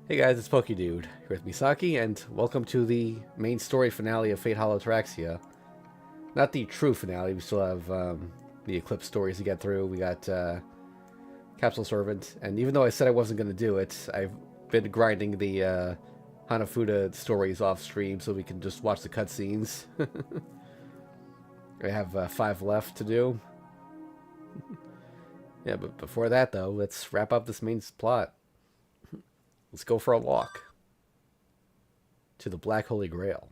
Hey guys, it's Dude here with Misaki, and welcome to the main story finale of Fate Hollow Ataraxia. Not the true finale, we still have the Eclipse stories to get through. We got Capsule Servant, and even though I said I wasn't going to do it, I've been grinding the Hanafuda stories off stream so we can just watch the cutscenes. I have 5 left to do. Yeah, but before that though, let's wrap up this main plot. Let's go for a walk to the Black Holy Grail.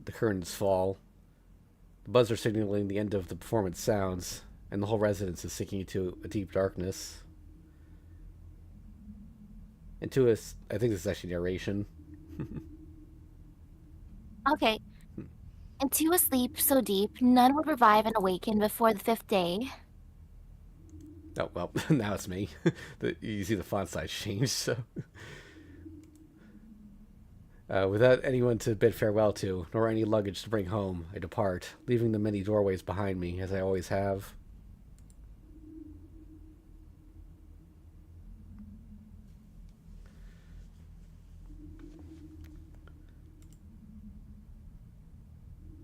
The curtains fall. The buzzer signaling the end of the performance sounds, and the whole residence is sinking into a deep darkness. Into a, I think this is actually narration. Okay. Into a sleep so deep, none would revive and awaken before the 5th day. Oh, well, now it's me. You see the font size change, so. Without anyone to bid farewell to, nor any luggage to bring home, I depart, leaving the many doorways behind me, as I always have.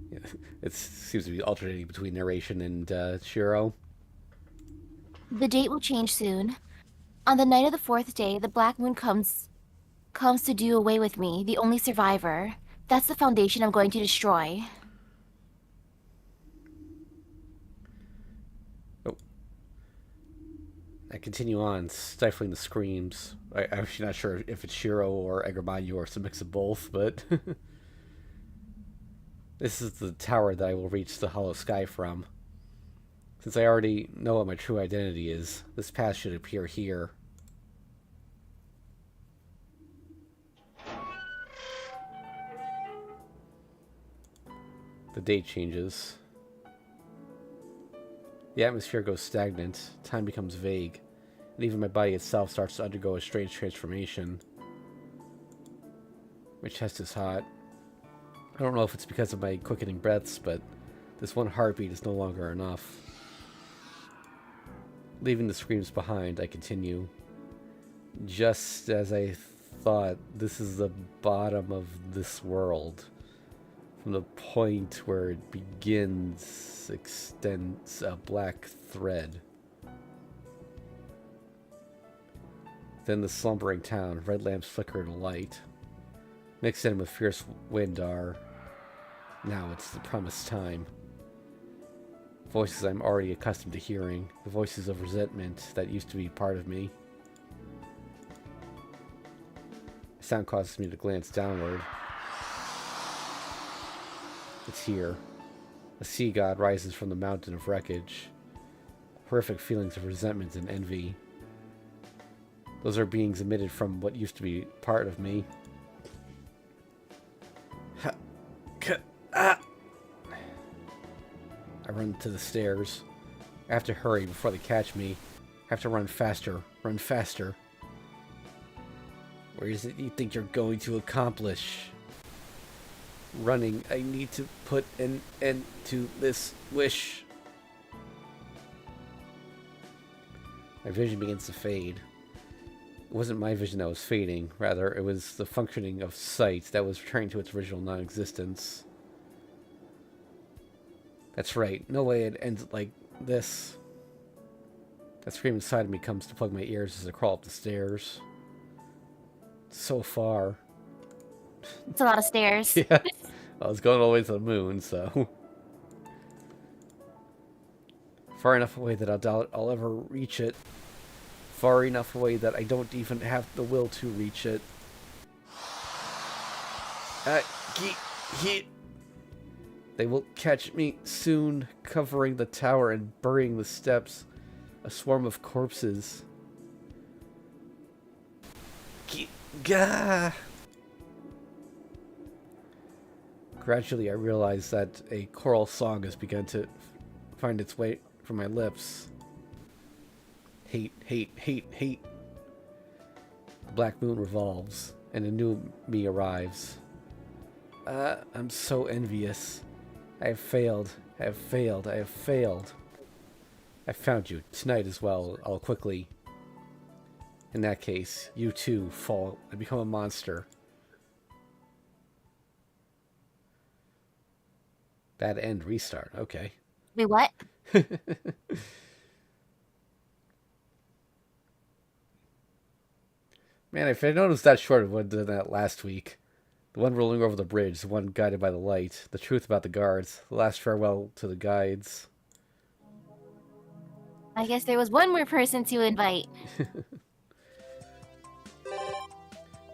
Yeah, it seems to be alternating between narration and Shiro. The date will change soon. On the night of the 4th day, the Black Moon comes to do away with me, the only survivor. That's the foundation I'm going to destroy. Oh. I continue on, stifling the screams. I'm actually not sure if it's Shiro or Egermanyu or some mix of both, but this is the tower that I will reach the hollow sky from. Since I already know what my true identity is, this path should appear here. The date changes. The atmosphere goes stagnant, time becomes vague, and even my body itself starts to undergo a strange transformation. My chest is hot. I don't know if it's because of my quickening breaths, but this one heartbeat is no longer enough. Leaving the screams behind, I continue. Just as I thought, this is the bottom of this world. From the point where it begins, extends a black thread. Then the slumbering town, red lamps flicker in the light. Mixed in with fierce wind are... Now it's the promised time. Voices I'm already accustomed to hearing. The voices of resentment that used to be part of me. The sound causes me to glance downward. It's here. A sea god rises from the mountain of wreckage. Horrific feelings of resentment and envy. Those are beings emitted from what used to be part of me. I run to the stairs. I have to hurry before they catch me. I have to run faster. Run faster. Where is it you think you're going to accomplish? Running. I need to put an end to this wish. My vision begins to fade. It wasn't my vision that was fading. Rather, it was the functioning of sight that was returning to its original non-existence. That's right. No way it ends like this. That scream inside of me comes to plug my ears as I crawl up the stairs. So far. It's a lot of stairs. Yeah. I was going all the way to the moon, so... Far enough away that I doubt I'll ever reach it. Far enough away that I don't even have the will to reach it. They will catch me soon, covering the tower and burying the steps. A swarm of corpses. Gah! Gradually, I realize that a choral song has begun to find its way from my lips. Hate, hate, hate, hate. The black moon revolves, and a new me arrives. I'm so envious. I have failed. I have failed. I have failed. I found you. Tonight as well, I'll quickly... In that case, you too fall and become a monster. Bad end, restart. Okay. Wait, what? Man, if I noticed that short of one than that last week. The one rolling over the bridge, the one guided by the light, the truth about the guards, the last farewell to the guides. I guess there was one more person to invite.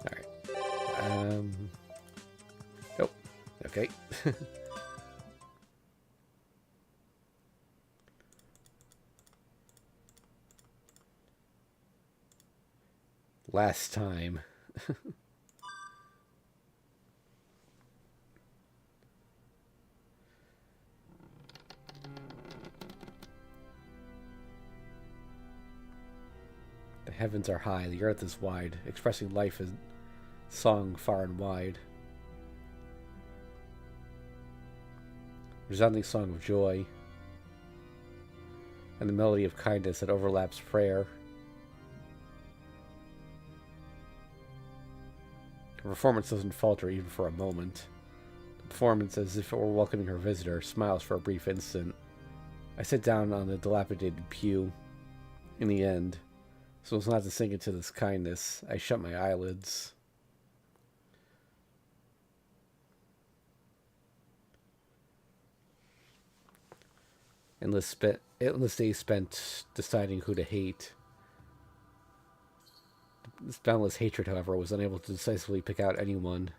Alright. Nope. Okay. Last time. The heavens are high, the earth is wide, expressing life in song far and wide. Resounding song of joy, and the melody of kindness that overlaps prayer. Her performance doesn't falter even for a moment. The performance, as if it were welcoming her visitor, smiles for a brief instant. I sit down on the dilapidated pew. In the end, so as not to sink into this kindness, I shut my eyelids. Endless days spent deciding who to hate. This boundless hatred, however, was unable to decisively pick out anyone.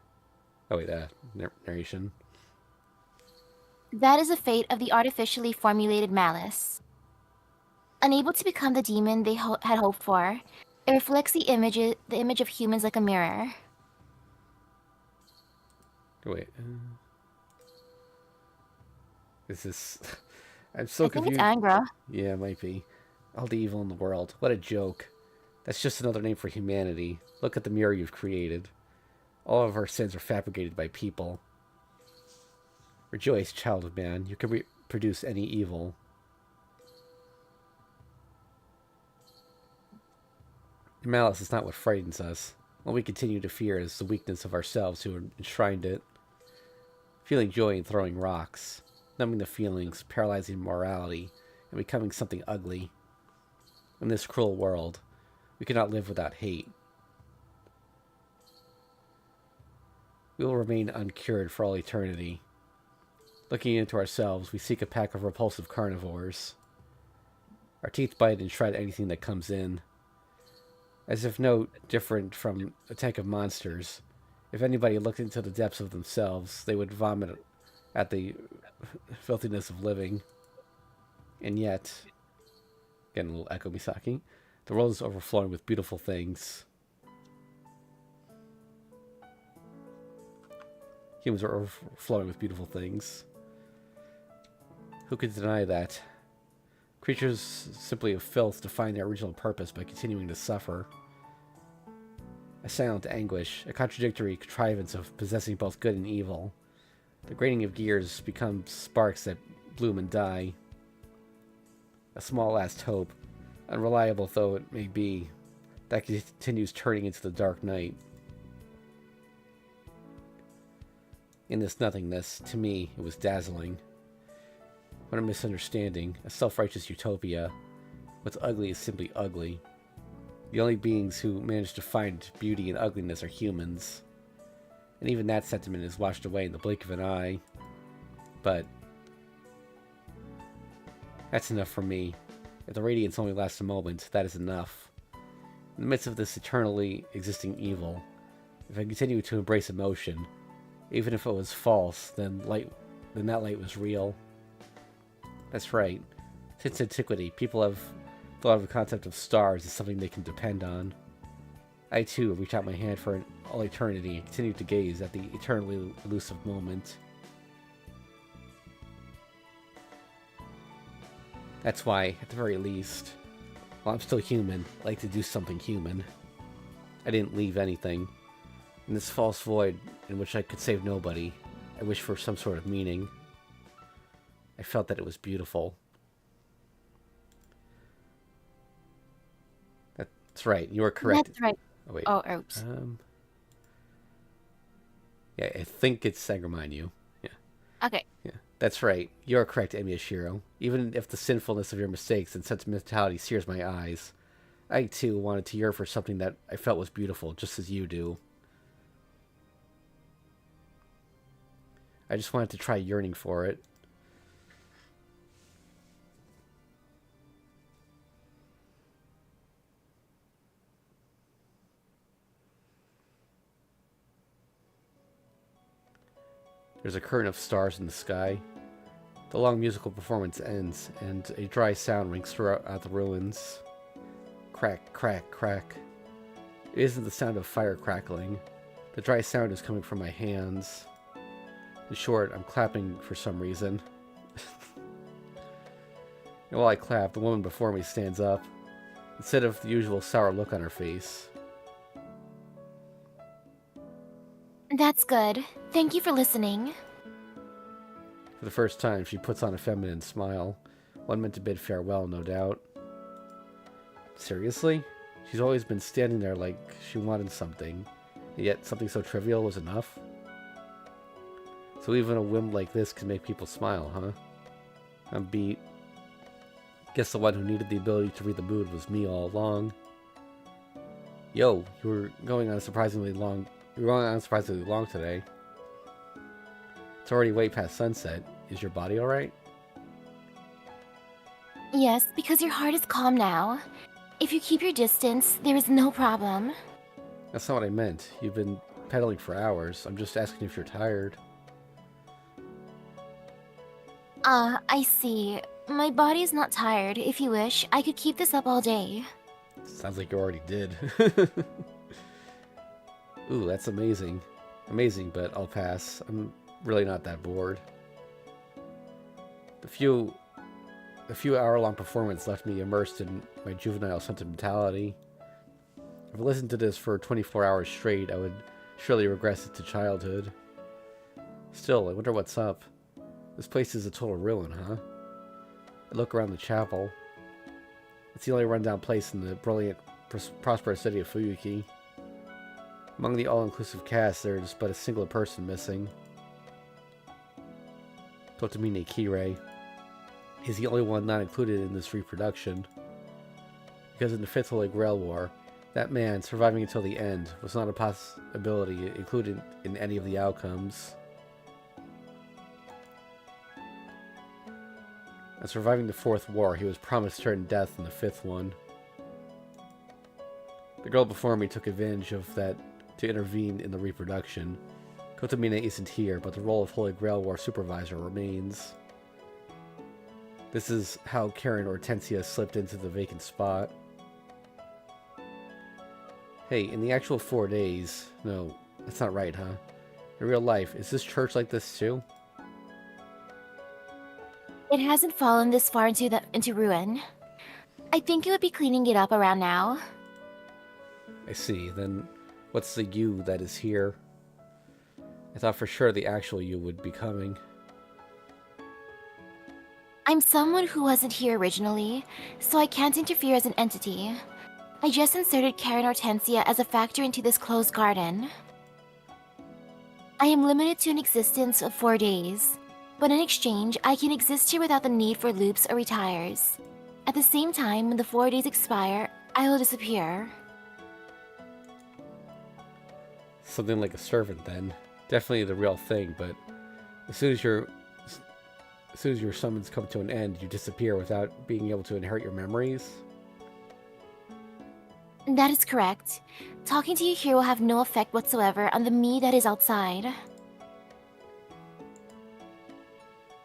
Oh wait, narration. That is the fate of the artificially formulated malice. Unable to become the demon they had hoped for, it reflects the image of humans like a mirror. Wait. Is this... I'm so confused. I think it's Angra. Yeah, it might be. All the evil in the world. What a joke. That's just another name for humanity. Look at the mirror you've created. All of our sins are fabricated by people. Rejoice, child of man. You can reproduce any evil. Malice is not what frightens us. What we continue to fear is the weakness of ourselves who enshrined it. Feeling joy in throwing rocks. Numbing the feelings, paralyzing morality, and becoming something ugly. In this cruel world, we cannot live without hate. We will remain uncured for all eternity. Looking into ourselves, we seek a pack of repulsive carnivores. Our teeth bite and shred anything that comes in. As if no different from a tank of monsters. If anybody looked into the depths of themselves, they would vomit at the filthiness of living. And yet, again a little echo Misaki, the world is overflowing with beautiful things. Humans are overflowing with beautiful things. Who could deny that? Creatures simply of filth define their original purpose by continuing to suffer. A silent anguish, a contradictory contrivance of possessing both good and evil. The grating of gears becomes sparks that bloom and die. A small last hope, unreliable though it may be, that continues turning into the dark night. In this nothingness, to me, it was dazzling. What a misunderstanding, a self-righteous utopia. What's ugly is simply ugly. The only beings who manage to find beauty in ugliness are humans. And even that sentiment is washed away in the blink of an eye. But that's enough for me. If the radiance only lasts a moment, that is enough. In the midst of this eternally existing evil, if I continue to embrace emotion, even if it was false, then that light was real. That's right. Since antiquity, people have thought of the concept of stars as something they can depend on. I too reach out my hand for all eternity and continue to gaze at the eternally elusive moment. That's why, at the very least, while I'm still human, I like to do something human. I didn't leave anything. In this false void in which I could save nobody, I wished for some sort of meaning. I felt that it was beautiful. That's right. You are correct. That's right. Oh, wait. Oh, oops. Yeah, I think it's Sagamine. Yeah. Okay. Yeah. That's right. You're correct, Emiyashiro. Even if the sinfulness of your mistakes and sentimentality sears my eyes, I too wanted to yearn for something that I felt was beautiful, just as you do. I just wanted to try yearning for it. There's a curtain of stars in the sky. The long musical performance ends, and a dry sound rings throughout the ruins. Crack, crack, crack. It isn't the sound of fire crackling. The dry sound is coming from my hands. In short, I'm clapping for some reason. And while I clap, the woman before me stands up, instead of the usual sour look on her face. That's good. Thank you for listening. For the first time, she puts on a feminine smile, one meant to bid farewell, no doubt. Seriously? She's always been standing there like she wanted something, and yet something so trivial was enough? So even a whim like this can make people smile, huh? I'm beat. Guess the one who needed the ability to read the mood was me all along. Yo, you were going on surprisingly long today. It's already way past sunset. Is your body alright? Yes, because your heart is calm now. If you keep your distance, there is no problem. That's not what I meant. You've been pedaling for hours. I'm just asking if you're tired. I see. My body is not tired. If you wish, I could keep this up all day. Sounds like you already did. Ooh, that's amazing. Amazing, but I'll pass. I'm really not that bored. The few hour-long performance left me immersed in my juvenile sentimentality. If I listened to this for 24 hours straight, I would surely regress it to childhood. Still, I wonder what's up. This place is a total ruin, huh? I look around the chapel. It's the only rundown place in the brilliant, prosperous city of Fuyuki. Among the all-inclusive cast, there is but a single person missing. Totomine Kirei. He's the only one not included in this reproduction. Because in the Fifth Holy Grail War, that man, surviving until the end, was not a possibility included in any of the outcomes. And surviving the Fourth War, he was promised certain death in the Fifth one. The girl before me took advantage of that to intervene in the reproduction. Kotomine isn't here, but the role of Holy Grail War Supervisor remains. This is how Karen Hortensia slipped into the vacant spot. Hey, in the actual 4 days... No, that's not right, huh? In real life, is this church like this too? It hasn't fallen this far into ruin. I think it would be cleaning it up around now. I see. Then what's the you that is here? I thought for sure the actual you would be coming. I'm someone who wasn't here originally, so I can't interfere as an entity. I just inserted Karen Hortensia as a factor into this closed garden. I am limited to an existence of 4 days, but in exchange, I can exist here without the need for loops or retires. At the same time, when the 4 days expire, I will disappear. Something like a servant, then. Definitely the real thing, but as soon as your summons come to an end, you disappear without being able to inherit your memories? That is correct. Talking to you here will have no effect whatsoever on the me that is outside.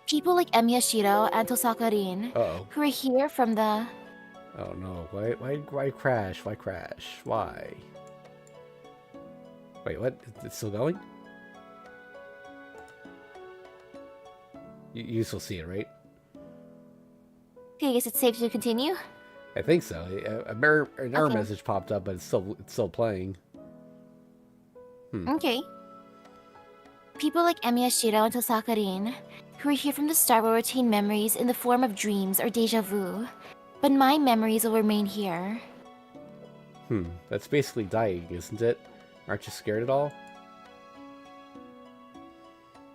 People like Emiyashiro and Tosakarin, who are here from the... Oh no, why crash? Why crash? Why? Wait, what? It's still going? You still see it, right? Okay, I guess it's safe to continue? I think so. An error message popped up, but it's still playing. Okay. People like Emiyashiro and Tosakarin, who are here from the start, will retain memories in the form of dreams or deja vu, but my memories will remain here. That's basically dying, isn't it? Aren't you scared at all?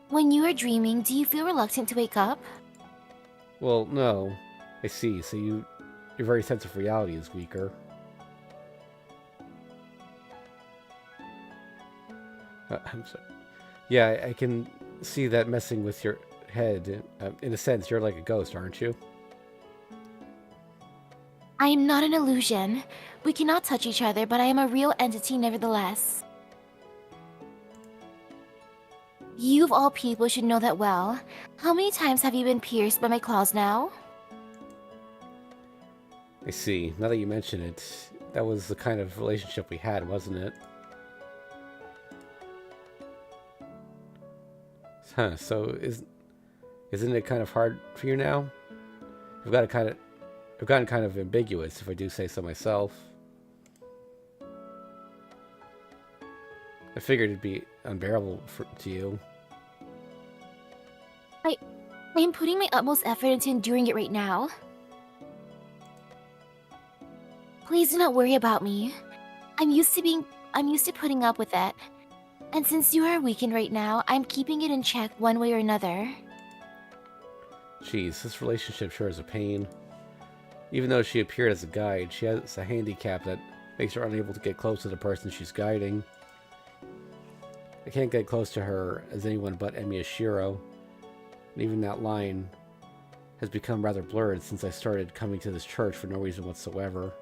When you are dreaming, do you feel reluctant to wake up? Well, no. I see. So your very sense of reality is weaker. I'm sorry. Yeah, I can see that messing with your head. In a sense, you're like a ghost, aren't you? I am not an illusion. We cannot touch each other, but I am a real entity nevertheless. You of all people should know that well. How many times have you been pierced by my claws now? I see. Now that you mention it, that was the kind of relationship we had, wasn't it? Huh, so isn't it kind of hard for you now? I've gotten kind of ambiguous, if I do say so myself. I figured it'd be unbearable to you. I am putting my utmost effort into enduring it right now. Please do not worry about me. I'm used to putting up with it. And since you are weakened right now, I'm keeping it in check one way or another. Jeez, this relationship sure is a pain. Even though she appeared as a guide, she has a handicap that makes her unable to get close to the person she's guiding. I can't get close to her as anyone but Emiyashiro, and even that line has become rather blurred since I started coming to this church for no reason whatsoever.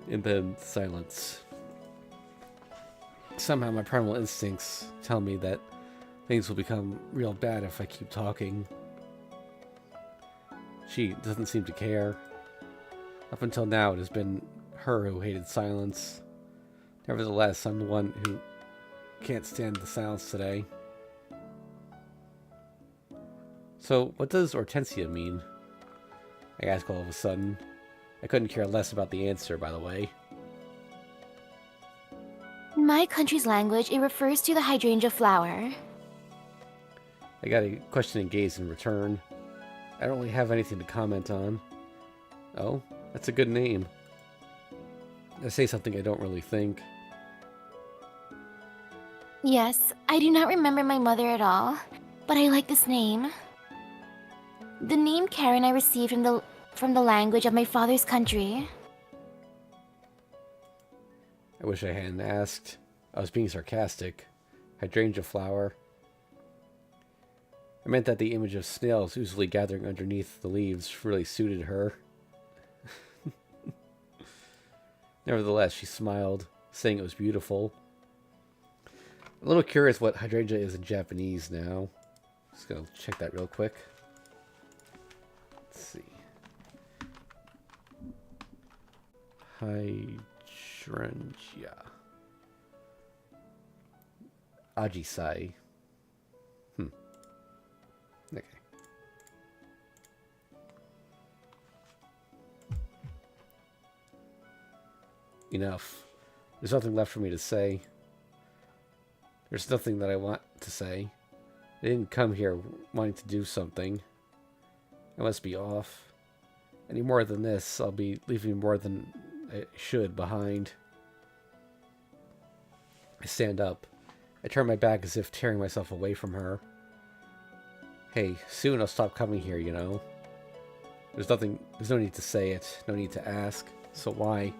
And then silence. Somehow my primal instincts tell me that things will become real bad if I keep talking. She doesn't seem to care. Up until now, it has been her who hated silence. Nevertheless, I'm the one who can't stand the silence today. So, what does Hortensia mean? I ask all of a sudden. I couldn't care less about the answer, by the way. In my country's language, it refers to the hydrangea flower. I got a questioning gaze in return. I don't really have anything to comment on. Oh, that's a good name. I say something I don't really think. Yes, I do not remember my mother at all, but I like this name. The name Karen I received from the language of my father's country. I wish I hadn't asked. I was being sarcastic. Hydrangea flower. I meant that the image of snails oozily gathering underneath the leaves really suited her. Nevertheless, she smiled, saying it was beautiful. I'm a little curious what hydrangea is in Japanese now. Just gonna check that real quick. Let's see. Hydrangea. Ajisai. Okay. Enough. There's nothing left for me to say. There's nothing that I want to say. I didn't come here wanting to do something. I must be off. Any more than this, I'll be leaving more than I should behind. I stand up. I turn my back as if tearing myself away from her. Hey, soon I'll stop coming here, you know. There's no need to say it, no need to ask. So why?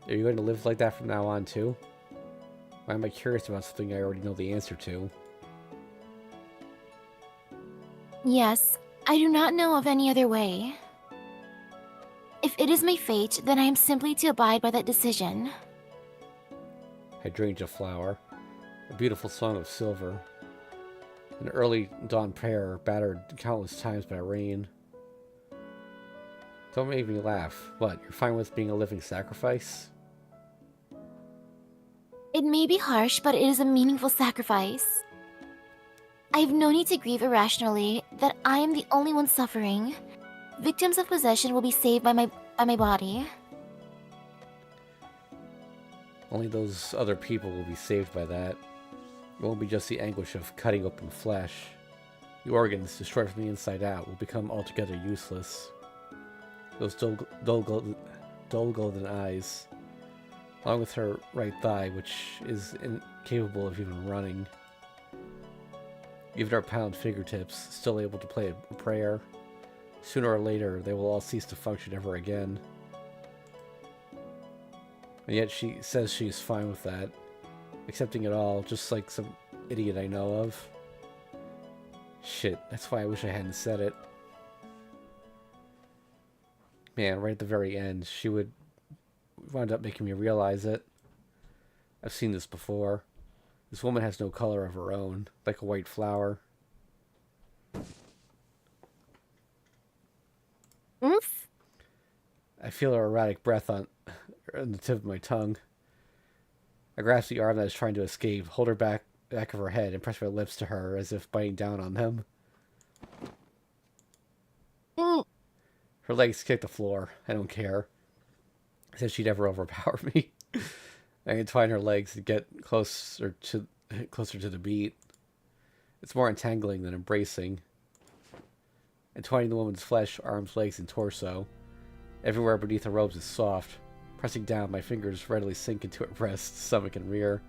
Are you going to live like that from now on, too? Why am I curious about something I already know the answer to? Yes, I do not know of any other way. If it is my fate, then I am simply to abide by that decision. Hydrangea flower. A beautiful song of silver. An early dawn prayer battered countless times by rain. Don't make me laugh. What, you're fine with being a living sacrifice? It may be harsh, but it is a meaningful sacrifice. I have no need to grieve irrationally that I am the only one suffering. Victims of possession will be saved by my body. Only those other people will be saved by that. It won't be just the anguish of cutting open flesh. The organs, destroyed from the inside out, will become altogether useless. those dull golden eyes, along with her right thigh, which is incapable of even running. Even our pound fingertips, still able to play a prayer. Sooner or later, they will all cease to function ever again. And yet she says she's fine with that, accepting it all, just like some idiot I know of. Shit, that's why I wish I hadn't said it. Man, right at the very end, she would wound up making me realize it. I've seen this before. This woman has no color of her own, like a white flower. Oof. I feel her erratic breath on the tip of my tongue. I grasp the arm that is trying to escape, hold her back of her head, and press my lips to her as if biting down on them. Her legs kick the floor. I don't care. Said she'd never overpower me. I entwine her legs to get closer to the beat. It's more entangling than embracing. Entwining the woman's flesh, arms, legs, and torso. Everywhere beneath her robes is soft. Pressing down, my fingers readily sink into her breast, stomach, and rear.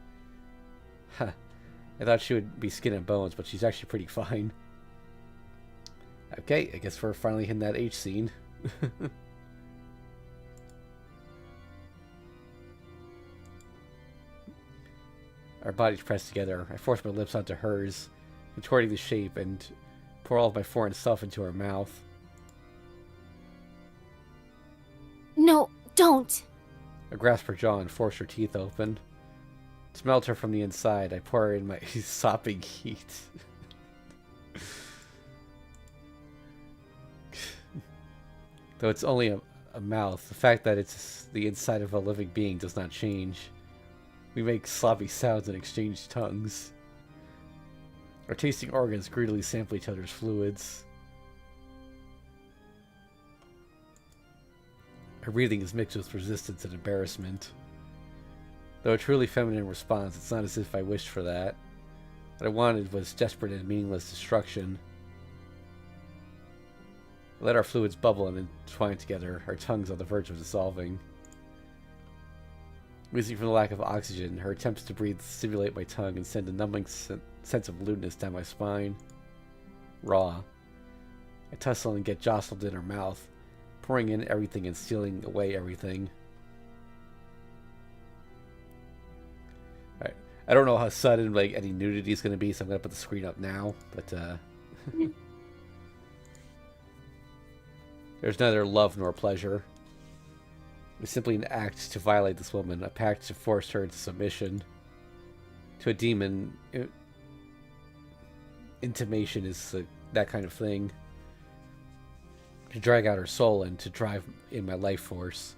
Huh. I thought she would be skin and bones, but she's actually pretty fine. Okay, I guess we're finally hitting that H scene. Our bodies press together. I force my lips onto hers, contorting the shape, and pour all of my foreign stuff into her mouth. No, don't! I grasp her jaw and force her teeth open. To melt her from the inside, I pour her in my sopping heat. Though it's only a mouth, the fact that it's the inside of a living being does not change. We make sloppy sounds and exchange tongues. Our tasting organs greedily sample each other's fluids. Our breathing is mixed with resistance and embarrassment. Though a truly feminine response, it's not as if I wished for that. What I wanted was desperate and meaningless destruction. We let our fluids bubble and entwine together, our tongues on the verge of dissolving. Wheezing from the lack of oxygen, her attempts to breathe stimulate my tongue and send a numbing sense of lewdness down my spine. Raw. I tussle and get jostled in her mouth, pouring in everything and stealing away everything. Alright. I don't know how sudden any nudity is going to be, so I'm going to put the screen up now, but there's neither love nor pleasure. It's simply an act to violate this woman, a pact to force her into submission. To a demon, intimation is that kind of thing. To drag out her soul and to drive in my life force.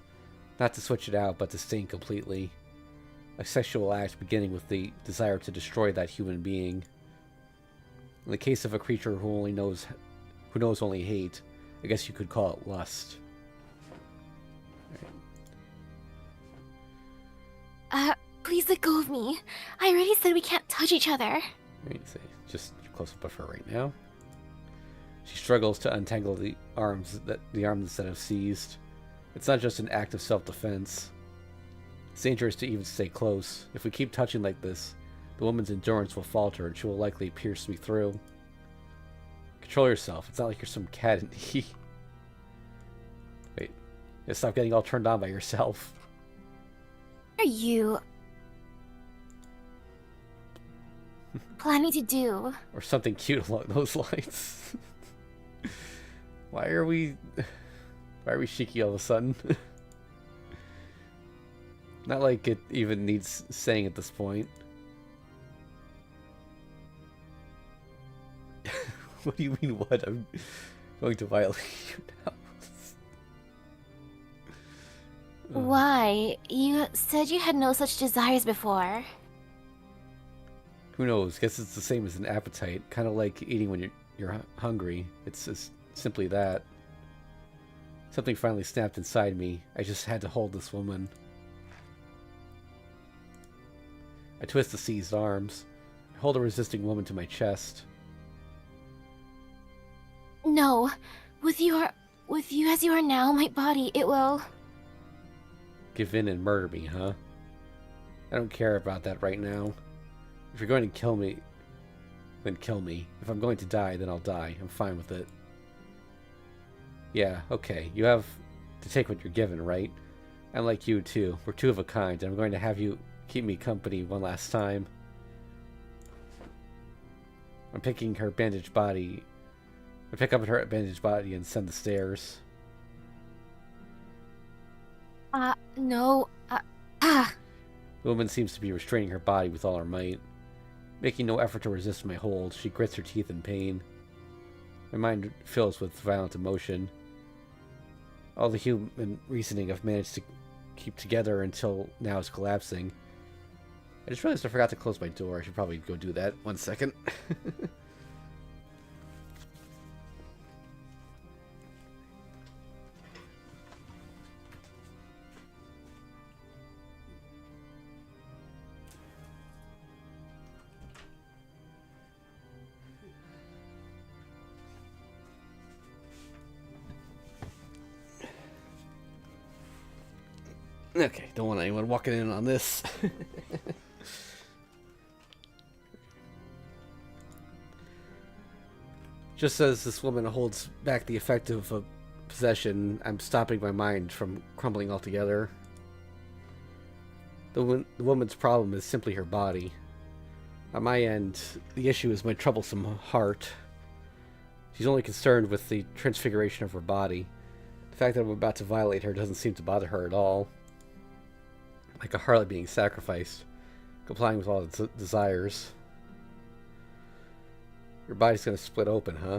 Not to switch it out, but to stain completely. A sexual act beginning with the desire to destroy that human being. In the case of a creature who knows only hate, I guess you could call it lust. Please let go of me. I already said we can't touch each other. Just close up of her right now. She struggles to untangle the arms that have seized. It's not just an act of self-defense. It's dangerous to even stay close. If we keep touching like this, the woman's endurance will falter and she will likely pierce me through. Control yourself. It's not like you're some cat in heat. Wait. Stop getting all turned on by yourself. What are you planning to do? Or something cute along those lines. Why are we cheeky all of a sudden? Not like it even needs saying at this point. What do you mean, what? I'm going to violate you now. Why? You said you had no such desires before. Who knows? Guess it's the same as an appetite. Kind of like eating when you're hungry. It's just simply that. Something finally snapped inside me. I just had to hold this woman. I twist the seized arms. I hold a resisting woman to my chest. No, with your With you as you are now, my body, it will... Give in and murder me, huh? I don't care about that right now. If you're going to kill me, then kill me. If I'm going to die, then I'll die. I'm fine with it. Yeah, okay. You have to take what you're given, right? I like you too. We're two of a kind, and I'm going to have you keep me company one last time. I'm picking her bandaged body. I pick up her bandaged body and send the stairs. No, The woman seems to be restraining her body with all her might. Making no effort to resist my hold, she grits her teeth in pain. My mind fills with violent emotion. All the human reasoning I've managed to keep together until now is collapsing. I just realized I forgot to close my door. I should probably go do that. 1 second. Okay, don't want anyone walking in on this. Just as this woman holds back the effect of a possession, I'm stopping my mind from crumbling altogether. The woman's problem is simply her body. On my end, the issue is my troublesome heart. She's only concerned with the transfiguration of her body. The fact that I'm about to violate her doesn't seem to bother her at all. Like a harlot being sacrificed, complying with all its desires. Your body's gonna split open, huh?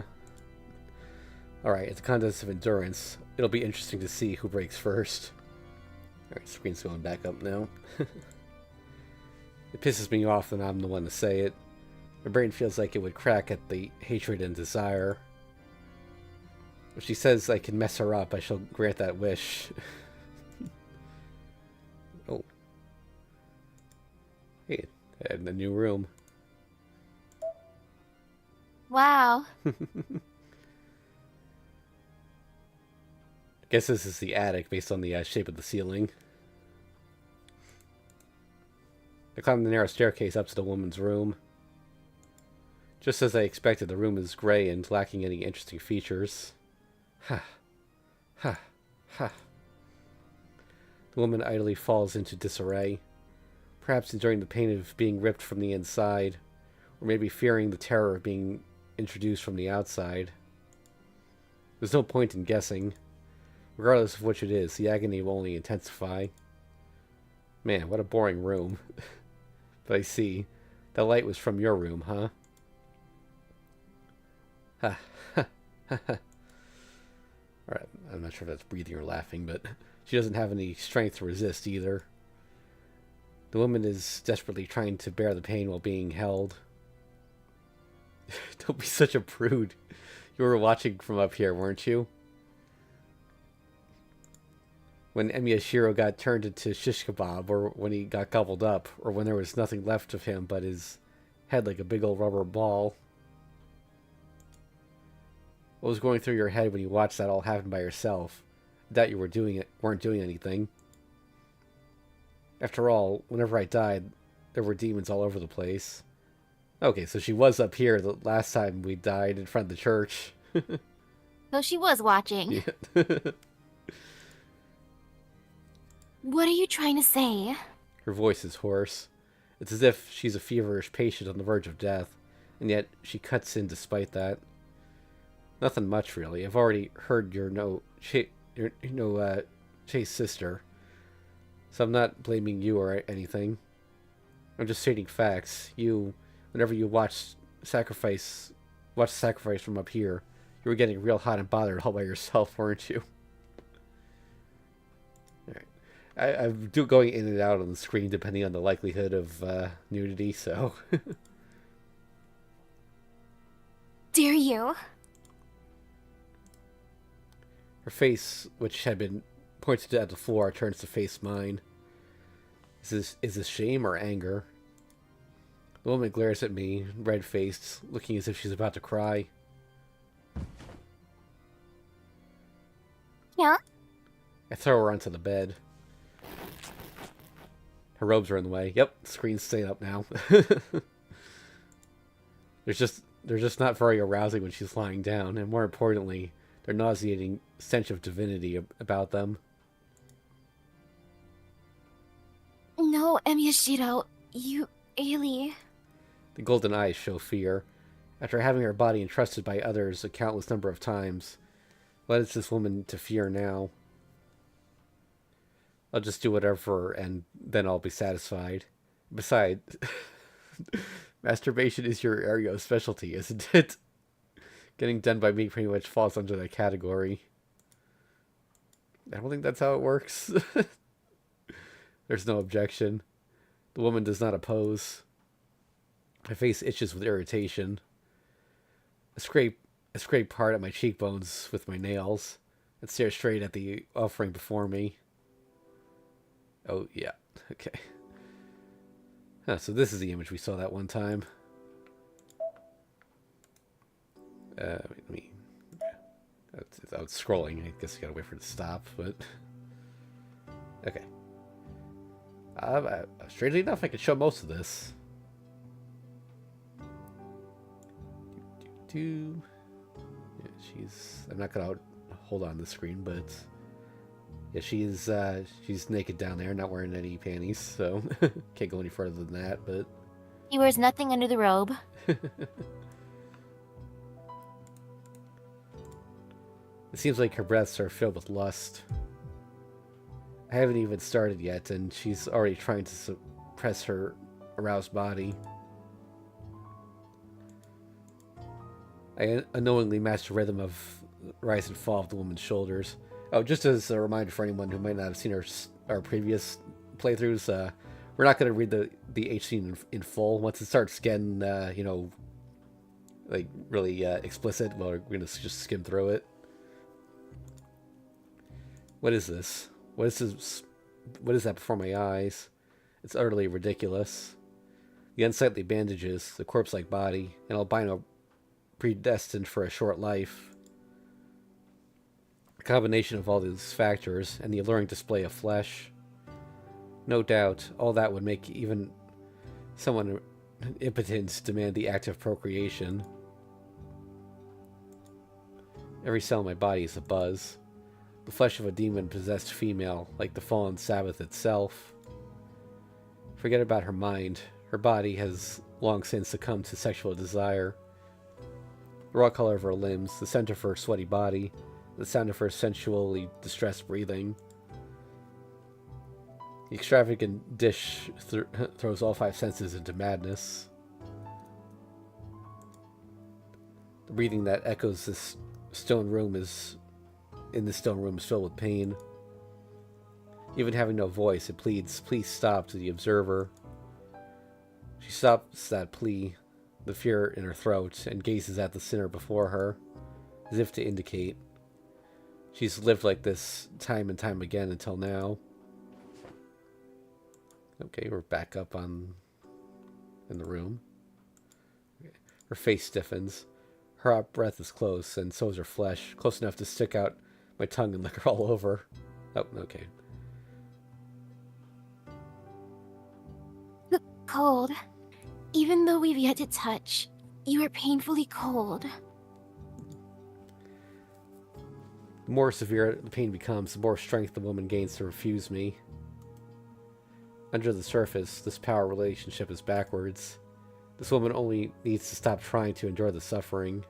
Alright, it's a contest of endurance. It'll be interesting to see who breaks first. Alright, screen's going back up now. It pisses me off that I'm the one to say it. My brain feels like it would crack at the hatred and desire. If she says I can mess her up, I shall grant that wish. Oh. Hey, in a new room. wow. Guess this is the attic based on the shape of the ceiling. I climb the narrow staircase up to the woman's room. Just as I expected, the room is gray and lacking any interesting features. Ha. Ha. Ha. The woman idly falls into disarray, perhaps enduring the pain of being ripped from the inside, or maybe fearing the terror of being introduced from the outside. There's no point in guessing. Regardless of which it is, the agony will only intensify. Man, what a boring room. But I see. That light was from your room, huh? Ha. Ha. Ha. Ha. Alright, I'm not sure if that's breathing or laughing, but she doesn't have any strength to resist either. The woman is desperately trying to bear the pain while being held. Don't be such a prude. You were watching from up here, weren't you? When Emiyashiro got turned into shish kebab, or when he got gobbled up, or when there was nothing left of him but his head like a big old rubber ball. What was going through your head when you watched that all happen by yourself? That you weren't doing anything. After all, whenever I died, there were demons all over the place. Okay, so she was up here the last time we died in front of the church. So she was watching. Yeah. What are you trying to say? Her voice is hoarse. It's as if she's a feverish patient on the verge of death, and yet she cuts in despite that. Nothing much, really. I've already heard your Chase sister, so I'm not blaming you or anything. I'm just stating facts. Whenever you watch sacrifice from up here, you were getting real hot and bothered all by yourself, weren't you? Alright. I'm going in and out on the screen depending on the likelihood of nudity, so... Dare you? Her face, which had been pointed at the floor, turns to face mine. Is this shame or anger? The woman glares at me, red-faced, looking as if she's about to cry. Yeah? I throw her onto the bed. Her robes are in the way. Yep, screen's staying up now. They're just not very arousing when she's lying down, and more importantly, their nauseating stench of divinity about them. No, Emiyashiro. You really... The golden eyes show fear. After having her body entrusted by others a countless number of times, what is this woman to fear now? I'll just do whatever, and then I'll be satisfied. Besides, masturbation is your area of specialty, isn't it? Getting done by me pretty much falls under that category. I don't think that's how it works. There's no objection. The woman does not oppose. My face itches with irritation. I scrape hard at my cheekbones with my nails and stare straight at the offering before me. Oh, yeah. Okay. Huh, so this is the image we saw that one time. Let me... I was scrolling. I guess I gotta wait for it to stop, but... Okay. Strangely enough, I could show most of this. Yeah, I'm not gonna hold on the screen, but yeah, she's naked down there, not wearing any panties, so can't go any further than that. But He wears nothing under the robe. it seems like her breaths are filled with lust. I haven't even started yet, and she's already trying to suppress her aroused body. I unknowingly match the rhythm of rise and fall of the woman's shoulders. Oh, just as a reminder for anyone who might not have seen our previous playthroughs, we're not going to read the H scene in full. Once it starts getting, like really explicit, well, we're going to just skim through it. What is this? What is this? What is that before my eyes? It's utterly ridiculous. The unsightly bandages, the corpse-like body, an albino predestined for a short life. A combination of all these factors and the alluring display of flesh. No doubt, all that would make even someone impotent demand the act of procreation. Every cell in my body is abuzz. The flesh of a demon-possessed female, like the fallen Sabbath itself. Forget about her mind. Her body has long since succumbed to sexual desire. The raw color of her limbs, the scent of her sweaty body, the sound of her sensually distressed breathing. The extravagant dish throws all five senses into madness. The breathing that echoes this stone room is filled with pain. Even having no voice, it pleads, "Please stop," to the observer. She stops that plea, the fear in her throat, and gazes at the sinner before her, as if to indicate. She's lived like this time and time again until now. Okay, we're back up in the room. Okay. Her face stiffens. Her hot breath is close, and so is her flesh, close enough to stick out my tongue and lick her all over. Oh, okay. Cold. Even though we've yet to touch, you are painfully cold. The more severe the pain becomes, the more strength the woman gains to refuse me. Under the surface, this power relationship is backwards. This woman only needs to stop trying to endure the suffering.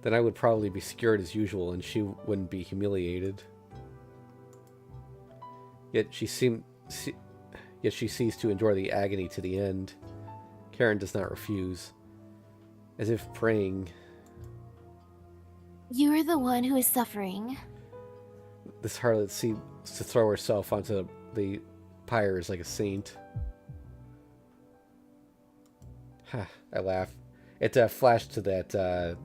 Then I would probably be scared as usual, and she wouldn't be humiliated. Yet she sees to endure the agony to the end. Karen does not refuse, as if praying. You are the one who is suffering. This harlot seems to throw herself onto the pyres like a saint. I laugh. It flashed to that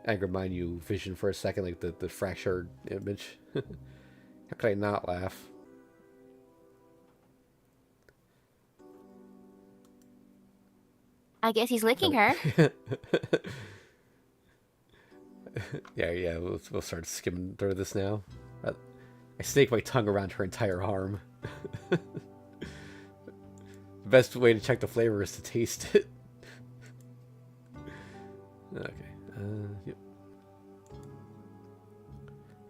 Anger Mind You vision for a second, like the fractured image. How could I not laugh? I guess he's licking her. Yeah. We'll start skimming through this now. I snake my tongue around her entire arm. The best way to check the flavor is to taste it. Okay. Yep.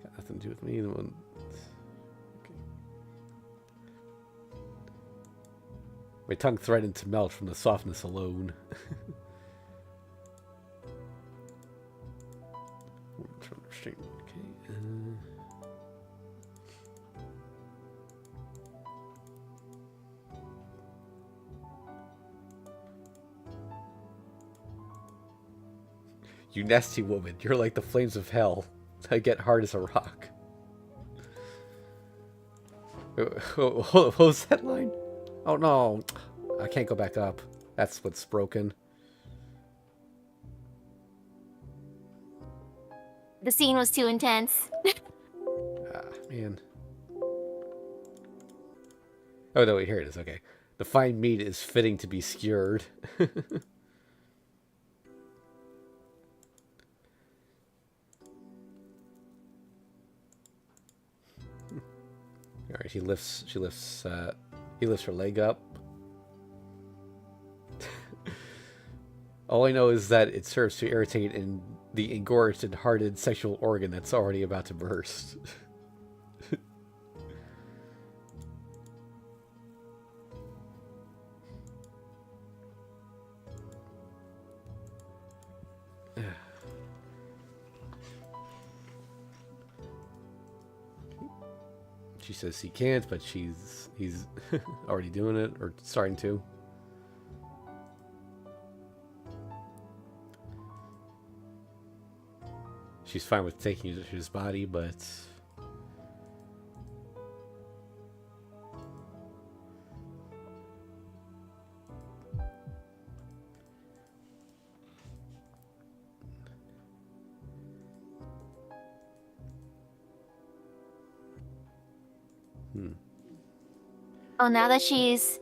Got nothing to do with me. Okay. My tongue threatened to melt from the softness alone. Okay. You nasty woman, you're like the flames of hell. I get hard as a rock. What was that line? Oh no, I can't go back up. That's what's broken. The scene was too intense. Ah, man. Oh no, wait, here it is. Okay. The fine meat is fitting to be skewered. All right, he lifts her leg up. All I know is that it serves to irritate the engorged and hardened sexual organ that's already about to burst. She says he can't, but he's already doing it, or starting to. She's fine with taking his body, but Oh, now that she's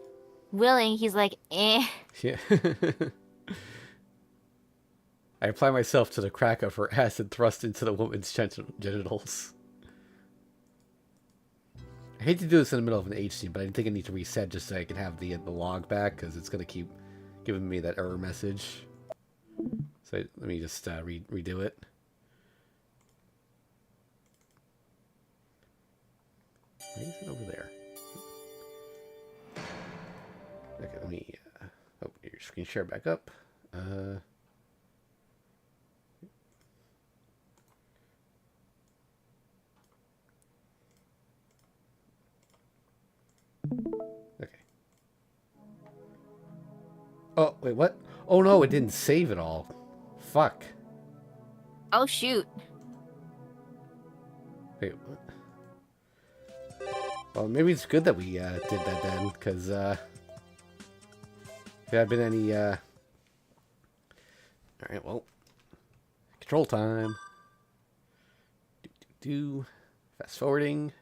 willing, he's like, eh. yeah. I apply myself to the crack of her acid thrust into the woman's genitals. I hate to do this in the middle of an H scene, but I think I need to reset just so I can have the log back, because it's going to keep giving me that error message. So let me just redo it. Why is it over there? Okay, let me... oh, your screen share back up. Okay. Oh, wait, what? Oh no, it didn't save it all. Fuck. Oh, shoot. Wait, what? Well, maybe it's good that we did that then, because if there had been any... Alright, well... Control time. Fast forwarding.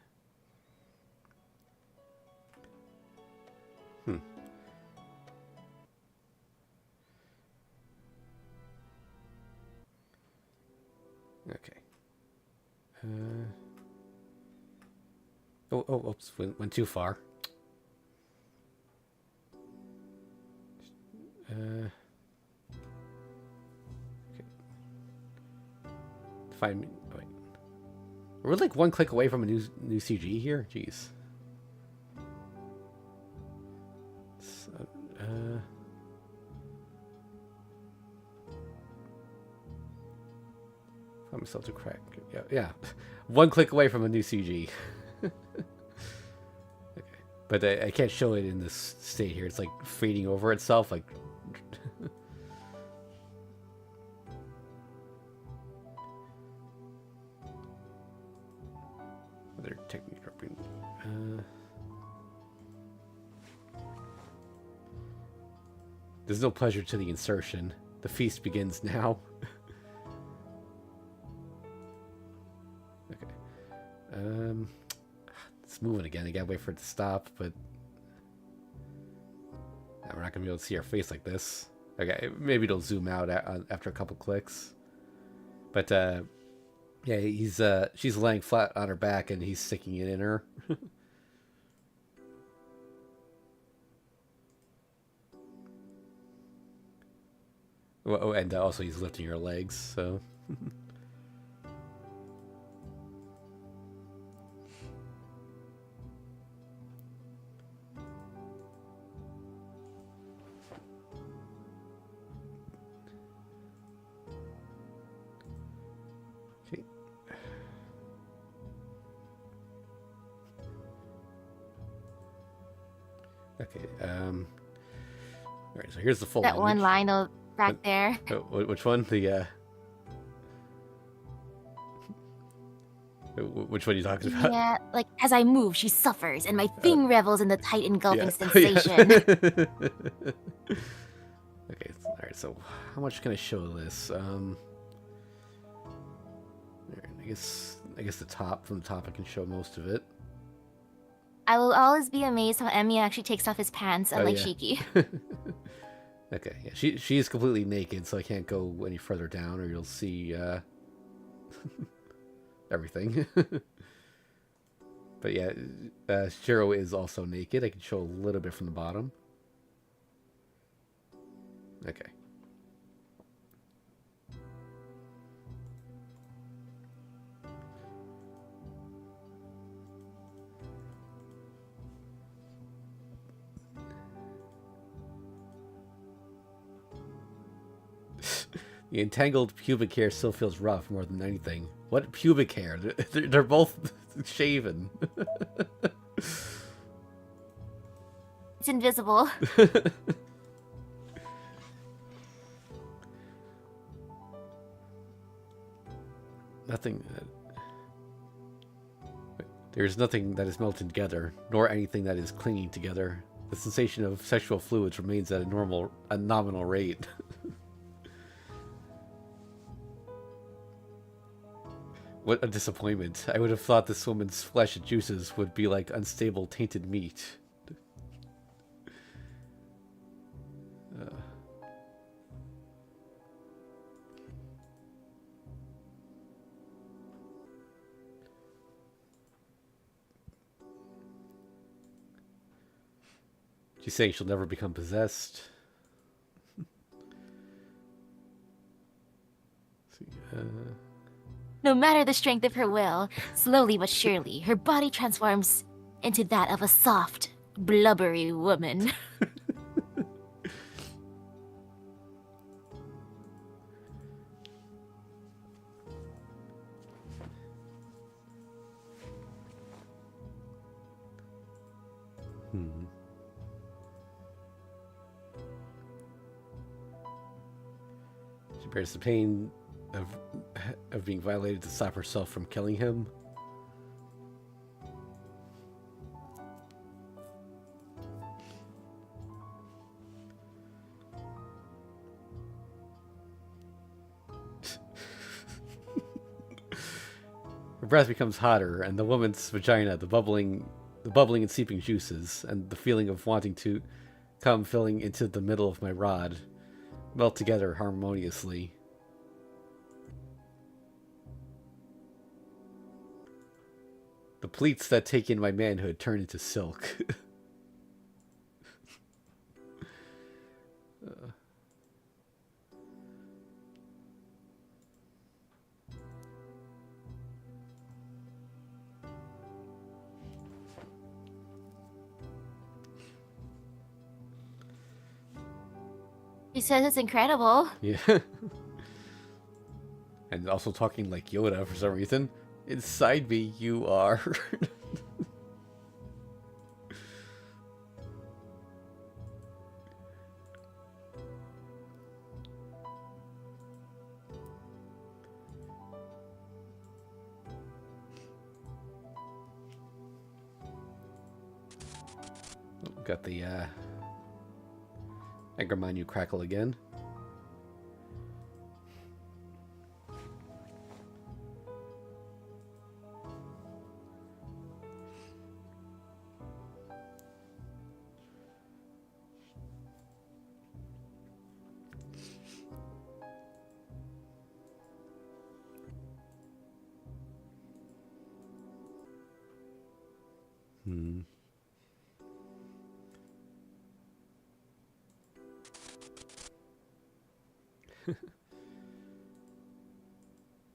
Okay. Oh, oops, went too far. Okay. Find me. Wait. We're like one click away from a new CG here. Jeez. Find myself to crack. Yeah. One click away from a new CG. Okay. But I can't show it in this state here. It's like fading over itself. Like. Other technique. There's no pleasure to the insertion. The feast begins now. It's moving again. I gotta wait for it to stop, but we're not gonna be able to see our face like this. Okay, maybe it'll zoom out after a couple clicks. But yeah, she's laying flat on her back and he's sticking it in her. Oh, and also he's lifting her legs. So okay. Okay. All right. So here's the full That image. one line back there. Which one? The which one are you talking about? Yeah, like as I move, she suffers, and my thing revels in the tight engulfing Yeah. sensation. Okay. All right. So how much can I show this? All right, I guess the top from the top I can show most of it. I will always be amazed how Emi actually takes off his pants, Oh, unlike yeah. Shiki. Okay, yeah, she is completely naked, so I can't go any further down, or you'll see everything. But yeah, Shiro is also naked. I can show a little bit from the bottom. Okay. The entangled pubic hair still feels rough more than anything. What pubic hair? They're both shaven. It's invisible. Nothing. There is nothing that is melted together, nor anything that is clinging together. The sensation of sexual fluids remains at a nominal rate. What a disappointment. I would have thought this woman's flesh and juices would be like unstable, tainted meat. She's saying she'll never become possessed. Let's see, No matter the strength of her will, slowly but surely, her body transforms into that of a soft, blubbery woman. She bears the pain of being violated to stop herself from killing him. Her breath becomes hotter, and the woman's vagina, the bubbling and seeping juices, and the feeling of wanting to come filling into the middle of my rod, melt together harmoniously. The pleats that take in my manhood turn into silk. She says it's incredible. Yeah. And also talking like Yoda for some reason. Inside me, you are. Got the Angermanu crackle again. Hmm.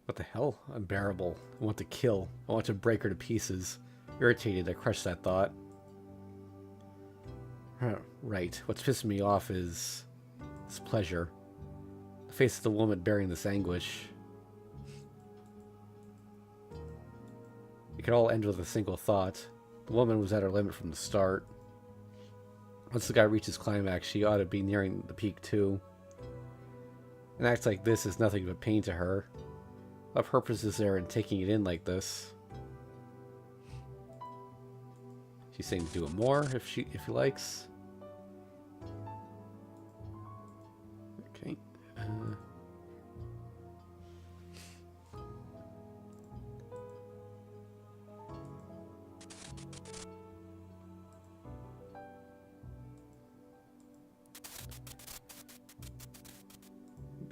What the hell? Unbearable. I want to kill. I want to break her to pieces. Irritated, I crushed that thought. Right. What's pissing me off is this pleasure. The face of the woman bearing this anguish. It could all end with a single thought. The woman was at her limit from the start. Once the guy reaches climax, she ought to be nearing the peak too. An act like this is nothing but pain to her. What purpose is there in taking it in like this? She's saying to do it more if he likes. Okay.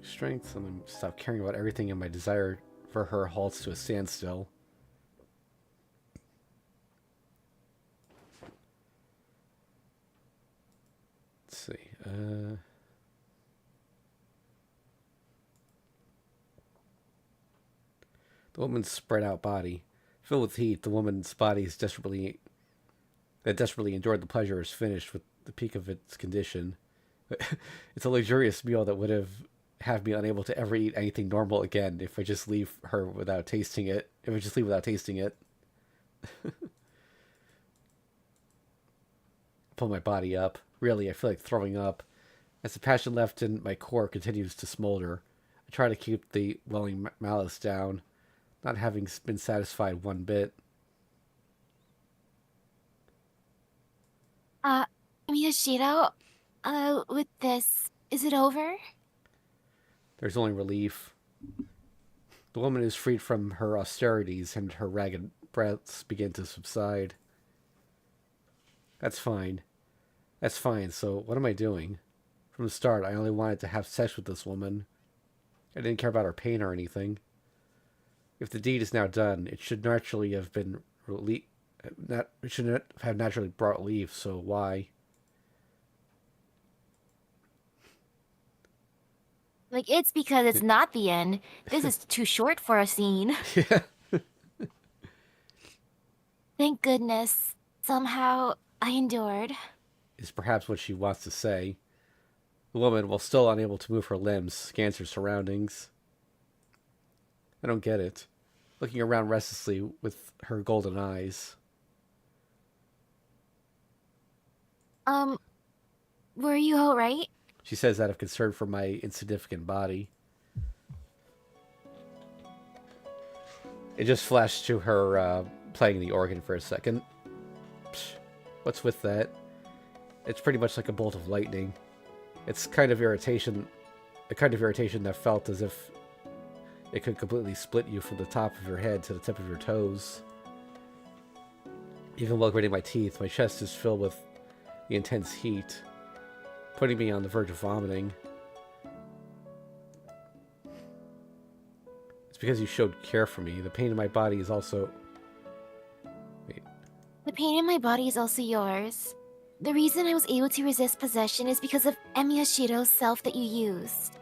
Strength, and then stop caring about everything, and my desire for her halts to a standstill. Let's see. The woman's spread out body. Filled with heat, the woman's body is desperately endured the pleasure is finished with the peak of its condition. It's a luxurious meal that would have me unable to ever eat anything normal again if I just leave her without tasting it. If I just leave without tasting it. Pull my body up. Really, I feel like throwing up. As the passion left in my core continues to smolder, I try to keep the welling malice down, not having been satisfied one bit. Miyashiro, with this, is it over? There's only relief. The woman is freed from her austerities and her ragged breaths begin to subside. That's fine. That's fine, so what am I doing? From the start, I only wanted to have sex with this woman. I didn't care about her pain or anything. If the deed is now done, it should naturally have been it should have naturally brought relief, so why? Like, it's because it's not the end. This is too short for a scene. Yeah. Thank goodness. Somehow, I endured. Is perhaps what she wants to say. The woman, while still unable to move her limbs, scans her surroundings. I don't get it. Looking around restlessly with her golden eyes. Were you alright? She says out of concern for my insignificant body. It just flashed to her playing the organ for a second. Psh, what's with that? It's pretty much like a bolt of lightning. It's a kind of irritation that felt as if it could completely split you from the top of your head to the tip of your toes. Even while gritting my teeth, my chest is filled with the intense heat, putting me on the verge of vomiting. It's because you showed care for me. The pain in my body is also... Wait. The pain in my body is also yours. The reason I was able to resist possession is because of Miyashiro's self that you used.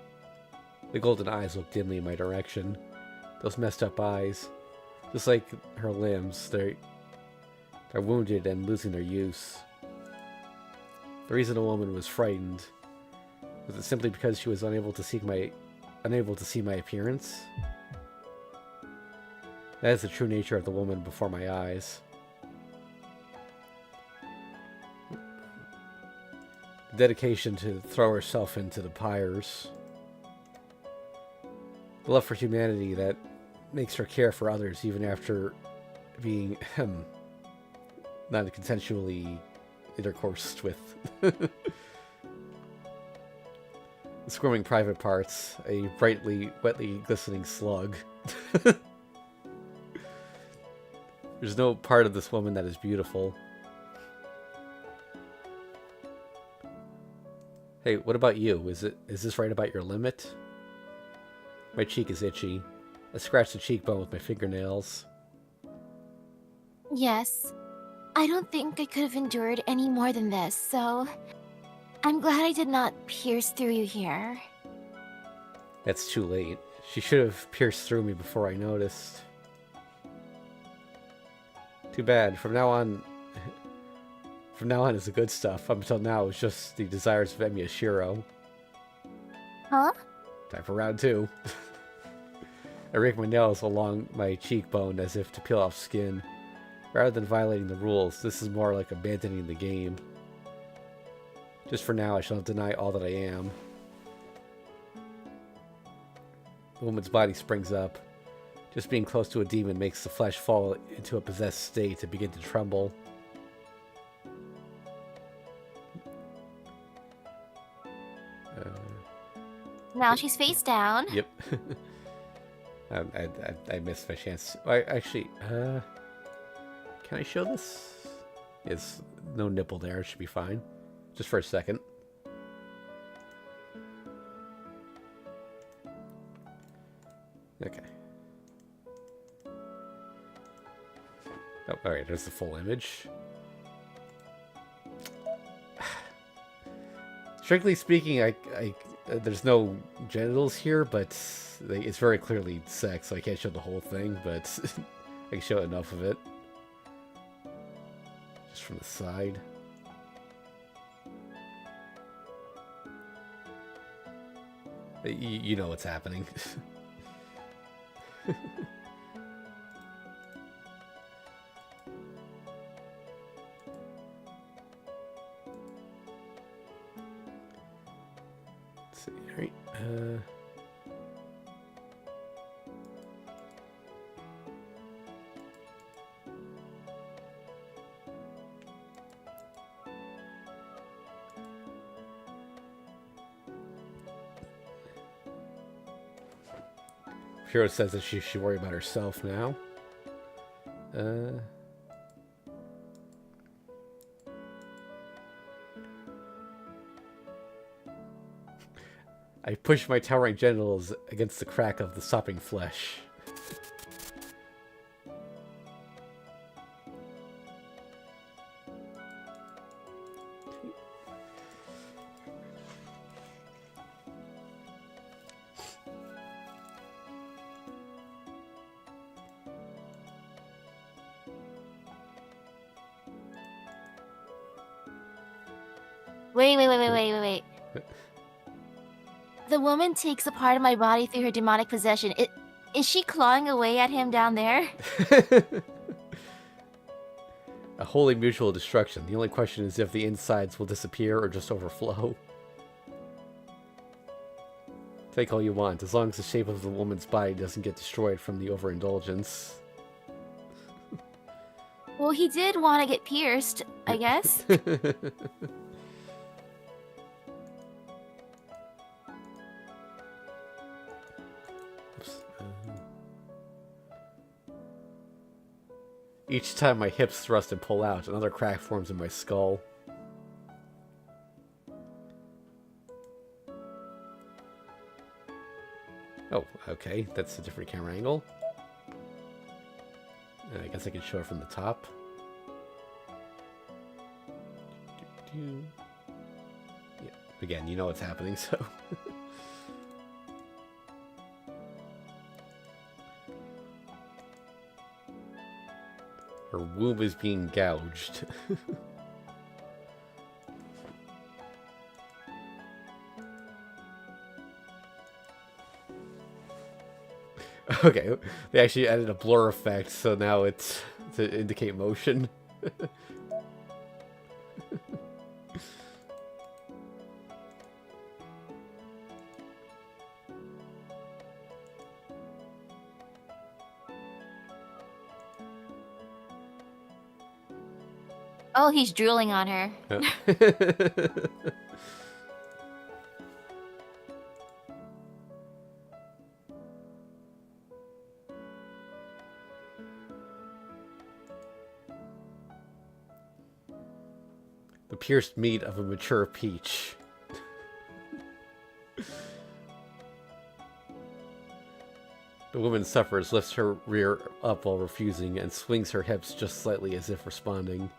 The golden eyes look dimly in my direction. Those messed up eyes. Just like her limbs, they're wounded and losing their use. The reason a woman was frightened was it simply because she was unable to see my appearance? That is the true nature of the woman before my eyes. The dedication to throw herself into the pyres. The love for humanity that makes her care for others even after being not consensually intercoursed with. The squirming private parts, a brightly, wetly glistening slug. There's no part of this woman that is beautiful. Hey, what about you? Is this right about your limit? My cheek is itchy. I scratch the cheekbone with my fingernails. Yes. I don't think I could have endured any more than this, so I'm glad I did not pierce through you here. That's too late. She should have pierced through me before I noticed. Too bad. From now on is the good stuff. Up until now, it's just the desires of Emi Ashiro. Huh? Time for round 2. I rake my nails along my cheekbone as if to peel off skin. Rather than violating the rules, this is more like abandoning the game. Just for now, I shall not deny all that I am. The woman's body springs up. Just being close to a demon makes the flesh fall into a possessed state and begin to tremble. Now she's face down. Yep. I missed my chance. Actually, can I show this? It's no nipple there. It should be fine. Just for a second. Okay. Oh, alright, there's the full image. Strictly speaking, there's no genitals here, but it's very clearly sex, so I can't show the whole thing, but I can show enough of it. Just from the side. You know what's happening. Let's see, alright. Hero says that she should worry about herself now. I push my towering genitals against the crack of the sopping flesh. Wait. The woman takes a part of my body through her demonic possession. Is she clawing away at him down there? A holy mutual destruction. The only question is if the insides will disappear or just overflow. Take all you want, as long as the shape of the woman's body doesn't get destroyed from the overindulgence. Well, he did want to get pierced, I guess. Each time my hips thrust and pull out, another crack forms in my skull. Oh, okay. That's a different camera angle. I guess I can show it from the top. Yeah. Again, you know what's happening, so... Her womb is being gouged. Okay, they actually added a blur effect, so now it's to indicate motion. Oh, he's drooling on her. The pierced meat of a mature peach. The woman suffers, lifts her rear up while refusing, and swings her hips just slightly as if responding.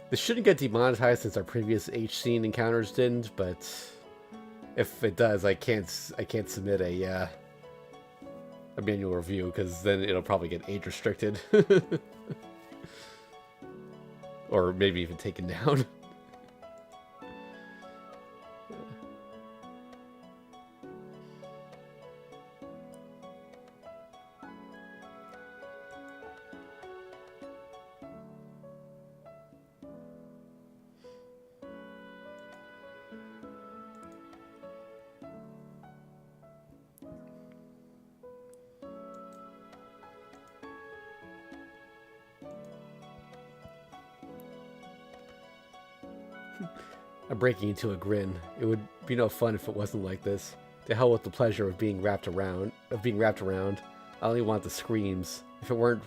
This shouldn't get demonetized since our previous H scene encounters didn't, but if it does, I can't submit a manual review because then it'll probably get age restricted, or maybe even taken down. I'm breaking into a grin. It would be no fun if it wasn't like this. To hell with the pleasure of being wrapped around. I only want the screams. If it weren't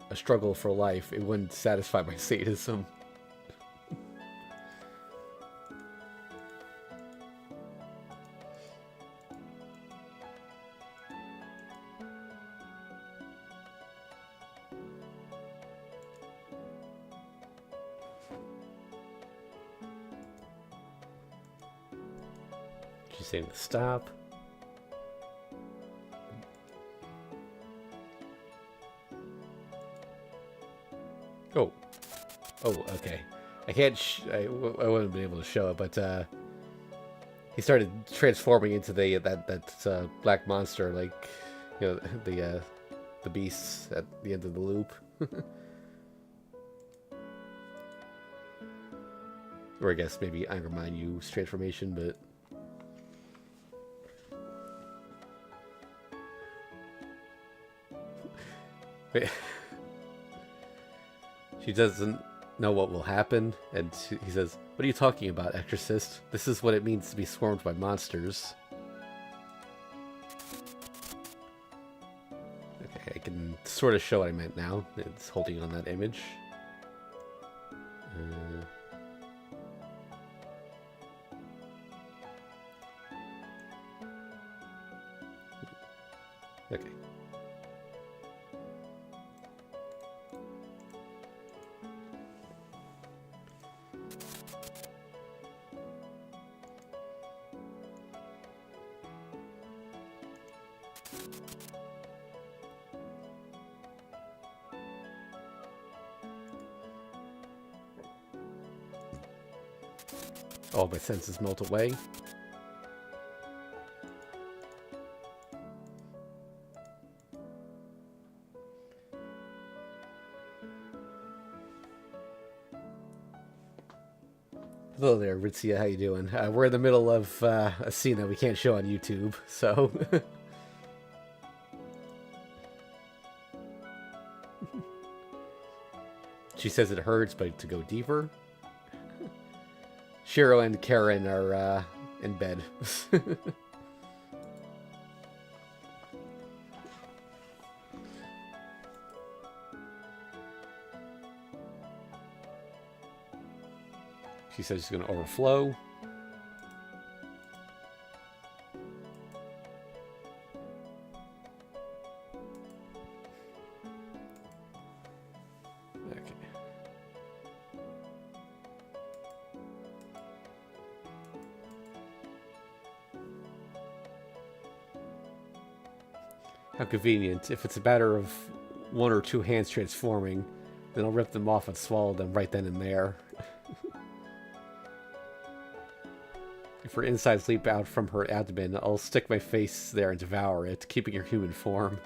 a struggle for life, it wouldn't satisfy my sadism. She's saying to stop. Oh. Oh, okay. I can't I wouldn't be able to show it, but he started transforming into that black monster, like, you know, the beasts at the end of the loop. Or I guess maybe Iron Yu's transformation, but she doesn't know what will happen, and he says, "What are you talking about, exorcist? This is what it means to be swarmed by monsters." Okay, I can sort of show what I meant now. It's holding on that image. Okay. All my senses melt away. Hello there, Ritzia. How you doing? We're in the middle of a scene that we can't show on YouTube, so... She says it hurts, but to go deeper. Shiro and Karen are in bed. She says she's going to overflow. Okay. How convenient. If it's a matter of one or two hands transforming, then I'll rip them off and swallow them right then and there. If her insides leap out from her abdomen, I'll stick my face there and devour it, keeping her human form.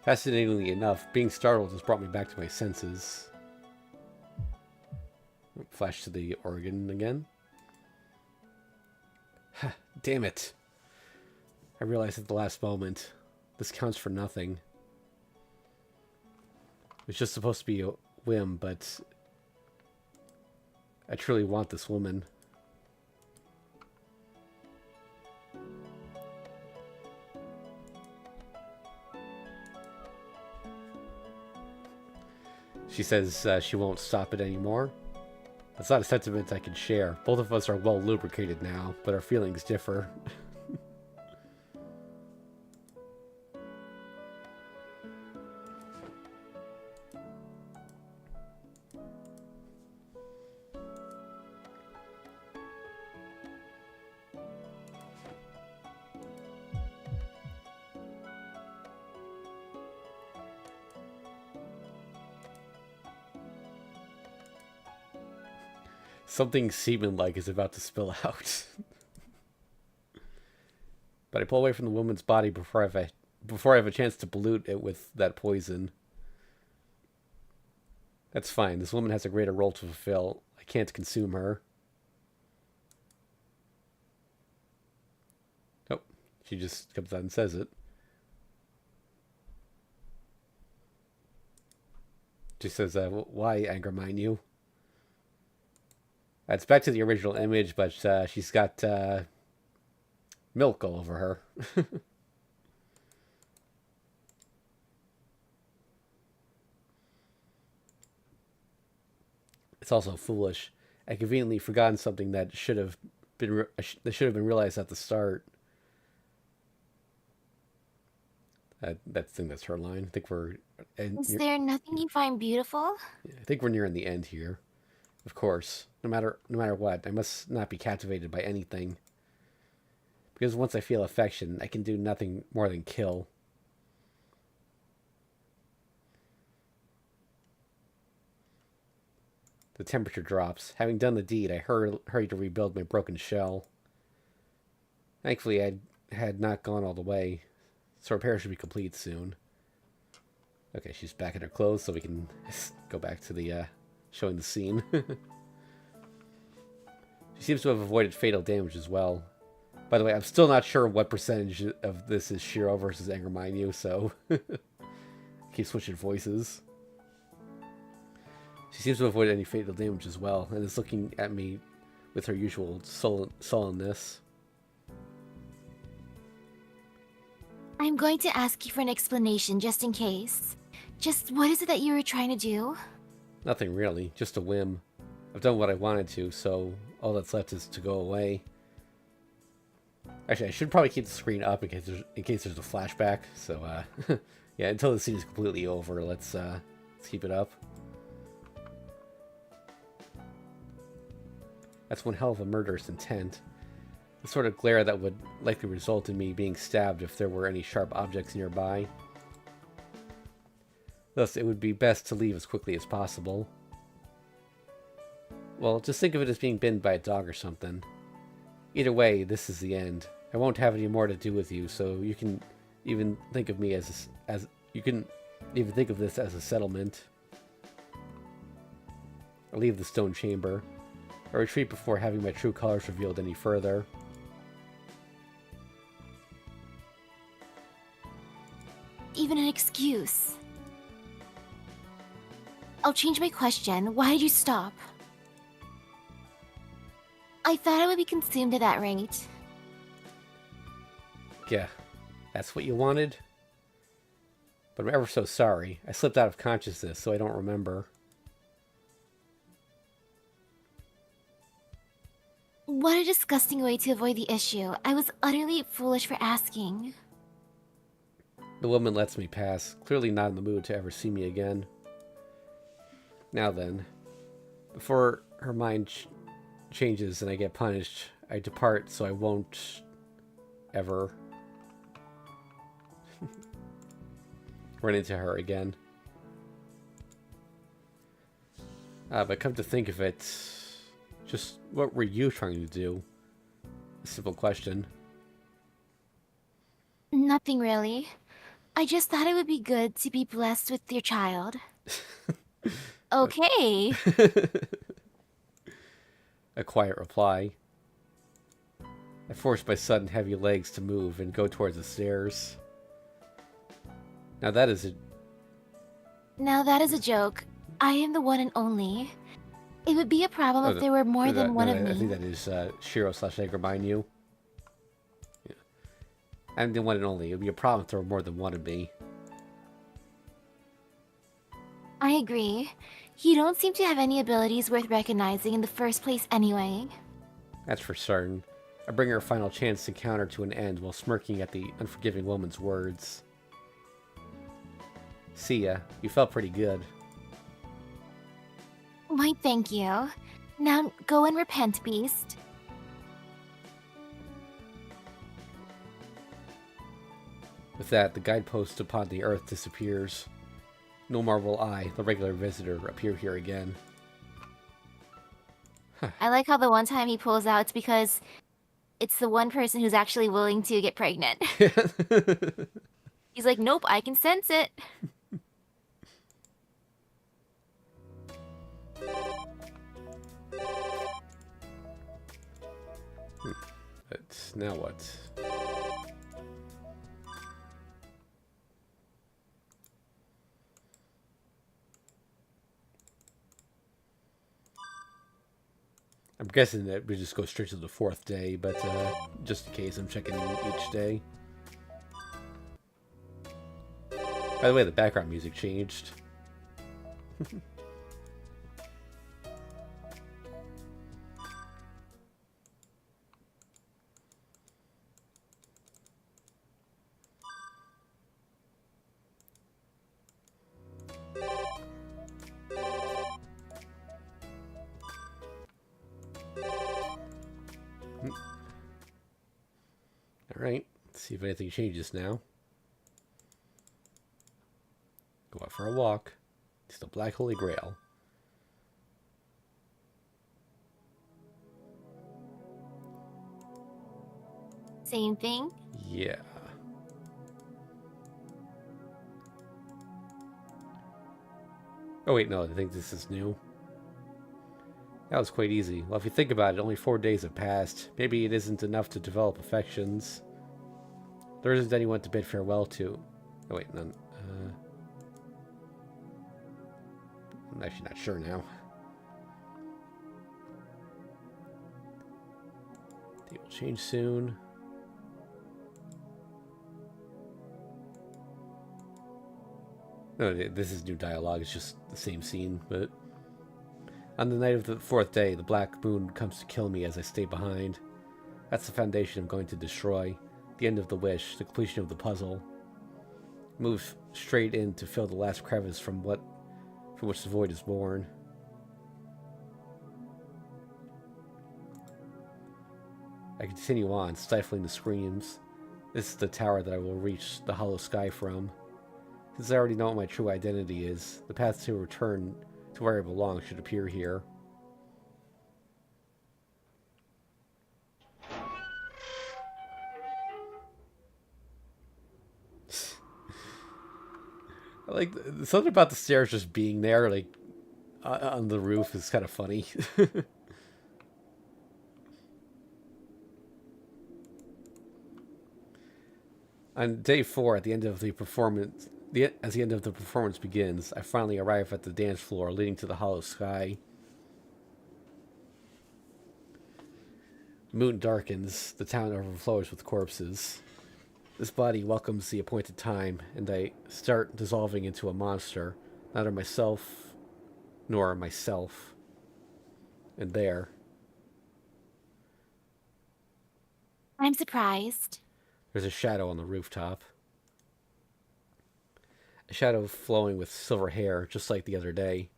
Fascinatingly enough, being startled has brought me back to my senses. Flash to the organ again. Damn it. I realized at the last moment. This counts for nothing. It's just supposed to be a whim, but I truly want this woman. She says she won't stop it anymore. That's not a sentiment I can share. Both of us are well lubricated now, but our feelings differ. Something semen-like is about to spill out. But I pull away from the woman's body before I have a chance to pollute it with that poison. That's fine. This woman has a greater role to fulfill. I can't consume her. Oh, she just comes out and says it. She says, why anger mine you? It's back to the original image, but she's got milk all over her. It's also foolish. I conveniently forgotten something that should have been realized at the start. I think that's her line. I think we're. Is there nothing you find beautiful? I think we're nearing the end here. Of course, no matter what, I must not be captivated by anything. Because once I feel affection, I can do nothing more than kill. The temperature drops. Having done the deed, I hurry to rebuild my broken shell. Thankfully, I had not gone all the way, so repair should be complete soon. Okay, she's back in her clothes, so we can go back to the showing the scene. She seems to have avoided fatal damage as well. By the way, I'm still not sure what percentage of this is Shiro versus Anger Minyu, so keep switching voices. She seems to avoid any fatal damage as well, and is looking at me with her usual sullenness. I'm going to ask you for an explanation just in case. Just what is it that you were trying to do? Nothing really, just a whim. I've done what I wanted to, so all that's left is to go away. Actually, I should probably keep the screen up in case there's a flashback. So, yeah, until the scene is completely over, let's keep it up. That's one hell of a murderous intent. The sort of glare that would likely result in me being stabbed if there were any sharp objects nearby. Thus, it would be best to leave as quickly as possible. Well, just think of it as being bitten by a dog or something. Either way, this is the end. I won't have any more to do with you, so you can even think of me as you can even think of this as a settlement. I leave the stone chamber. I retreat before having my true colors revealed any further. Even an excuse. I'll change my question. Why did you stop? I thought I would be consumed at that rate. Yeah, that's what you wanted? But I'm ever so sorry. I slipped out of consciousness, so I don't remember. What a disgusting way to avoid the issue. I was utterly foolish for asking. The woman lets me pass, clearly not in the mood to ever see me again. Now then, before her mind changes and I get punished, I depart so I won't ever run into her again. But come to think of it, just what were you trying to do? A simple question. Nothing really. I just thought it would be good to be blessed with your child. Okay. A quiet reply. I forced my sudden heavy legs to move and go towards the stairs. Now that is a... Now that is a joke. I am the one and only. It would be a problem if there were more than one of me. I think that is Shiro / Agrabine you. Yeah. I'm the one and only. It would be a problem if there were more than one of me. I agree. You don't seem to have any abilities worth recognizing in the first place anyway. That's for certain. I bring her a final chance to counter to an end while smirking at the unforgiving woman's words. See ya. You felt pretty good. Why, thank you. Now go and repent, beast. With that, the guidepost upon the earth disappears. No more will I, the regular visitor, appear here again. I like how the one time he pulls out, it's because it's the one person who's actually willing to get pregnant. He's like, nope, I can sense it. But now what? I'm guessing that we just go straight to the 4th day, but just in case, I'm checking each day. By the way, the background music changed. Alright, let's see if anything changes now. Go out for a walk. It's the Black Holy Grail. Same thing? Yeah. Oh wait, no, I think this is new. That was quite easy. Well, if you think about it, only 4 days have passed. Maybe it isn't enough to develop affections. There isn't anyone to bid farewell to. Oh wait, none. I'm actually not sure now. They will change soon. No, this is new dialogue. It's just the same scene, but... On the night of the 4th day, the Black Moon comes to kill me as I stay behind. That's the foundation I'm going to destroy. The end of the wish, the completion of the puzzle. Move straight in to fill the last crevice from which the void is born. I continue on, stifling the screams. This is the tower that I will reach the hollow sky from. Since I already know what my true identity is, the path to return to where I belong should appear here. Like, something about the stairs just being there, like, on the roof is kind of funny. On day 4, at the end of the performance, as the end of the performance begins, I finally arrive at the dance floor leading to the hollow sky. The moon darkens, the town overflows with corpses. This body welcomes the appointed time, and I start dissolving into a monster, neither myself nor myself. And there. I'm surprised. There's a shadow on the rooftop. A shadow flowing with silver hair, just like the other day.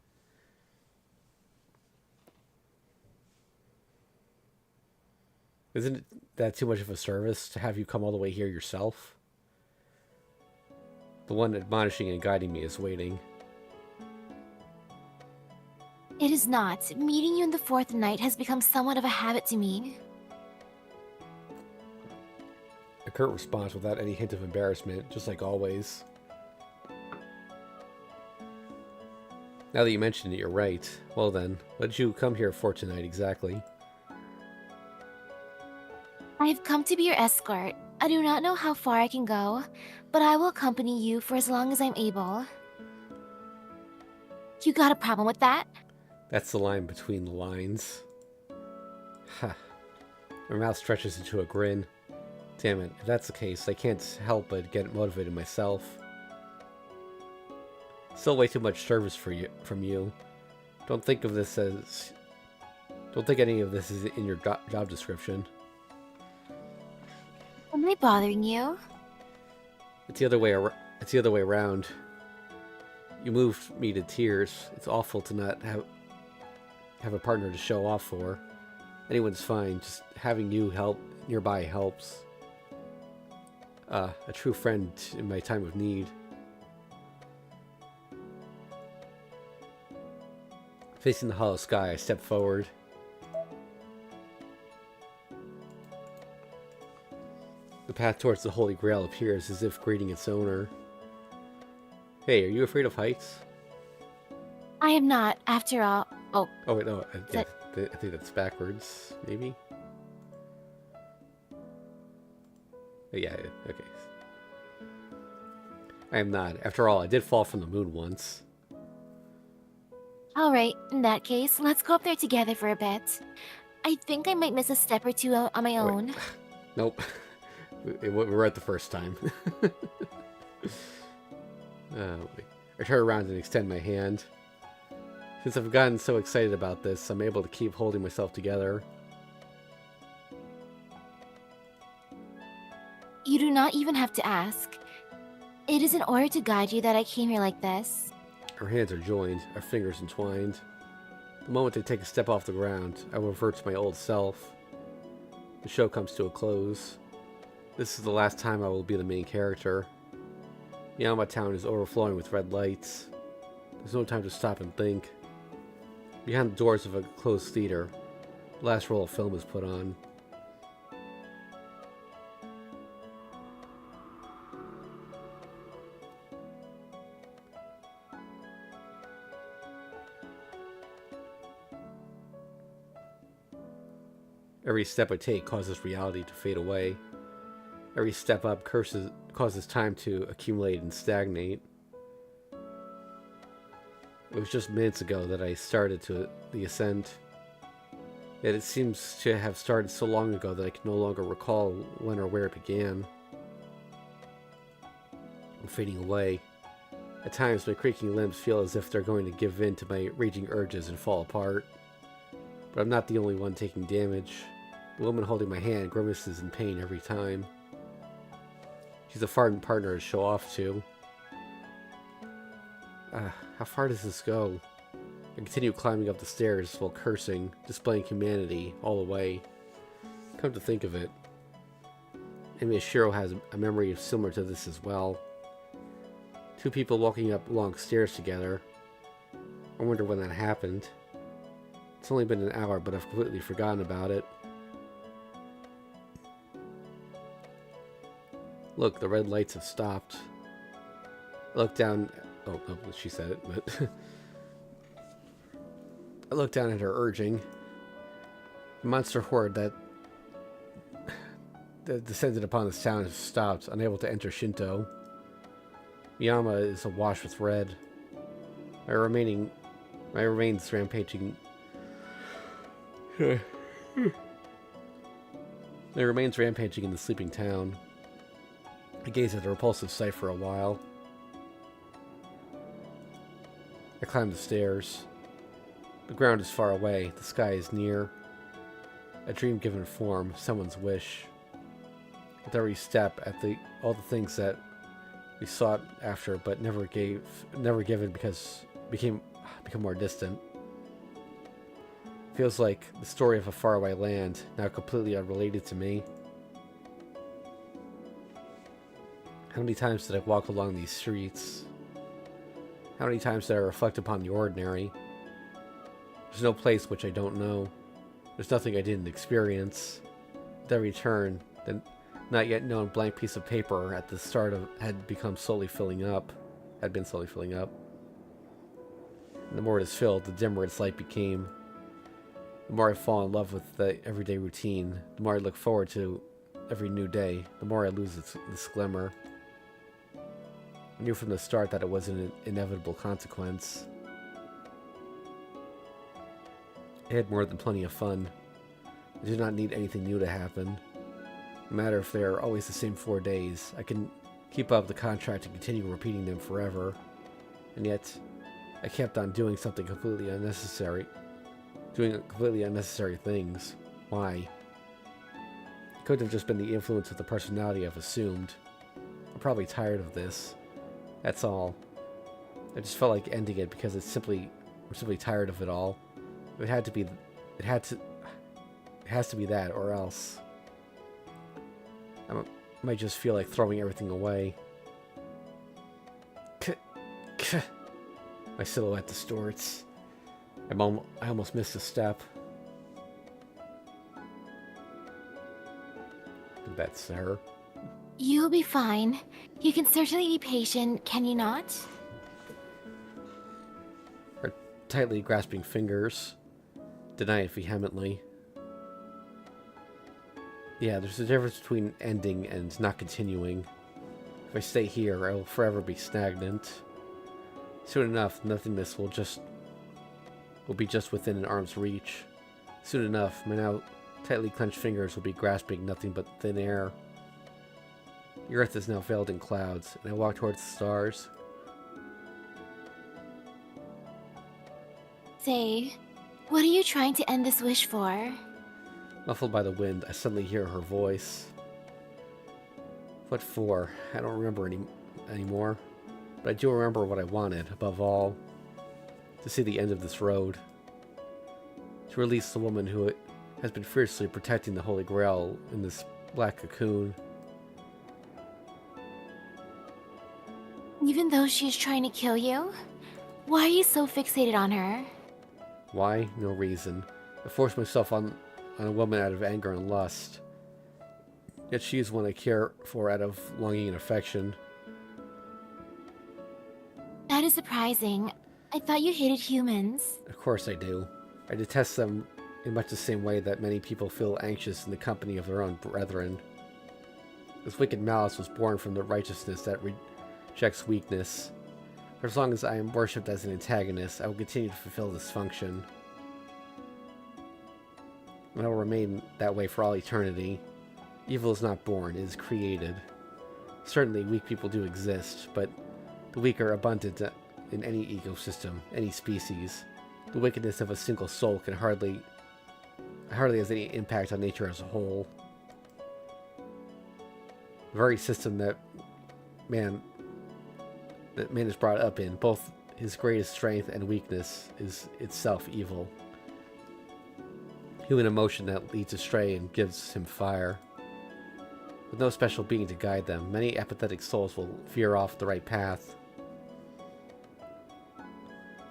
Isn't that too much of a service to have you come all the way here yourself? The one admonishing and guiding me is waiting. It is not. Meeting you in the 4th night has become somewhat of a habit to me. A curt response without any hint of embarrassment, just like always. Now that you mention it, you're right. Well then, what did you come here for tonight exactly? I've come to be your escort. I do not know how far I can go, but I will accompany you for as long as I'm able. You got a problem with that? That's the line between the lines. Ha. My mouth stretches into a grin. Damn it, if that's the case, I can't help but get motivated myself. Still way too much service from you. Don't think any of this is in your job description. Am I bothering you? It's the other way around. You moved me to tears. It's awful to not have a partner to show off for. Anyone's fine. Just having you nearby helps. A true friend in my time of need. Facing the hollow sky, I step forward. The path towards the Holy Grail appears as if greeting its owner. Hey, are you afraid of heights? I am not, after all. Oh. Oh wait, no. I think that's backwards, maybe? Yeah, okay. I am not. After all, I did fall from the moon once. Alright, in that case, let's go up there together for a bit. I think I might miss a step or two on my own. Wait. Nope. We were at the first time. I turn around and extend my hand. Since I've gotten so excited about this, I'm able to keep holding myself together. You do not even have to ask. It is in order to guide you that I came here like this. Our hands are joined, our fingers entwined. The moment I take a step off the ground, I will revert to my old self. The show comes to a close. This is the last time I will be the main character. Miyama Town is overflowing with red lights. There's no time to stop and think. Behind the doors of a closed theater, the last roll of film is put on. Every step I take causes reality to fade away. Every step up causes time to accumulate and stagnate. It was just minutes ago that I started the ascent. Yet it seems to have started so long ago that I can no longer recall when or where it began. I'm fading away. At times, my creaking limbs feel as if they're going to give in to my raging urges and fall apart. But I'm not the only one taking damage. The woman holding my hand grimaces in pain every time. She's a fun partner to show off to. How far does this go? I continue climbing up the stairs while cursing, displaying humanity all the way. Come to think of it, Shiro has a memory similar to this as well. Two people walking up long stairs together. I wonder when that happened. It's only been an hour, but I've completely forgotten about it. Look, the red lights have stopped. I look down. Oh, no, she said it, but I look down at her urging. The monster horde that descended upon this town has stopped, unable to enter Shinto. Miyama is awash with red. My remains rampaging. My remains rampaging in the sleeping town. I gaze at the repulsive sight for a while. I climb the stairs. The ground is far away. The sky is near. A dream given form, someone's wish. With every step, all the things that we sought after, but never given because become more distant. Feels like the story of a faraway land, now completely unrelated to me. How many times did I walk along these streets? How many times did I reflect upon the ordinary? There's no place which I don't know. There's nothing I didn't experience. With every turn, the not yet known blank piece of paper at the start had been slowly filling up. And the more it is filled, the dimmer its light became. The more I fall in love with the everyday routine, the more I look forward to every new day, the more I lose this glimmer. I knew from the start that it was an inevitable consequence. I had more than plenty of fun. I did not need anything new to happen. No matter if they're always the same 4 days, I can keep up the contract and continue repeating them forever. And yet, I kept on doing something completely unnecessary. Doing completely unnecessary things. Why? It could have just been the influence of the personality I've assumed. I'm probably tired of this. That's all. I just felt like ending it because I'm simply tired of it all. It has to be that, or else I might just feel like throwing everything away. My silhouette distorts. I almost missed a step. That's her. You'll be fine. You can certainly be patient, can you not? Her tightly grasping fingers deny it vehemently. Yeah, there's a difference between ending and not continuing. If I stay here, I will forever be stagnant. Soon enough, nothingness will be just within an arm's reach. Soon enough, my now tightly clenched fingers will be grasping nothing but thin air. The earth is now veiled in clouds, and I walk towards the stars. Say, what are you trying to end this wish for? Muffled by the wind, I suddenly hear her voice. What for? I don't remember anymore. But I do remember what I wanted, above all. To see the end of this road. To release the woman who has been fiercely protecting the Holy Grail in this black cocoon. Even though she is trying to kill you? Why are you so fixated on her? Why? No reason. I forced myself on a woman out of anger and lust. Yet she is one I care for out of longing and affection. That is surprising. I thought you hated humans. Of course I do. I detest them in much the same way that many people feel anxious in the company of their own brethren. This wicked malice was born from the righteousness that rejects weakness. For as long as I am worshipped as an antagonist, I will continue to fulfill this function. And I will remain that way for all eternity. Evil is not born, it is created. Certainly, weak people do exist, but the weak are abundant in any ecosystem, any species. The wickedness of a single soul can hardly has any impact on nature as a whole. The very system that man is brought up in, both his greatest strength and weakness, is itself evil. Human emotion that leads astray and gives him fire. With no special being to guide them, many apathetic souls will veer off the right path.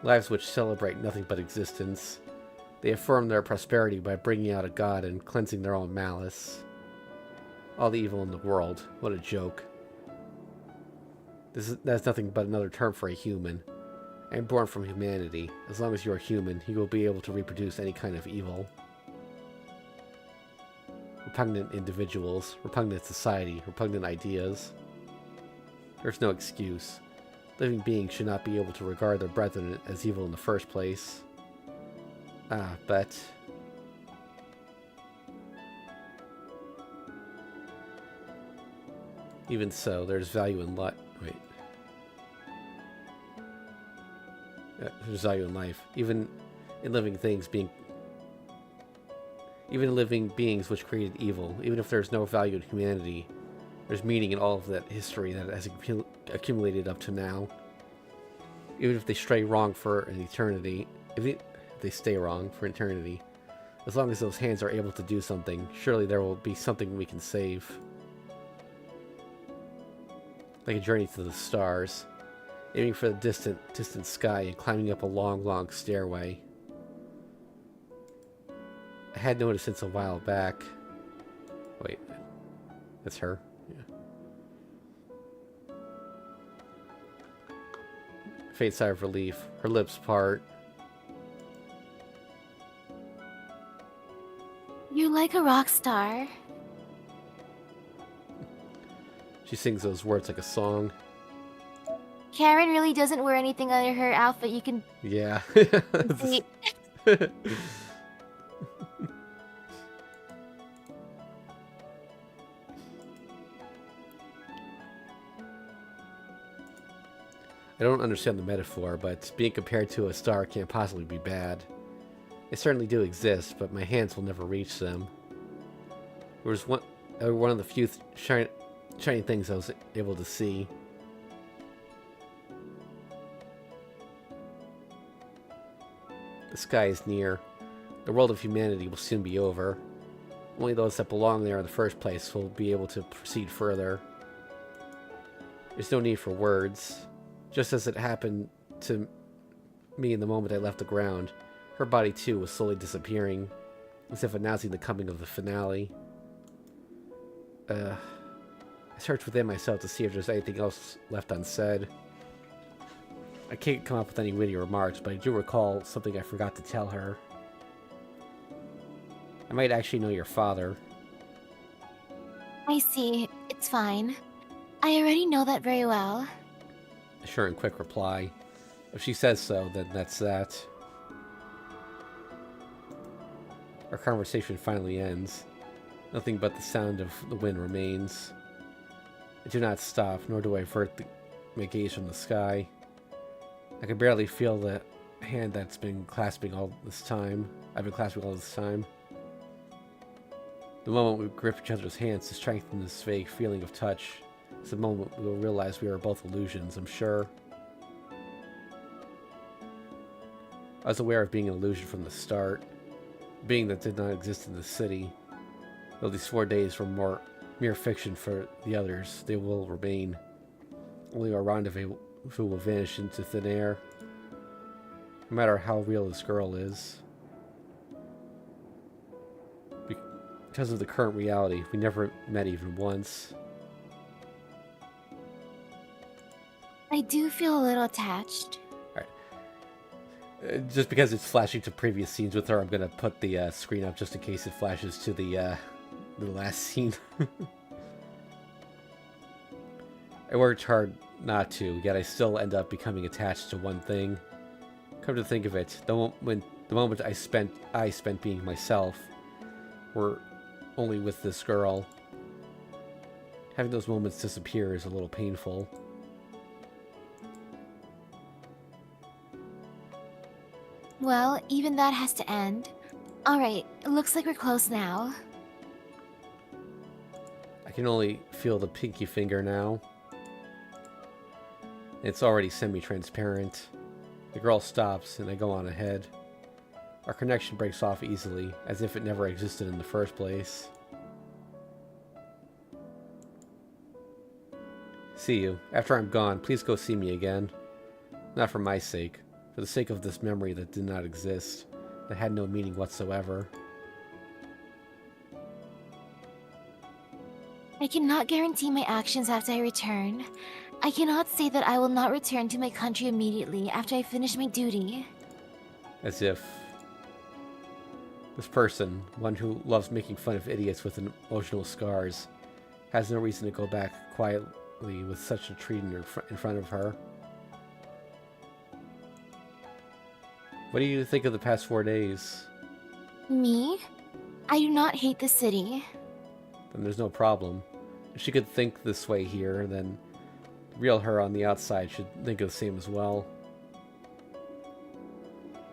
Lives which celebrate nothing but existence. They affirm their prosperity by bringing out a god and cleansing their own malice. All the evil in the world. What a joke. That's nothing but another term for a human. I am born from humanity. As long as you are human, you will be able to reproduce any kind of evil. Repugnant individuals, repugnant society, repugnant ideas. There's no excuse. Living beings should not be able to regard their brethren as evil in the first place. But even so, there's value in life. There's value in life, even in living beings which created evil. Even if there's no value in humanity, there's meaning in all of that history that has accumulated up to now. Even if they stray wrong for an eternity, if they stay wrong for eternity, as long as those hands are able to do something, surely there will be something we can save. Like a journey to the stars, aiming for the distant sky and climbing up a long stairway. I had noticed since a while back. Wait, that's her? Yeah. Faint sigh of relief. Her lips part. You're like a rock star. She sings those words like a song. Karen really doesn't wear anything under her outfit. You can Yeah. see. I don't understand the metaphor, but being compared to a star can't possibly be bad. They certainly do exist, but my hands will never reach them. It was one of the few shiny things I was able to see. The sky is near. The world of humanity will soon be over. Only those that belong there in the first place will be able to proceed further. There's no need for words. Just as it happened to me in the moment I left the ground, her body too was slowly disappearing, as if announcing the coming of the finale. I searched within myself to see if there's anything else left unsaid. I can't come up with any witty remarks, but I do recall something I forgot to tell her. I might actually know your father. I see. It's fine. I already know that very well. A short and quick reply. If she says so, then that's that. Our conversation finally ends. Nothing but the sound of the wind remains. I do not stop, nor do I avert my gaze from the sky. I can barely feel the hand that's been clasping all this time. I've been clasping all this time. The moment we grip each other's hands to strengthen this vague feeling of touch is the moment we will realize we are both illusions, I'm sure. I was aware of being an illusion from the start, a being that did not exist in the city. Though these 4 days were mere fiction for the others, they will remain. Only our rendezvous will vanish into thin air. No matter how real this girl is. Because of the current reality, we never met even once. I do feel a little attached. Just because it's flashing to previous scenes with her, I'm going to put the screen up just in case it flashes to the last scene. I worked hard not to, yet I still end up becoming attached to one thing. Come to think of it, the moment I spent being myself were only with this girl. Having those moments disappear is a little painful. Well, even that has to end. Alright, it looks like we're close now. I can only feel the pinky finger now. It's already semi-transparent. The girl stops, and I go on ahead. Our connection breaks off easily, as if it never existed in the first place. See you. After I'm gone, please go see me again. Not for my sake. For the sake of this memory that did not exist. That had no meaning whatsoever. I cannot guarantee my actions after I return. I cannot say that I will not return to my country immediately after I finish my duty. As if this person, one who loves making fun of idiots with emotional scars, has no reason to go back quietly with such a treat in front of her. What do you think of the past 4 days? Me? I do not hate the city. Then there's no problem. If she could think this way here, then the real her on the outside should think of the same as well.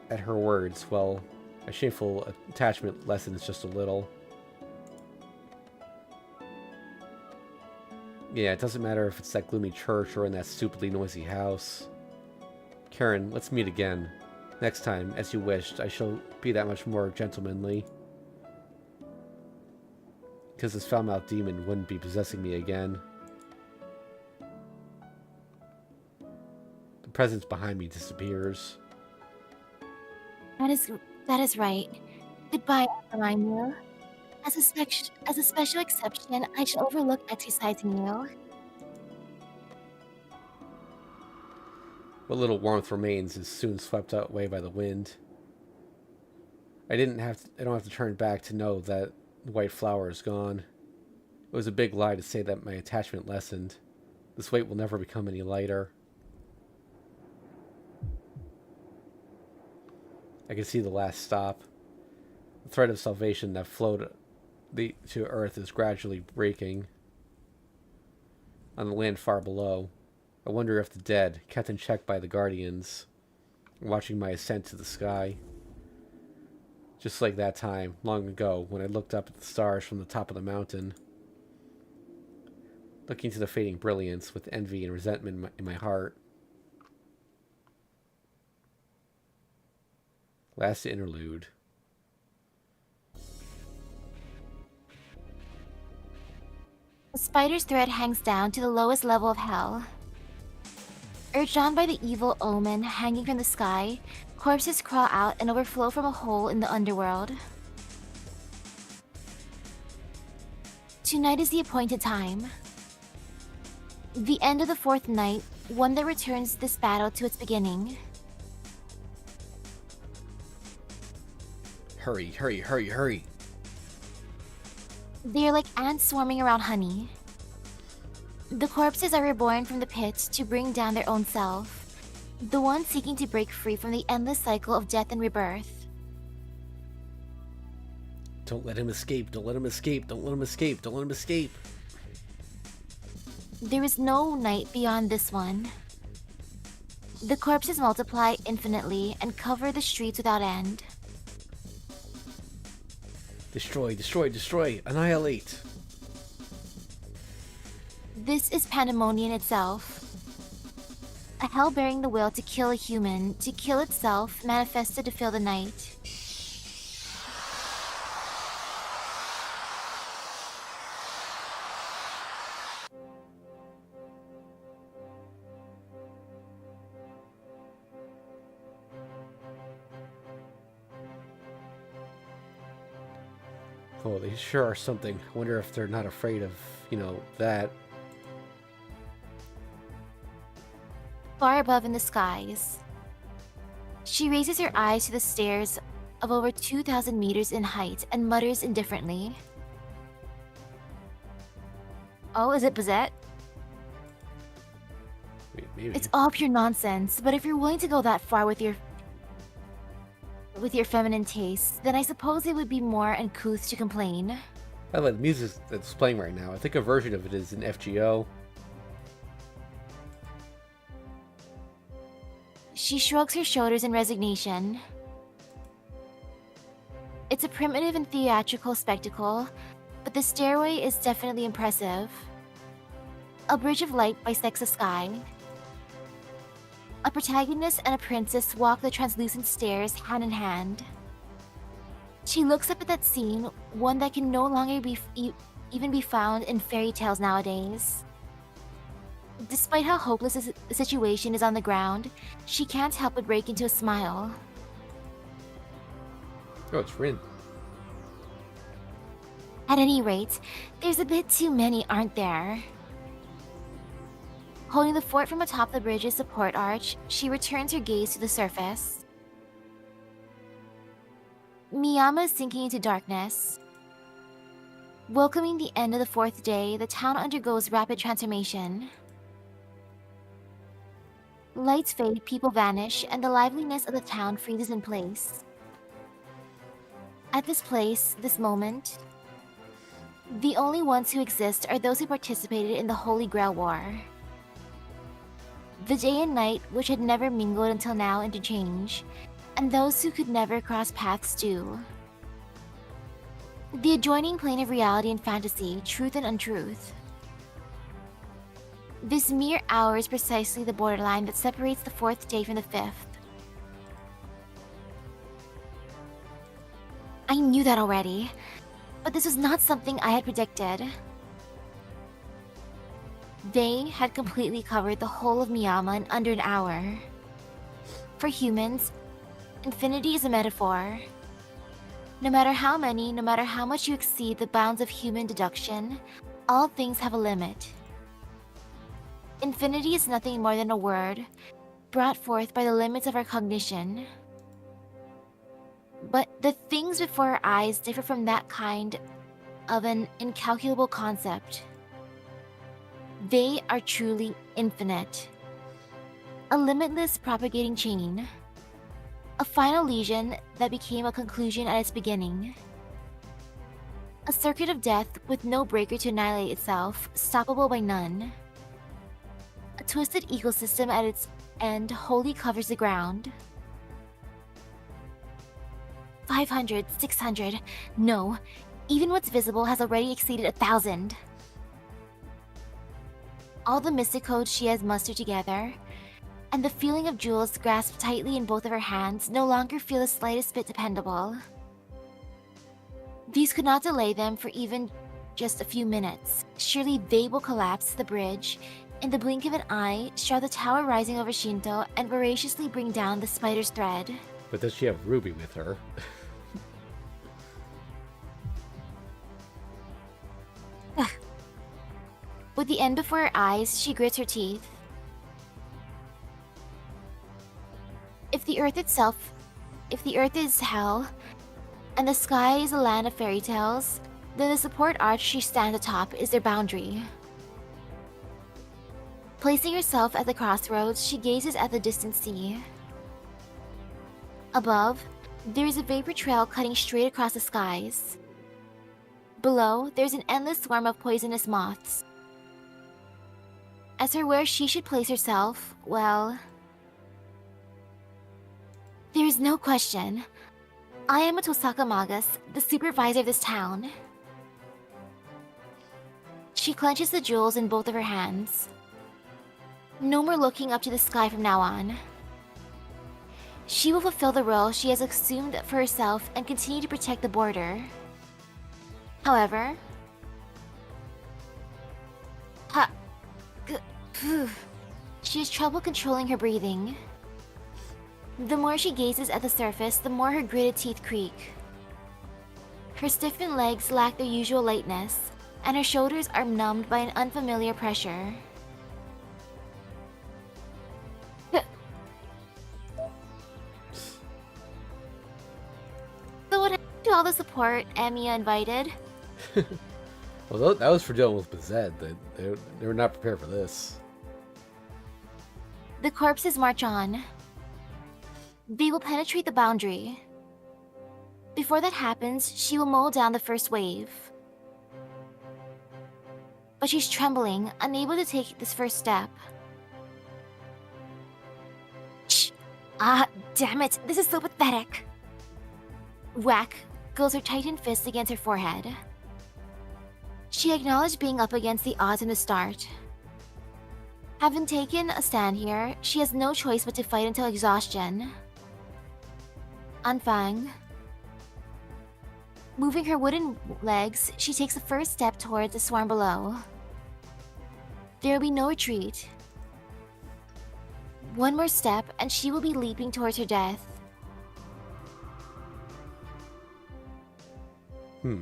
At her words, well, my shameful attachment lessens just a little. Yeah, it doesn't matter if it's that gloomy church or in that stupidly noisy house. Karen, let's meet again. Next time, as you wished, I shall be that much more gentlemanly. Because this foul-mouthed demon wouldn't be possessing me again. The presence behind me disappears. That is right. Goodbye, Remind. As a special exception, I shall overlook exercising you. What little warmth remains is soon swept away by the wind. I don't have to turn back to know that the white flower is gone. It was a big lie to say that my attachment lessened. This weight will never become any lighter. I can see the last stop. The thread of salvation that flowed to earth is gradually breaking. On the land far below, I wonder if the dead, kept in check by the guardians, are watching my ascent to the sky. Just like that time, long ago, when I looked up at the stars from the top of the mountain. Looking to the fading brilliance with envy and resentment in my heart. Last interlude. The spider's thread hangs down to the lowest level of hell. Urged on by the evil omen hanging from the sky, corpses crawl out and overflow from a hole in the underworld. Tonight is the appointed time. The end of the fourth night, one that returns this battle to its beginning. Hurry, hurry, hurry, hurry. They are like ants swarming around honey. The corpses are reborn from the pit to bring down their own self, the one seeking to break free from the endless cycle of death and rebirth. Don't let him escape, don't let him escape, don't let him escape, don't let him escape. There is no night beyond this one. The corpses multiply infinitely and cover the streets without end. Destroy, destroy, destroy, annihilate. This is pandemonium itself. A hell bearing the will to kill a human, to kill itself, manifested to fill the night. Oh, they sure are something. I wonder if they're not afraid of, that. Far above in the skies, she raises her eyes to the stairs of over 2,000 meters in height and mutters indifferently. Oh, is it Bazette? Maybe. It's all pure nonsense, but if you're willing to go that far with your feminine tastes, then I suppose it would be more uncouth to complain. I like the music that's playing right now. I think a version of it is in FGO. She shrugs her shoulders in resignation. It's a primitive and theatrical spectacle, but the stairway is definitely impressive. A bridge of light bisects the sky. A protagonist and a princess walk the translucent stairs hand in hand. She looks up at that scene, one that can no longer even be found in fairy tales nowadays. Despite how hopeless the situation is on the ground, she can't help but break into a smile. Oh, it's Rin. At any rate, there's a bit too many, aren't there? Holding the fort from atop the bridge's support arch, she returns her gaze to the surface. Miyama is sinking into darkness. Welcoming the end of the fourth day, the town undergoes rapid transformation. Lights fade, people vanish, and the liveliness of the town freezes in place. At this place, this moment, the only ones who exist are those who participated in the Holy Grail War. The day and night, which had never mingled until now, interchange, and those who could never cross paths do. The adjoining plane of reality and fantasy, truth and untruth. This mere hour is precisely the borderline that separates the fourth day from the fifth. I knew that already, but this was not something I had predicted. They had completely covered the whole of Miyama in under an hour. For humans, infinity is a metaphor. No matter how many, no matter how much you exceed the bounds of human deduction, all things have a limit. Infinity is nothing more than a word, brought forth by the limits of our cognition. But the things before our eyes differ from that kind of an incalculable concept. They are truly infinite. A limitless propagating chain. A final lesion that became a conclusion at its beginning. A circuit of death with no breaker to annihilate itself, stoppable by none. A twisted ecosystem at its end wholly covers the ground. 500, 600, no, even what's visible has already exceeded 1,000. All the mystic codes she has mustered together, and the feeling of jewels grasped tightly in both of her hands no longer feel the slightest bit dependable. These could not delay them for even just a few minutes. Surely they will collapse the bridge, in the blink of an eye, shroud the tower rising over Shinto, and voraciously bring down the spider's thread. But does she have Ruby with her? With the end before her eyes, she grits her teeth. If the earth is hell, and the sky is a land of fairy tales, then the support arch she stands atop is their boundary. Placing herself at the crossroads, she gazes at the distant sea. Above, there is a vapor trail cutting straight across the skies. Below, there's an endless swarm of poisonous moths. As for where she should place herself, well, there is no question. I am a Tosaka Magus, the supervisor of this town. She clenches the jewels in both of her hands. No more looking up to the sky from now on. She will fulfill the role she has assumed for herself and continue to protect the border. However, she has trouble controlling her breathing. The more she gazes at the surface, the more her gritted teeth creak. Her stiffened legs lack their usual lightness, and her shoulders are numbed by an unfamiliar pressure. So what happened to all the support Amiya invited? Well, that was for dealing with Bazette. They were not prepared for this. The corpses march on. They will penetrate the boundary. Before that happens, she will mow down the first wave. But she's trembling, unable to take this first step. Shh! Ah, damn it! This is so pathetic! Whack goes her tightened fist against her forehead. She acknowledged being up against the odds in the start. Having taken a stand here, she has no choice but to fight until exhaustion. Anfang. Moving her wooden legs, she takes the first step towards the swarm below. There will be no retreat. One more step, and she will be leaping towards her death.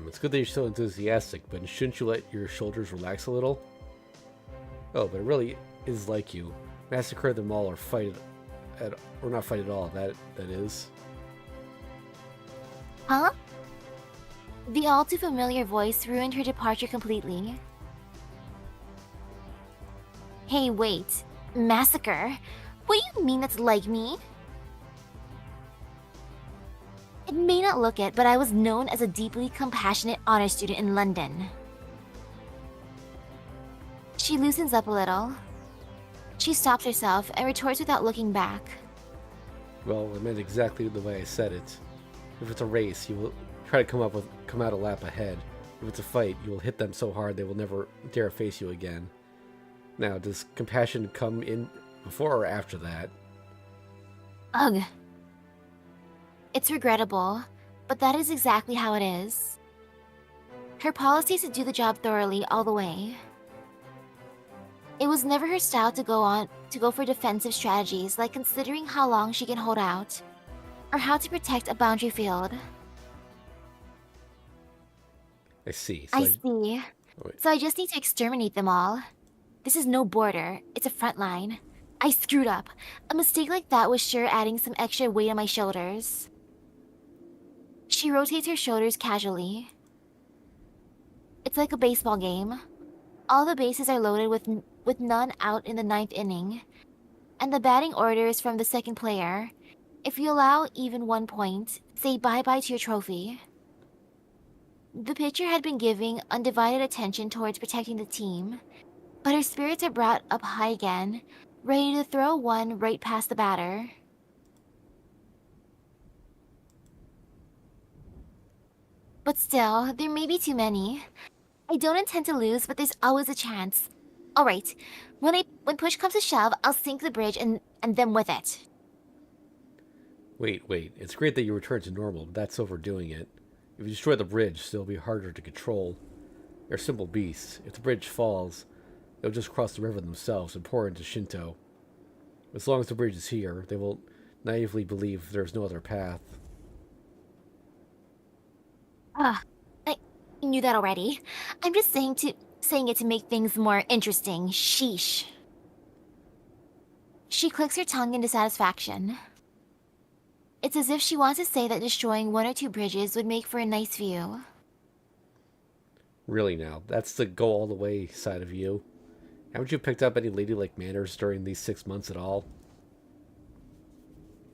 It's good that you're so enthusiastic, but shouldn't you let your shoulders relax a little? Oh, but it really is like you. Massacre them all or not fight at all, that is. Huh? The all too familiar voice ruined her departure completely. Hey, wait. Massacre? What do you mean that's like me? It may not look it, but I was known as a deeply compassionate honor student in London. She loosens up a little. She stops herself and retorts without looking back. Well, I meant exactly the way I said it. If it's a race, you will try to come out a lap ahead. If it's a fight, you will hit them so hard they will never dare face you again. Now, does compassion come in before or after that? Ugh. It's regrettable, but that is exactly how it is. Her policy is to do the job thoroughly all the way. It was never her style to go for defensive strategies like considering how long she can hold out, or how to protect a boundary field. I see. I see. So I just need to exterminate them all. This is no border, it's a front line. I screwed up. A mistake like that was sure adding some extra weight on my shoulders. She rotates her shoulders casually. It's like a baseball game. All the bases are loaded with none out in the ninth inning, and the batting order is from the second player. If you allow even 1 point, say bye-bye to your trophy. The pitcher had been giving undivided attention towards protecting the team, but her spirits are brought up high again, ready to throw one right past the batter. But still, there may be too many. I don't intend to lose, but there's always a chance. Alright, when push comes to shove, I'll sink the bridge and them with it. Wait. It's great that you return to normal, but that's overdoing it. If you destroy the bridge, it'll be harder to control. They're simple beasts. If the bridge falls, they'll just cross the river themselves and pour into Shinto. As long as the bridge is here, they will naively believe there's no other path. I knew that already. I'm just saying it to make things more interesting. Sheesh. She clicks her tongue in dissatisfaction. It's as if she wants to say that destroying 1 or 2 bridges would make for a nice view. Really now, that's the go all the way side of you. Haven't you picked up any ladylike manners during these 6 months at all?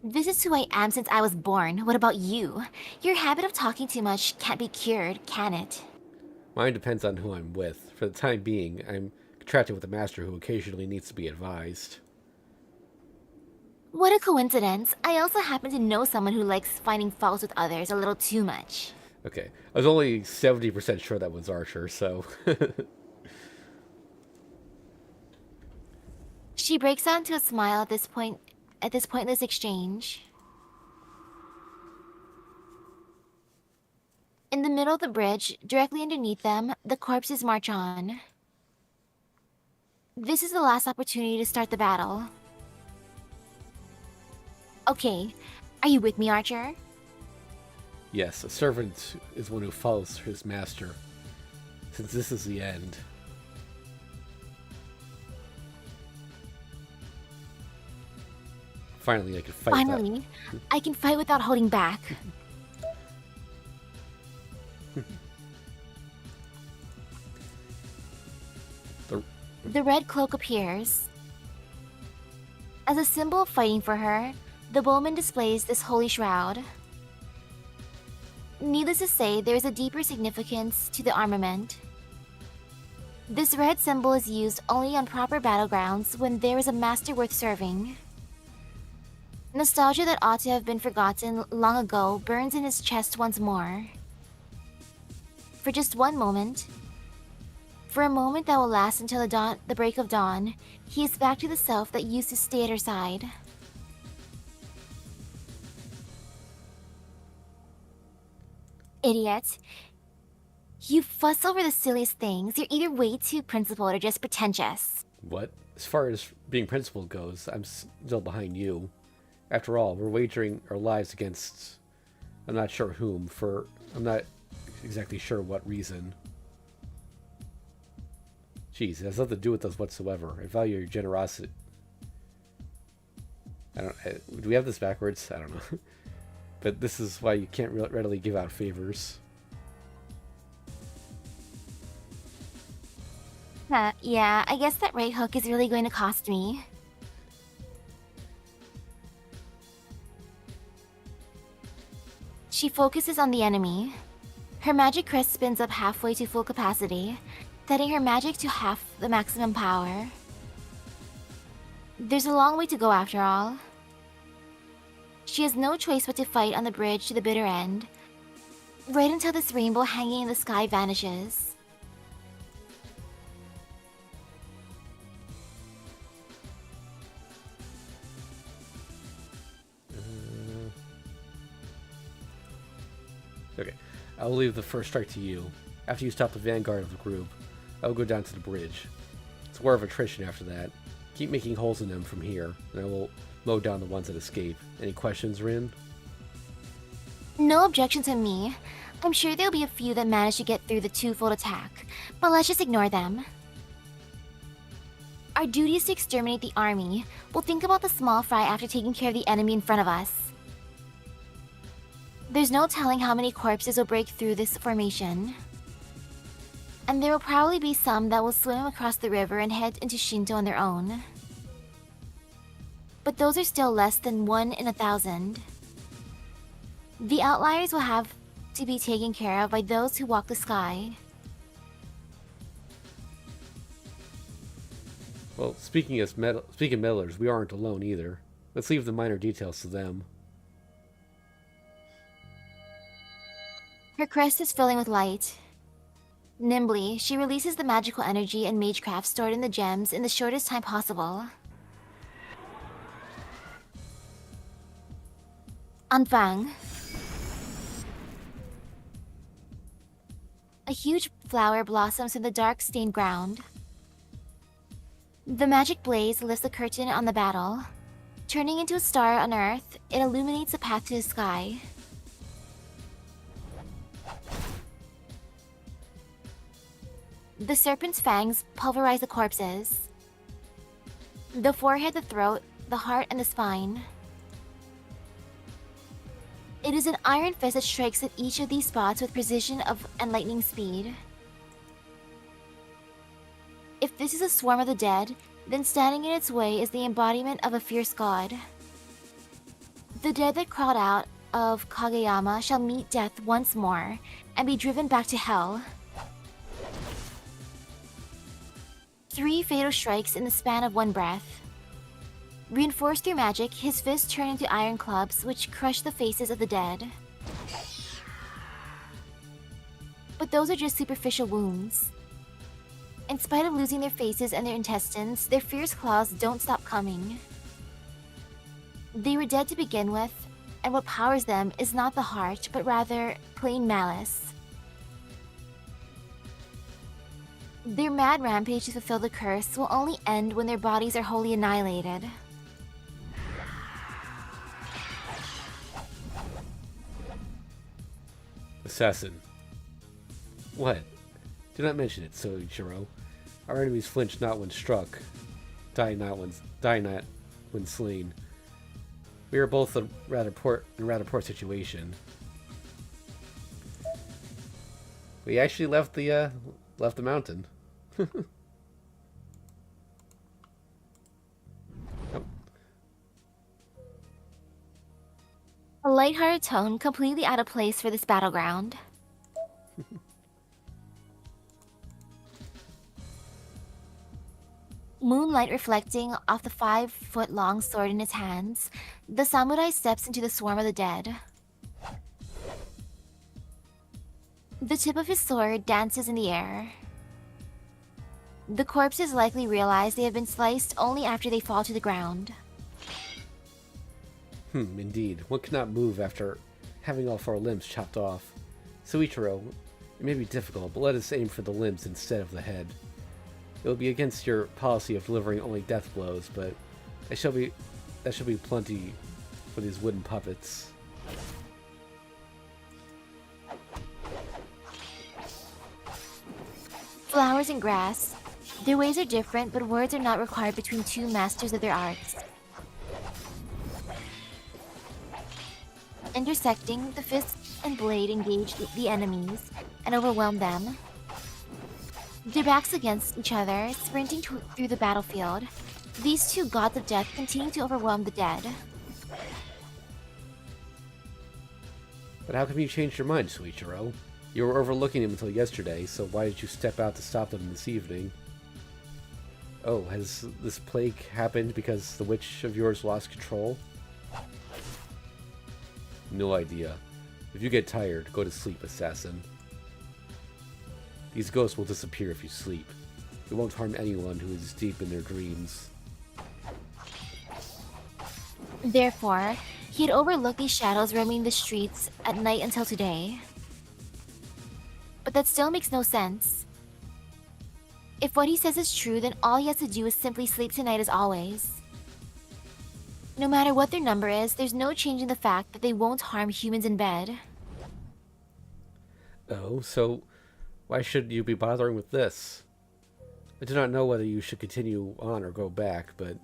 This is who I am since I was born. What about you? Your habit of talking too much can't be cured, can it? Mine depends on who I'm with. For the time being, I'm contracted with a master who occasionally needs to be advised. What a coincidence. I also happen to know someone who likes finding faults with others a little too much. Okay, I was only 70% sure that was Archer, so... She breaks out into a smile at this pointless exchange. In the middle of the bridge, directly underneath them, the corpses march on. This is the last opportunity to start the battle. Okay, are you with me, Archer? Yes, a servant is one who follows his master. Since this is the end... Finally, I can fight. Finally, I can fight without holding back. The red cloak appears. As a symbol of fighting for her, the bowman displays this holy shroud. Needless to say, there is a deeper significance to the armament. This red symbol is used only on proper battlegrounds when there is a master worth serving. Nostalgia that ought to have been forgotten long ago burns in his chest once more. For just one moment, for a moment that will last until the break of dawn, he is back to the self that used to stay at her side. Idiot. You fuss over the silliest things. You're either way too principled or just pretentious. What? As far as being principled goes, I'm still behind you. After all, we're wagering our lives against... I'm not sure whom, for... I'm not exactly sure what reason. Jeez, it has nothing to do with us whatsoever. I value your generosity. Do we have this backwards? I don't know. But this is why you can't readily give out favors. Yeah, I guess that right hook is really going to cost me. She focuses on the enemy. Her magic crest spins up halfway to full capacity, setting her magic to half the maximum power. There's a long way to go after all. She has no choice but to fight on the bridge to the bitter end, right until this rainbow hanging in the sky vanishes. Okay, I'll leave the first strike to you. After you stop the vanguard of the group, I'll go down to the bridge. It's war of attrition after that. Keep making holes in them from here, and I will mow down the ones that escape. Any questions, Rin? No objection to me. I'm sure there'll be a few that manage to get through the twofold attack, but let's just ignore them. Our duty is to exterminate the army. We'll think about the small fry after taking care of the enemy in front of us. There's no telling how many corpses will break through this formation. And there will probably be some that will swim across the river and head into Shinto on their own. But those are still less than 1 in 1,000. The outliers will have to be taken care of by those who walk the sky. Well, speaking of meddlers, we aren't alone either. Let's leave the minor details to them. Her crest is filling with light. Nimbly, she releases the magical energy and magecraft stored in the gems in the shortest time possible. Anfang. A huge flower blossoms in the dark stained ground. The magic blaze lifts the curtain on the battle. Turning into a star on Earth, it illuminates the path to the sky. The serpent's fangs pulverize the corpses. The forehead, the throat, the heart, and the spine. It is an iron fist that strikes at each of these spots with precision and lightning speed. If this is a swarm of the dead, then standing in its way is the embodiment of a fierce god. The dead that crawled out of Kageyama shall meet death once more and be driven back to hell. 3 fatal strikes in the span of 1 breath. Reinforced through magic, his fists turn into iron clubs which crush the faces of the dead. But those are just superficial wounds. In spite of losing their faces and their intestines, their fierce claws don't stop coming. They were dead to begin with, and what powers them is not the heart, but rather plain malice. Their mad rampage to fulfill the curse will only end when their bodies are wholly annihilated. Assassin. What? Do not mention it, Soichiro. Our enemies flinch not when struck, die not when slain. We are both in a rather poor situation. We actually left the mountain. Oh. A lighthearted tone completely out of place for this battleground. Moonlight reflecting off the 5-foot-long sword in his hands, the samurai steps into the swarm of the dead. The tip of his sword dances in the air. The corpses likely realize they have been sliced only after they fall to the ground. Indeed. One cannot move after having all 4 limbs chopped off. Soichiro, it may be difficult, but let us aim for the limbs instead of the head. It will be against your policy of delivering only death blows, but that shall be plenty for these wooden puppets. Flowers and grass. Their ways are different, but words are not required between 2 masters of their arts. Intersecting, the fist and blade engage the enemies and overwhelm them. Their backs against each other, sprinting through the battlefield, these 2 gods of death continue to overwhelm the dead. But how come you changed your mind, Soichiro? You were overlooking them until yesterday, so why did you step out to stop them this evening? Oh, has this plague happened because the witch of yours lost control? No idea. If you get tired, go to sleep, assassin. These ghosts will disappear if you sleep. It won't harm anyone who is deep in their dreams. Therefore, he had overlooked these shadows roaming the streets at night until today. But that still makes no sense. If what he says is true, then all he has to do is simply sleep tonight as always. No matter what their number is, there's no changing the fact that they won't harm humans in bed. Oh, so why should you be bothering with this? I do not know whether you should continue on or go back, but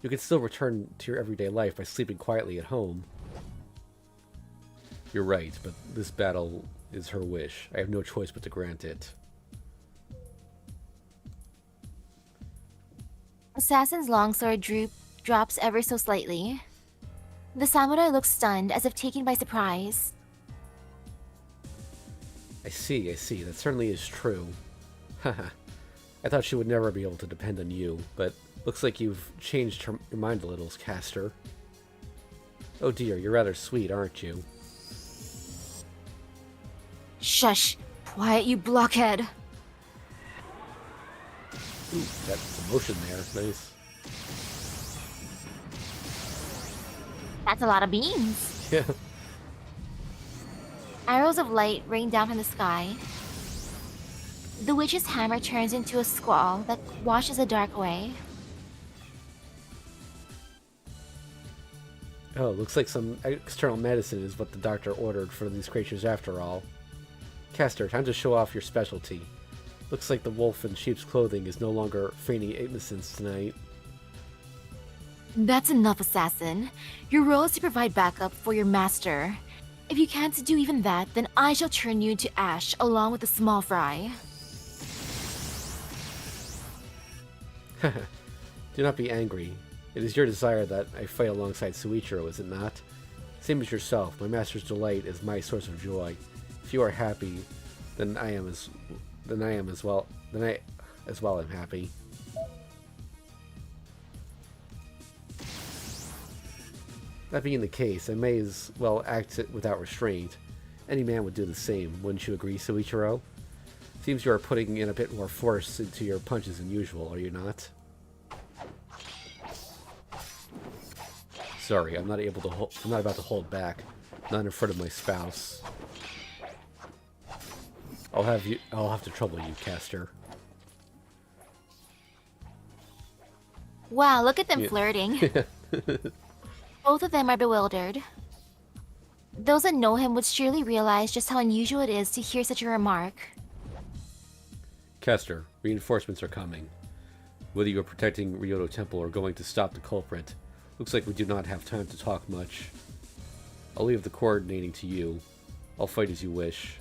you can still return to your everyday life by sleeping quietly at home. You're right, but this battle is her wish. I have no choice but to grant it. assassin's longsword drops ever so slightly. The samurai looks stunned, as if taken by surprise. I see. That certainly is true. Haha. I thought she would never be able to depend on you, but looks like you've changed your mind a little, Caster. Oh dear, you're rather sweet, aren't you? Shush! Quiet, you blockhead! Ooh, that emotion there. Nice. That's a lot of beans! Yeah. Arrows of light rain down from the sky. The witch's hammer turns into a squall that washes the dark away. Oh, looks like some external medicine is what the doctor ordered for these creatures after all. Caster, time to show off your specialty. Looks like the wolf in sheep's clothing is no longer feigning innocence tonight. That's enough, assassin. Your role is to provide backup for your master. If you can't do even that, then I shall turn you into ash along with the small fry. Do not be angry. It is your desire that I fight alongside Suichiro, is it not? Same as yourself, my master's delight is my source of joy. If you are happy, then I as well am happy. That being the case, I may as well act without restraint. Any man would do the same, wouldn't you agree, Suichiro? Seems you are putting in a bit more force into your punches than usual, are you not? Sorry, I'm not about to hold back. Not in front of my spouse. I'll have to trouble you, Caster. Wow, look at them Yeah. flirting. Both of them are bewildered. Those that know him would surely realize just how unusual it is to hear such a remark. Caster, reinforcements are coming. Whether you are protecting Ryoto Temple or going to stop the culprit, looks like we do not have time to talk much. I'll leave the coordinating to you. I'll fight as you wish.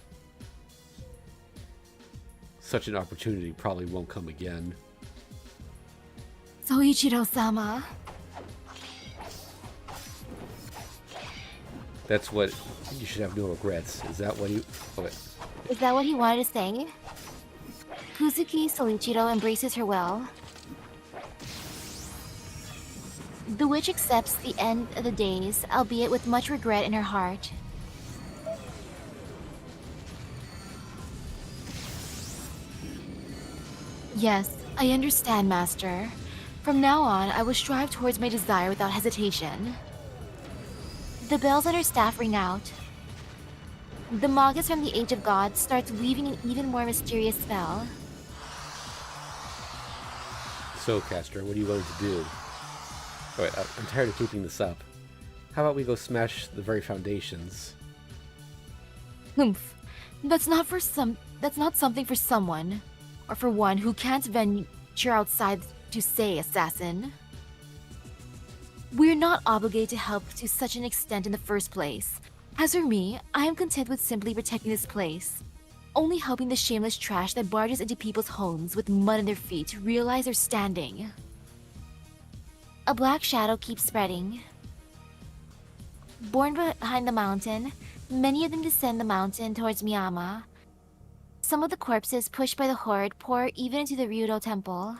Such an opportunity probably won't come again. Soichiro-sama. That's what... You should have no regrets. Is that what you... Okay. Is that what he wanted to say? Kuzuki Soichiro embraces her well. The witch accepts the end of the days, albeit with much regret in her heart. Yes, I understand, Master. From now on, I will strive towards my desire without hesitation. The bells on her staff ring out. The Magus from the Age of Gods starts weaving an even more mysterious spell. So, Caster, what are you going to do? Alright, I'm tired of keeping this up. How about we go smash the very foundations? Humph. That's not something for someone, or for one who can't venture outside to say, assassin. We're not obligated to help to such an extent in the first place. As for me, I am content with simply protecting this place. Only helping the shameless trash that barges into people's homes with mud on their feet to realize they're standing. A black shadow keeps spreading. Born behind the mountain, many of them descend the mountain towards Miyama. Some of the corpses pushed by the horde pour even into the Ryudo temple.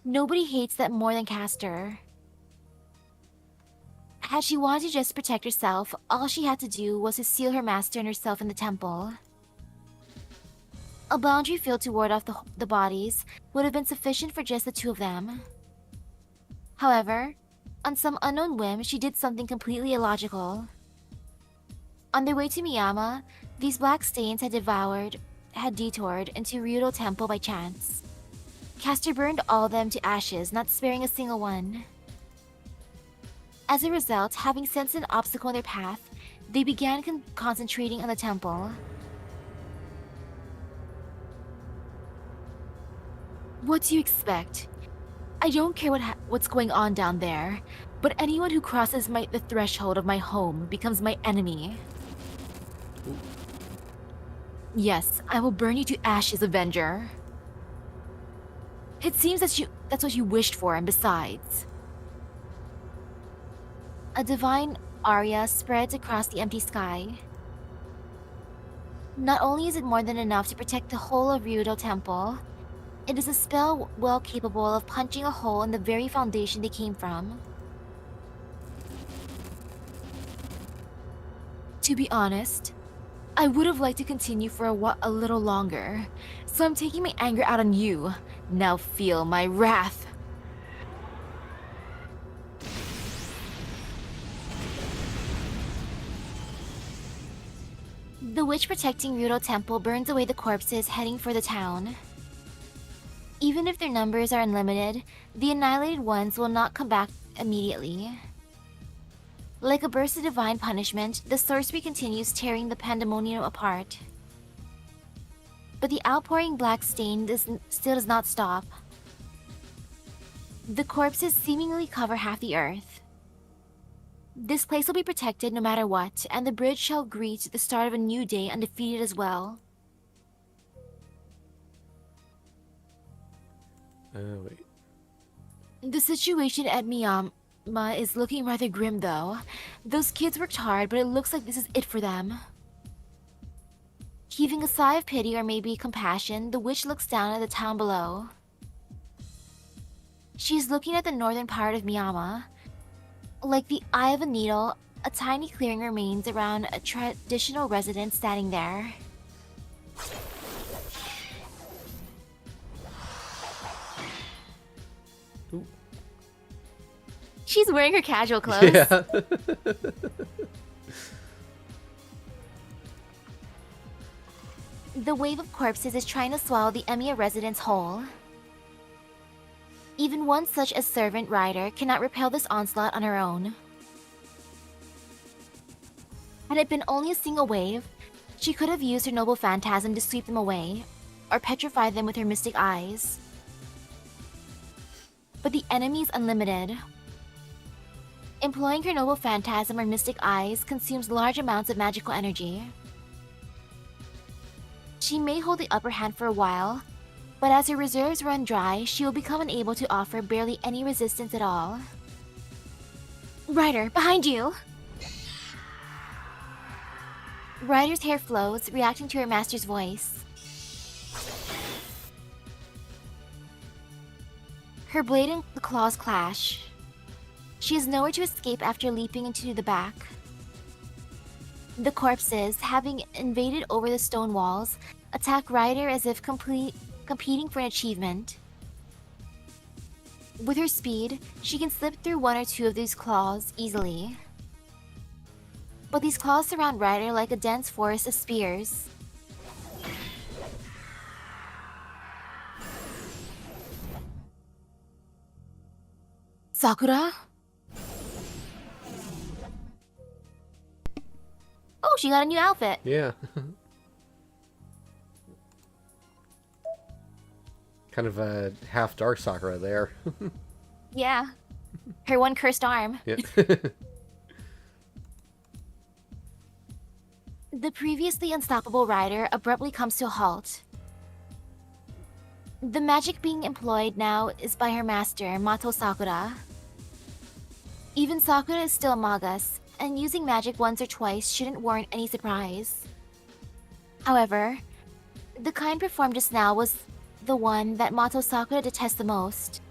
Nobody hates that more than Caster. Had she wanted to just protect herself, all she had to do was to seal her master and herself in the temple. A boundary field to ward off the bodies would have been sufficient for just the two of them. However, on some unknown whim, she did something completely illogical. On their way to Miyama, these black stains had detoured into Ryudo Temple by chance. Caster burned all of them to ashes, not sparing a single one. As a result, having sensed an obstacle in their path, they began concentrating on the temple. What do you expect? I don't care what's going on down there, but anyone who crosses the threshold of my home becomes my enemy. Yes, I will burn you to ashes, Avenger. It seems That's what you wished for, and besides... A divine aura spreads across the empty sky. Not only is it more than enough to protect the whole of Ryudo Temple, it is a spell well capable of punching a hole in the very foundation they came from. To be honest, I would have liked to continue for a little longer, so I'm taking my anger out on you. Now feel my wrath. The witch protecting Ryudo Temple burns away the corpses heading for the town. Even if their numbers are unlimited, the annihilated ones will not come back immediately. Like a burst of divine punishment, the sorcery continues tearing the pandemonium apart. But the outpouring black stain still does not stop. The corpses seemingly cover half the earth. This place will be protected no matter what, and the bridge shall greet the start of a new day undefeated as well. Wait. The situation at Miyama is looking rather grim though. Those kids worked hard, but it looks like this is it for them. Heaving a sigh of pity or maybe compassion, the witch looks down at the town below. She's looking at the northern part of Miyama. Like the eye of a needle, a tiny clearing remains around a traditional residence standing there. Ooh. She's wearing her casual clothes. Yeah. The wave of corpses is trying to swallow the Emiya residence whole. Even one such as servant rider cannot repel this onslaught on her own. Had it been only a single wave, she could have used her noble phantasm to sweep them away, or petrify them with her mystic eyes. But the enemy is unlimited. Employing her noble phantasm or mystic eyes consumes large amounts of magical energy. She may hold the upper hand for a while, but as her reserves run dry, she will become unable to offer barely any resistance at all. Ryder, behind you! Ryder's hair flows, reacting to her master's voice. Her blade and the claws clash. She has nowhere to escape after leaping into the back. The corpses, having invaded over the stone walls, attack Ryder as if competing for an achievement. With her speed, she can slip through one or two of these claws easily. But these claws surround Ryder like a dense forest of spears. Sakura? Oh, she got a new outfit. Yeah. Kind of a half dark Sakura there. Yeah. Her one cursed arm. Yeah. The previously unstoppable rider abruptly comes to a halt. The magic being employed now is by her master, Mato Sakura. Even Sakura is still a magus, and using magic once or twice shouldn't warrant any surprise. However, the kind performed just now was the one that Mato Sakura detests the most.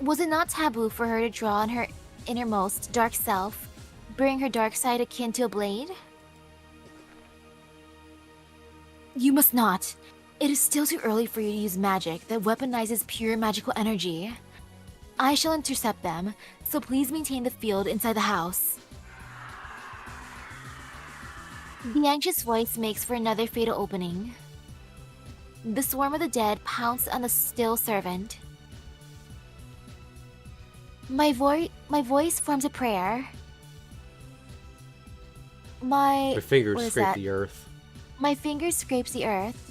Was it not taboo for her to draw on her innermost dark self, bring her dark side akin to a blade? You must not. It is still too early for you to use magic that weaponizes pure magical energy. I shall intercept them, so please maintain the field inside the house. The anxious voice makes for another fatal opening. The swarm of the dead pounce on the still servant. My voice forms a prayer. Her fingers scrape the earth. My fingers scrapes the earth.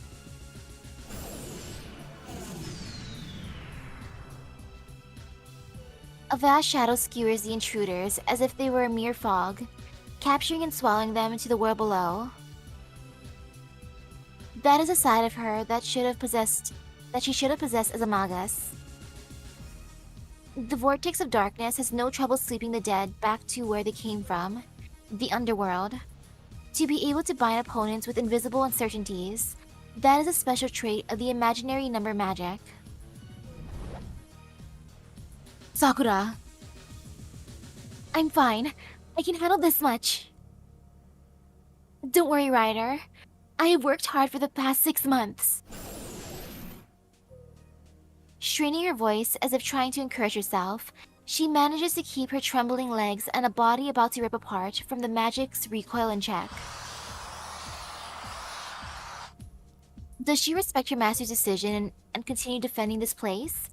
A vast shadow skewers the intruders as if they were a mere fog, capturing and swallowing them into the world below. That is a side of her that should have possessed that she should have possessed as a magus. The vortex of darkness has no trouble sweeping the dead back to where they came from, the underworld. To be able to bind opponents with invisible uncertainties, that is a special trait of the imaginary number magic. Sakura. I'm fine. I can handle this much. Don't worry, Ryder. I have worked hard for the past 6 months. Straining her voice as if trying to encourage herself, she manages to keep her trembling legs and a body about to rip apart from the magic's recoil in check. Does she respect her master's decision and continue defending this place?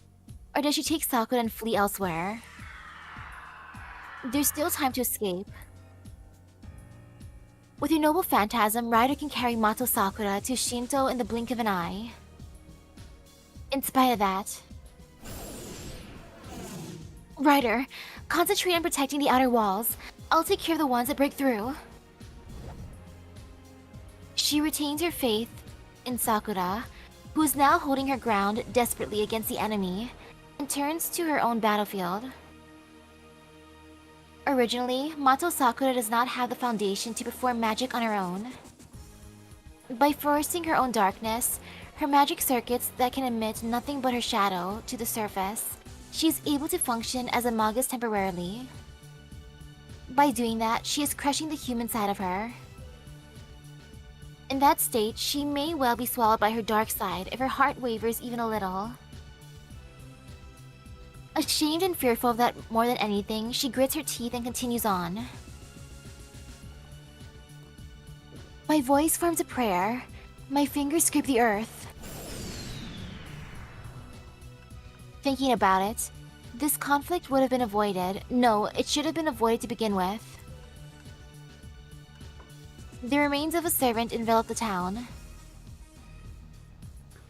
Or does she take Sakura and flee elsewhere? There's still time to escape. With her noble phantasm, Ryder can carry Mato Sakura to Shinto in the blink of an eye. In spite of that, Ryder, concentrate on protecting the outer walls. I'll take care of the ones that break through. She retains her faith in Sakura, who is now holding her ground desperately against the enemy, and turns to her own battlefield. Originally, Mato Sakura does not have the foundation to perform magic on her own. By forcing her own darkness, her magic circuits that can emit nothing but her shadow to the surface, she is able to function as a magus temporarily. By doing that, she is crushing the human side of her. In that state, she may well be swallowed by her dark side if her heart wavers even a little. Ashamed and fearful of that more than anything, she grits her teeth and continues on. My voice forms a prayer. My fingers scrape the earth. Thinking about it, this conflict would have been avoided. No, it should have been avoided to begin with. The remains of a servant enveloped the town.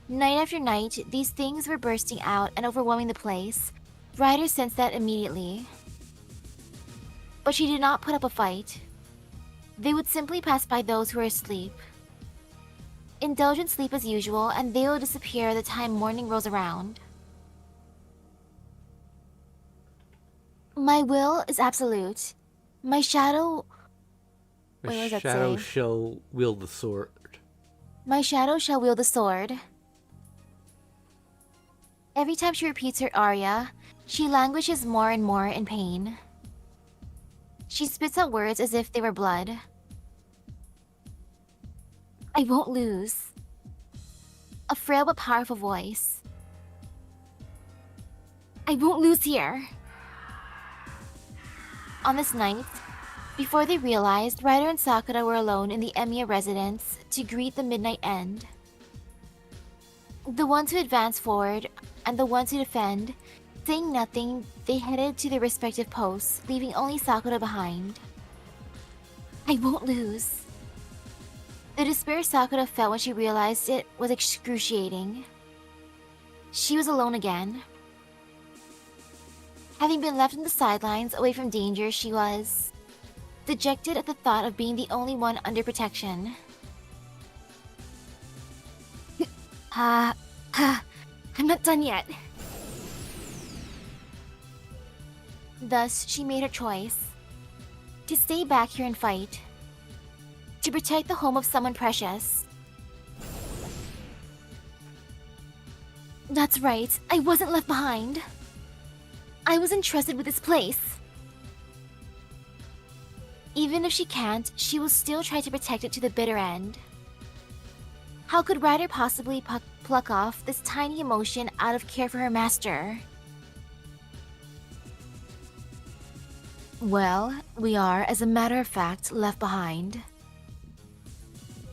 Night after night, these things were bursting out and overwhelming the place. Ryder sensed that immediately. But she did not put up a fight. They would simply pass by those who were asleep. Indulgent sleep as usual, and they will disappear the time morning rolls around. My will is absolute. My shadow... The Wait, what does that shadow say? shall wield the sword. My shadow shall wield the sword. Every time she repeats her aria, she languishes more and more in pain. She spits out words as if they were blood. I won't lose. A frail but powerful voice. I won't lose here. On this night, before they realized, Ryder and Sakura were alone in the Emiya residence to greet the midnight end. The ones who advance forward and the ones who defend, saying nothing, they headed to their respective posts, leaving only Sakura behind. I won't lose. The despair Sakura felt when she realized it was excruciating. She was alone again. Having been left on the sidelines, away from danger, she was dejected at the thought of being the only one under protection. I'm not done yet. Thus, she made her choice. To stay back here and fight. To protect the home of someone precious. That's right, I wasn't left behind. I was entrusted with this place. Even if she can't, she will still try to protect it to the bitter end. How could Ryder possibly pluck off this tiny emotion out of care for her master? Well, we are, as a matter of fact, left behind.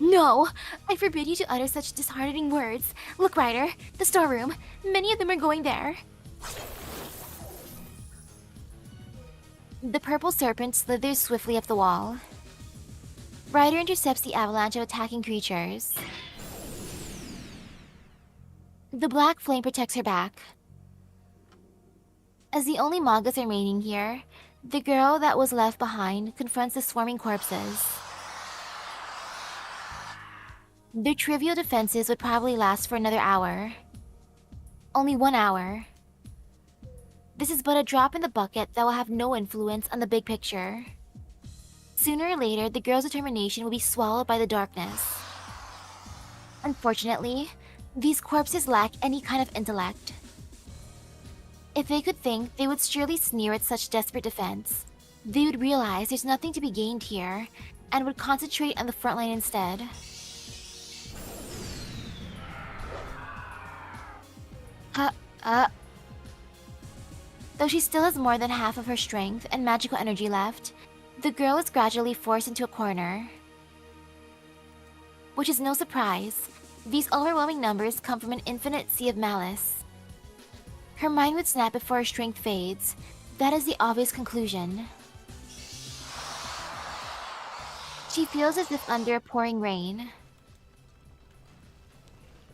No! I forbid you to utter such disheartening words. Look, Ryder, the storeroom. Many of them are going there. The purple serpent slithers swiftly up the wall. Ryder intercepts the avalanche of attacking creatures. The black flame protects her back. As the only magas remaining here, the girl that was left behind confronts the swarming corpses. Their trivial defenses would probably last for another hour. Only 1 hour. This is but a drop in the bucket that will have no influence on the big picture. Sooner or later, the girl's determination will be swallowed by the darkness. Unfortunately, these corpses lack any kind of intellect. If they could think, they would surely sneer at such desperate defense. They would realize there's nothing to be gained here, and would concentrate on the front line instead. Though she still has more than half of her strength and magical energy left, the girl is gradually forced into a corner. Which is no surprise. These overwhelming numbers come from an infinite sea of malice. Her mind would snap before her strength fades. That is the obvious conclusion. She feels as if under a pouring rain.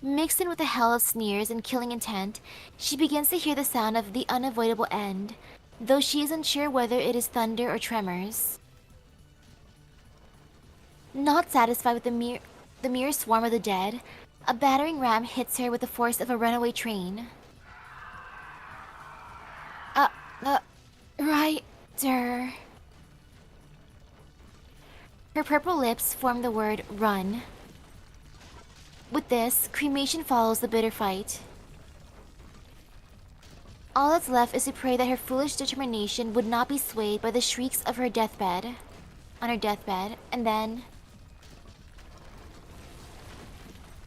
Mixed in with a hell of sneers and killing intent, she begins to hear the sound of the unavoidable end, though she is unsure whether it is thunder or tremors. Not satisfied with the mere swarm of the dead, a battering ram hits her with the force of a runaway train. Rider. Her purple lips form the word run. With this, cremation follows the bitter fight. All that's left is to pray that her foolish determination would not be swayed by the shrieks of her deathbed. On her deathbed, and then...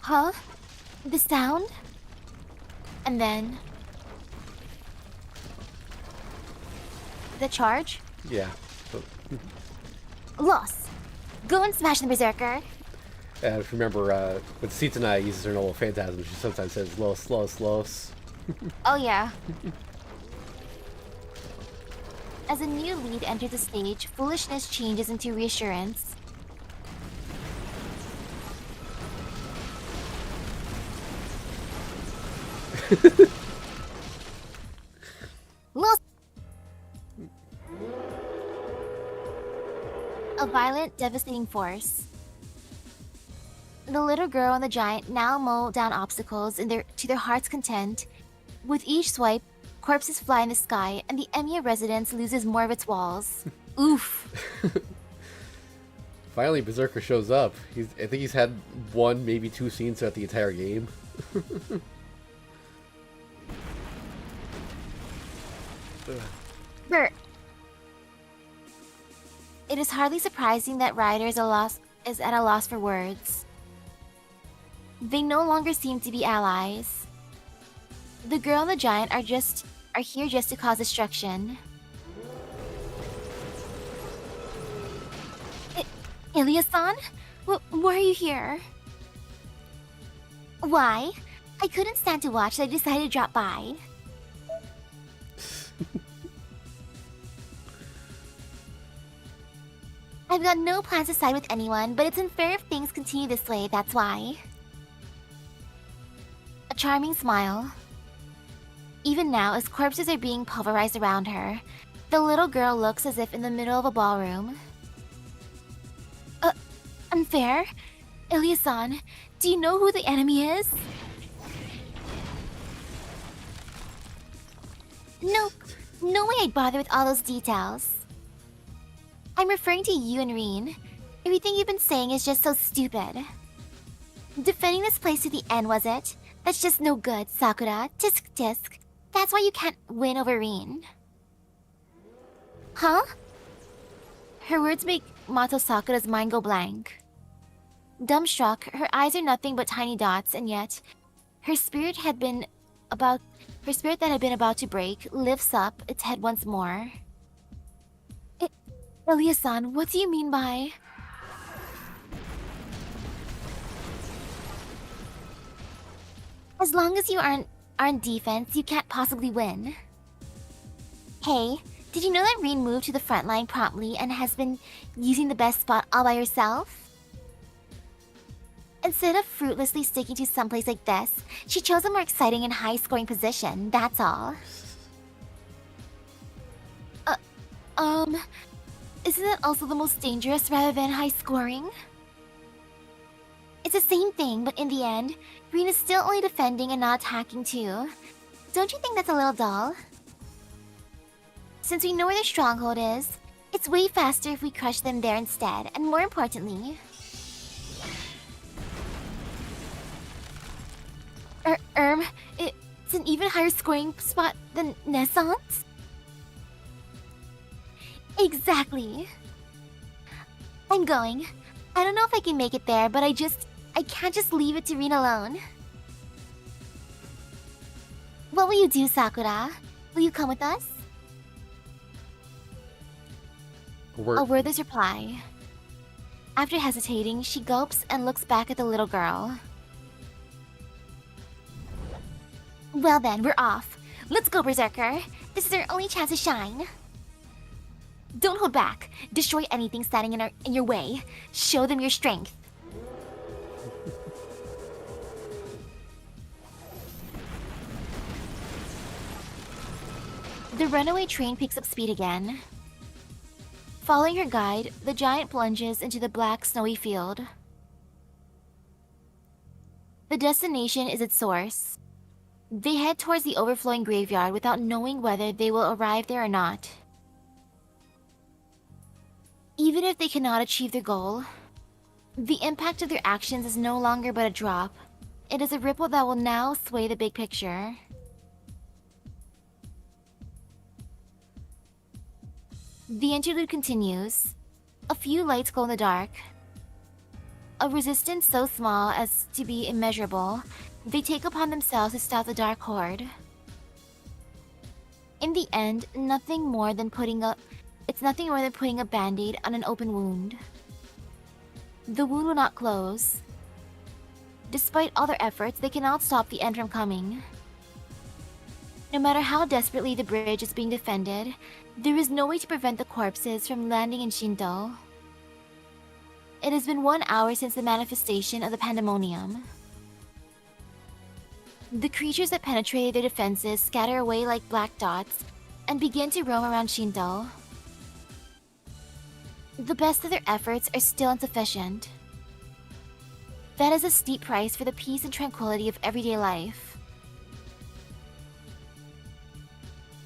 Huh? The sound? And then... The charge? Yeah. Loss! Go and smash the berserker! If you remember, when Sitanai uses her noble phantasm, she sometimes says "los, los, los." Oh yeah. As a new lead enters the stage, foolishness changes into reassurance. Los! A violent, devastating force. The little girl and the giant now mow down obstacles to their heart's content. With each swipe, corpses fly in the sky, and the Emiya residence loses more of its walls. Oof. Finally, Berserker shows up. I think he's had one, maybe two scenes throughout the entire game. Brr. It is hardly surprising that Ryder is at a loss for words. They no longer seem to be allies. The girl and the giant are here just to cause destruction. Ilya-san? Why are you here? Why? I couldn't stand to watch, so I decided to drop by. I've got no plans to side with anyone, but it's unfair if things continue this way, that's why. A charming smile. Even now, as corpses are being pulverized around her, the little girl looks as if in the middle of a ballroom. Unfair? Ilya-san, do you know who the enemy is? Nope. No way I'd bother with all those details. I'm referring to you and Rin. Everything you've been saying is just so stupid. Defending this place to the end, was it? That's just no good, Sakura. Tisk tisk. That's why you can't win over Rin. Huh? Her words make Mato Sakura's mind go blank. Dumbstruck, her eyes are nothing but tiny dots, and yet her spirit that had been about to break lifts up its head once more. Ilya-san, what do you mean by... As long as you aren't on defense, you can't possibly win. Hey, did you know that Rin moved to the front line promptly and has been using the best spot all by herself? Instead of fruitlessly sticking to someplace like this, she chose a more exciting and high-scoring position, that's all. Isn't that also the most dangerous rather than high-scoring? It's the same thing, but in the end, Rin is still only defending and not attacking too. Don't you think that's a little dull? Since we know where their stronghold is, it's way faster if we crush them there instead, and more importantly... It's an even higher scoring spot than Naissance? Exactly. I'm going. I don't know if I can make it there, but I can't just leave it to Rin alone. What will you do, Sakura? Will you come with us? A wordless reply. After hesitating, she gulps and looks back at the little girl. Well then, we're off. Let's go, Berserker. This is our only chance to shine. Don't hold back. Destroy anything standing in your way. Show them your strength. The runaway train picks up speed again. Following her guide, the giant plunges into the black, snowy field. The destination is its source. They head towards the overflowing graveyard without knowing whether they will arrive there or not. Even if they cannot achieve their goal, the impact of their actions is no longer but a drop. It is a ripple that will now sway the big picture. The interlude continues. A few lights glow in the dark. A resistance so small as to be immeasurable, they take upon themselves to stop the dark horde. In the end, it's nothing more than putting a band-aid on an open wound. The wound will not close. Despite all their efforts, they cannot stop the end from coming. No matter how desperately the bridge is being defended, there is no way to prevent the corpses from landing in Shinto. It has been 1 hour since the manifestation of the pandemonium. The creatures that penetrated their defenses scatter away like black dots and begin to roam around Shinto. The best of their efforts are still insufficient. That is a steep price for the peace and tranquility of everyday life.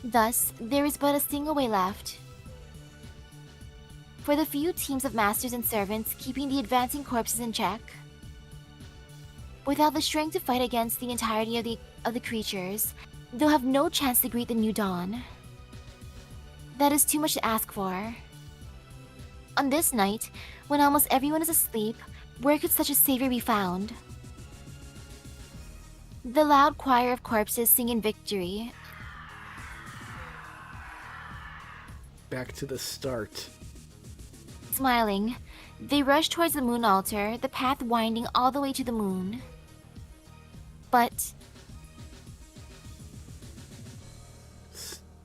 Thus, there is but a single way left. For the few teams of masters and servants keeping the advancing corpses in check. Without the strength to fight against the entirety of the creatures, they'll have no chance to greet the new dawn. That is too much to ask for. On this night, when almost everyone is asleep, where could such a savior be found? The loud choir of corpses sing in victory. Back to the start. Smiling, they rush towards the moon altar, the path winding all the way to the moon. But...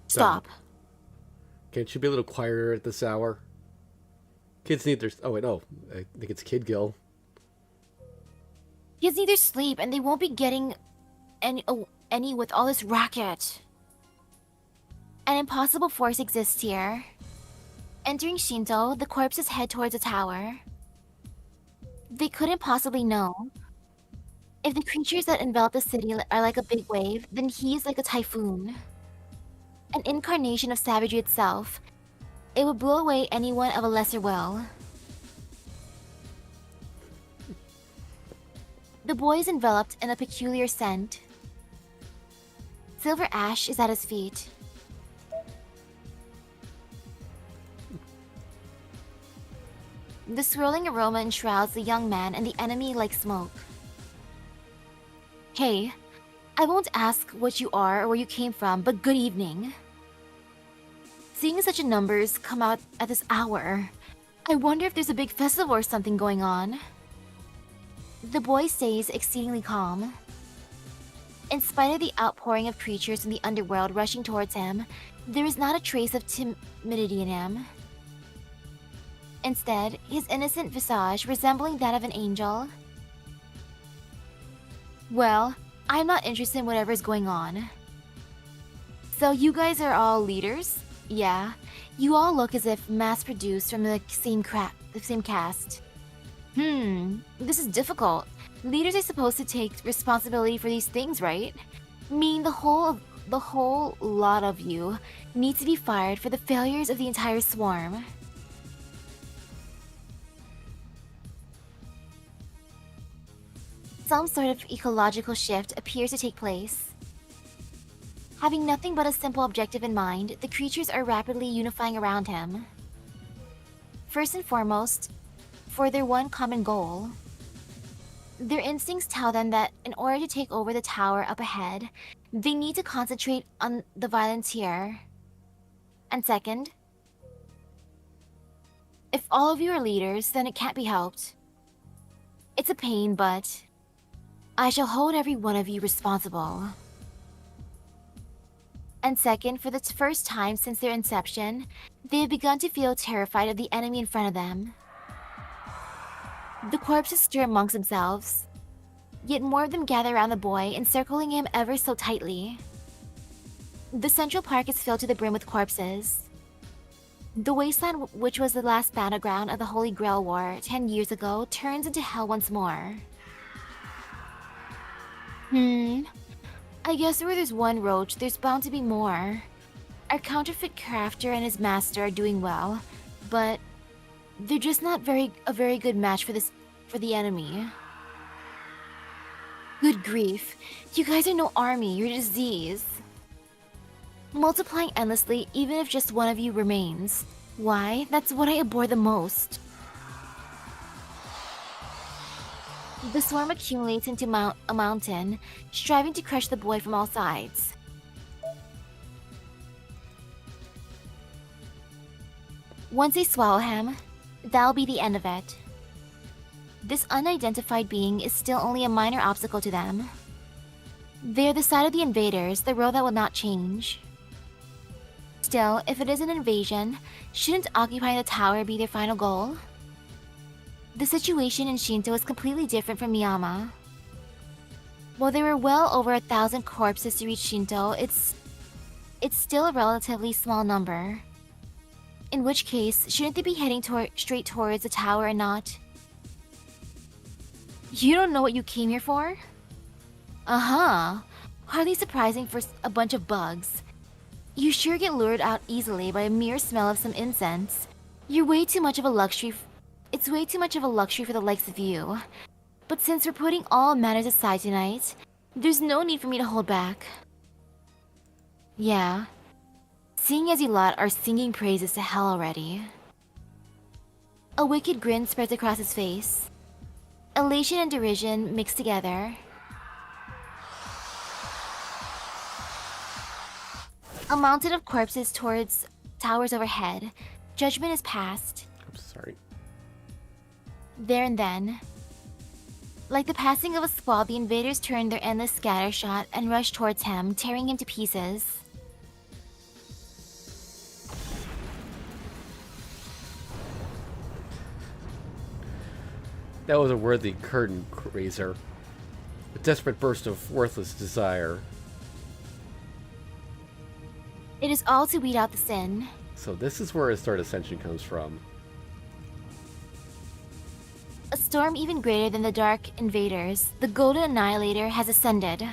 Stop. Can't you be a little quieter at this hour? Kids need their... Oh, wait, no. I think it's Kid Gill. Kids need their sleep, and they won't be getting any with all this racket. An impossible force exists here. Entering Shinto, the corpses head towards a tower. They couldn't possibly know. If the creatures that envelop the city are like a big wave, then he is like a typhoon. An incarnation of savagery itself. It would blow away anyone of a lesser will. The boy is enveloped in a peculiar scent. Silver ash is at his feet. The swirling aroma enshrouds the young man and the enemy like smoke. Hey, I won't ask what you are or where you came from, but good evening. Seeing such a numbers come out at this hour, I wonder if there's a big festival or something going on. The boy stays exceedingly calm. In spite of the outpouring of creatures from the underworld rushing towards him, there is not a trace of timidity in him. Instead, his innocent visage resembling that of an angel. Well, I'm not interested in whatever's going on. So you guys are all leaders? Yeah, you all look as if mass-produced from the same cast. This is difficult. Leaders are supposed to take responsibility for these things, right? Meaning the whole the whole lot of you need to be fired for the failures of the entire swarm. Some sort of ecological shift appears to take place. Having nothing but a simple objective in mind, the creatures are rapidly unifying around him. First and foremost, for their one common goal. Their instincts tell them that in order to take over the tower up ahead, they need to concentrate on the violence here. And second, if all of you are leaders, then it can't be helped. It's a pain, but I shall hold every one of you responsible. And second, for the first time since their inception, they have begun to feel terrified of the enemy in front of them. The corpses stir amongst themselves, yet more of them gather around the boy, encircling him ever so tightly. The central park is filled to the brim with corpses. The wasteland, which was the last battleground of the Holy Grail War 10 years ago, turns into hell once more. I guess where there's one roach, there's bound to be more. Our counterfeit crafter and his master are doing well, but they're just not a very good match for the enemy. Good grief, you guys are no army, you're a disease. Multiplying endlessly, even if just one of you remains. Why? That's what I abhor the most. The swarm accumulates into a mountain, striving to crush the boy from all sides. Once they swallow him, that'll be the end of it. This unidentified being is still only a minor obstacle to them. They're the side of the invaders, the road that will not change. Still, if it is an invasion, shouldn't occupying the tower be their final goal? The situation in Shinto is completely different from Miyama. While there were well over 1,000 corpses to reach Shinto, it's still a relatively small number. In which case, shouldn't they be heading straight towards the tower and not... You don't know what you came here for? Uh-huh. Hardly surprising for a bunch of bugs. You sure get lured out easily by a mere smell of some incense. You're way too much of a luxury. It's way too much of a luxury for the likes of you. But since we're putting all manners aside tonight, there's no need for me to hold back. Yeah. Seeing as you lot are singing praises to hell already. A wicked grin spreads across his face. Elation and derision mixed together. A mountain of corpses towards towers overhead. Judgment is passed. I'm sorry. There and then. Like the passing of a squall, the invaders turned their endless scatter shot and rushed towards him, tearing him to pieces. That was a worthy curtain raiser. A desperate burst of worthless desire. It is all to weed out the sin. So this is where his third ascension comes from. A storm even greater than the Dark Invaders, the Golden Annihilator has ascended.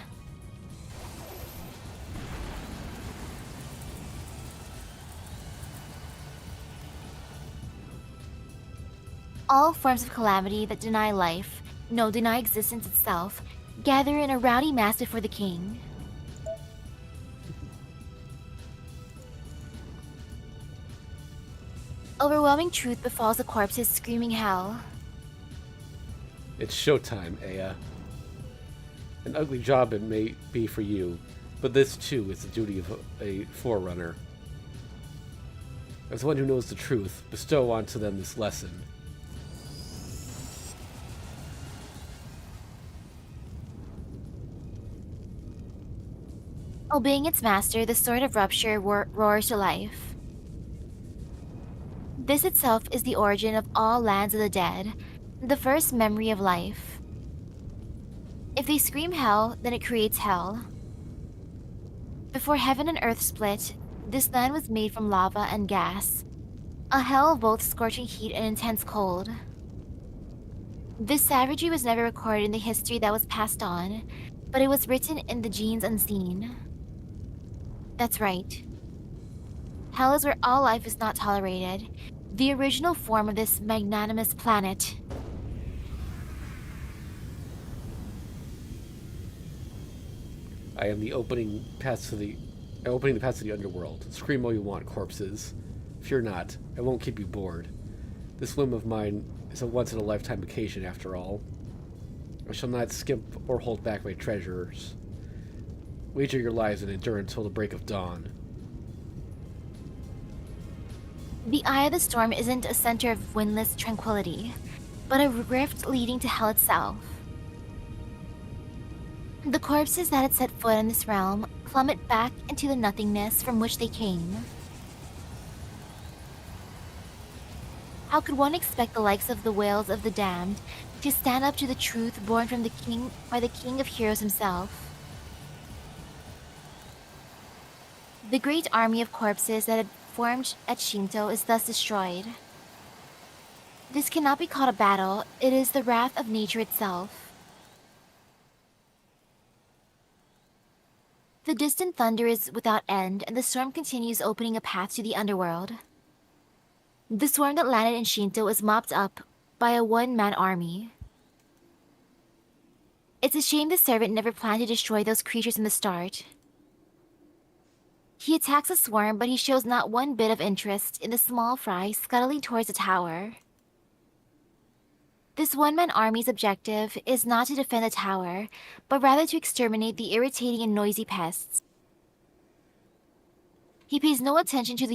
All forms of calamity that deny life, no, deny existence itself, gather in a rowdy mass before the king. Overwhelming truth befalls the corpses screaming hell. It's showtime, Aya. An ugly job it may be for you, but this too is the duty of a forerunner. As one who knows the truth, bestow onto them this lesson. Obeying its master, the Sword of Rupture roars to life. This itself is the origin of all lands of the dead, the first memory of life. If they scream hell, then it creates hell. Before heaven and earth split, this land was made from lava and gas, a hell of both scorching heat and intense cold. This savagery was never recorded in the history that was passed on, but it was written in the genes unseen. That's right. Hell is where all life is not tolerated. The original form of this magnanimous planet. I am the opening paths to the opening the paths to the underworld. Scream all you want, corpses. Fear not, I won't keep you bored. This whim of mine is a once in a lifetime occasion after all. I shall not skimp or hold back my treasures. Wager your lives and endure until the break of dawn. The Eye of the Storm isn't a center of windless tranquility, but a rift leading to hell itself. The corpses that had set foot in this realm plummet back into the nothingness from which they came. How could one expect the likes of the wails of the damned to stand up to the truth born from the king by the king of heroes himself? The great army of corpses that had formed at Shinto is thus destroyed. This cannot be called a battle, it is the wrath of nature itself. The distant thunder is without end, and the storm continues opening a path to the underworld. The swarm that landed in Shinto is mopped up by a one-man army. It's a shame the servant never planned to destroy those creatures in the start. He attacks the swarm, but he shows not one bit of interest in the small fry scuttling towards the tower. This one-man army's objective is not to defend the tower, but rather to exterminate the irritating and noisy pests. He pays no attention to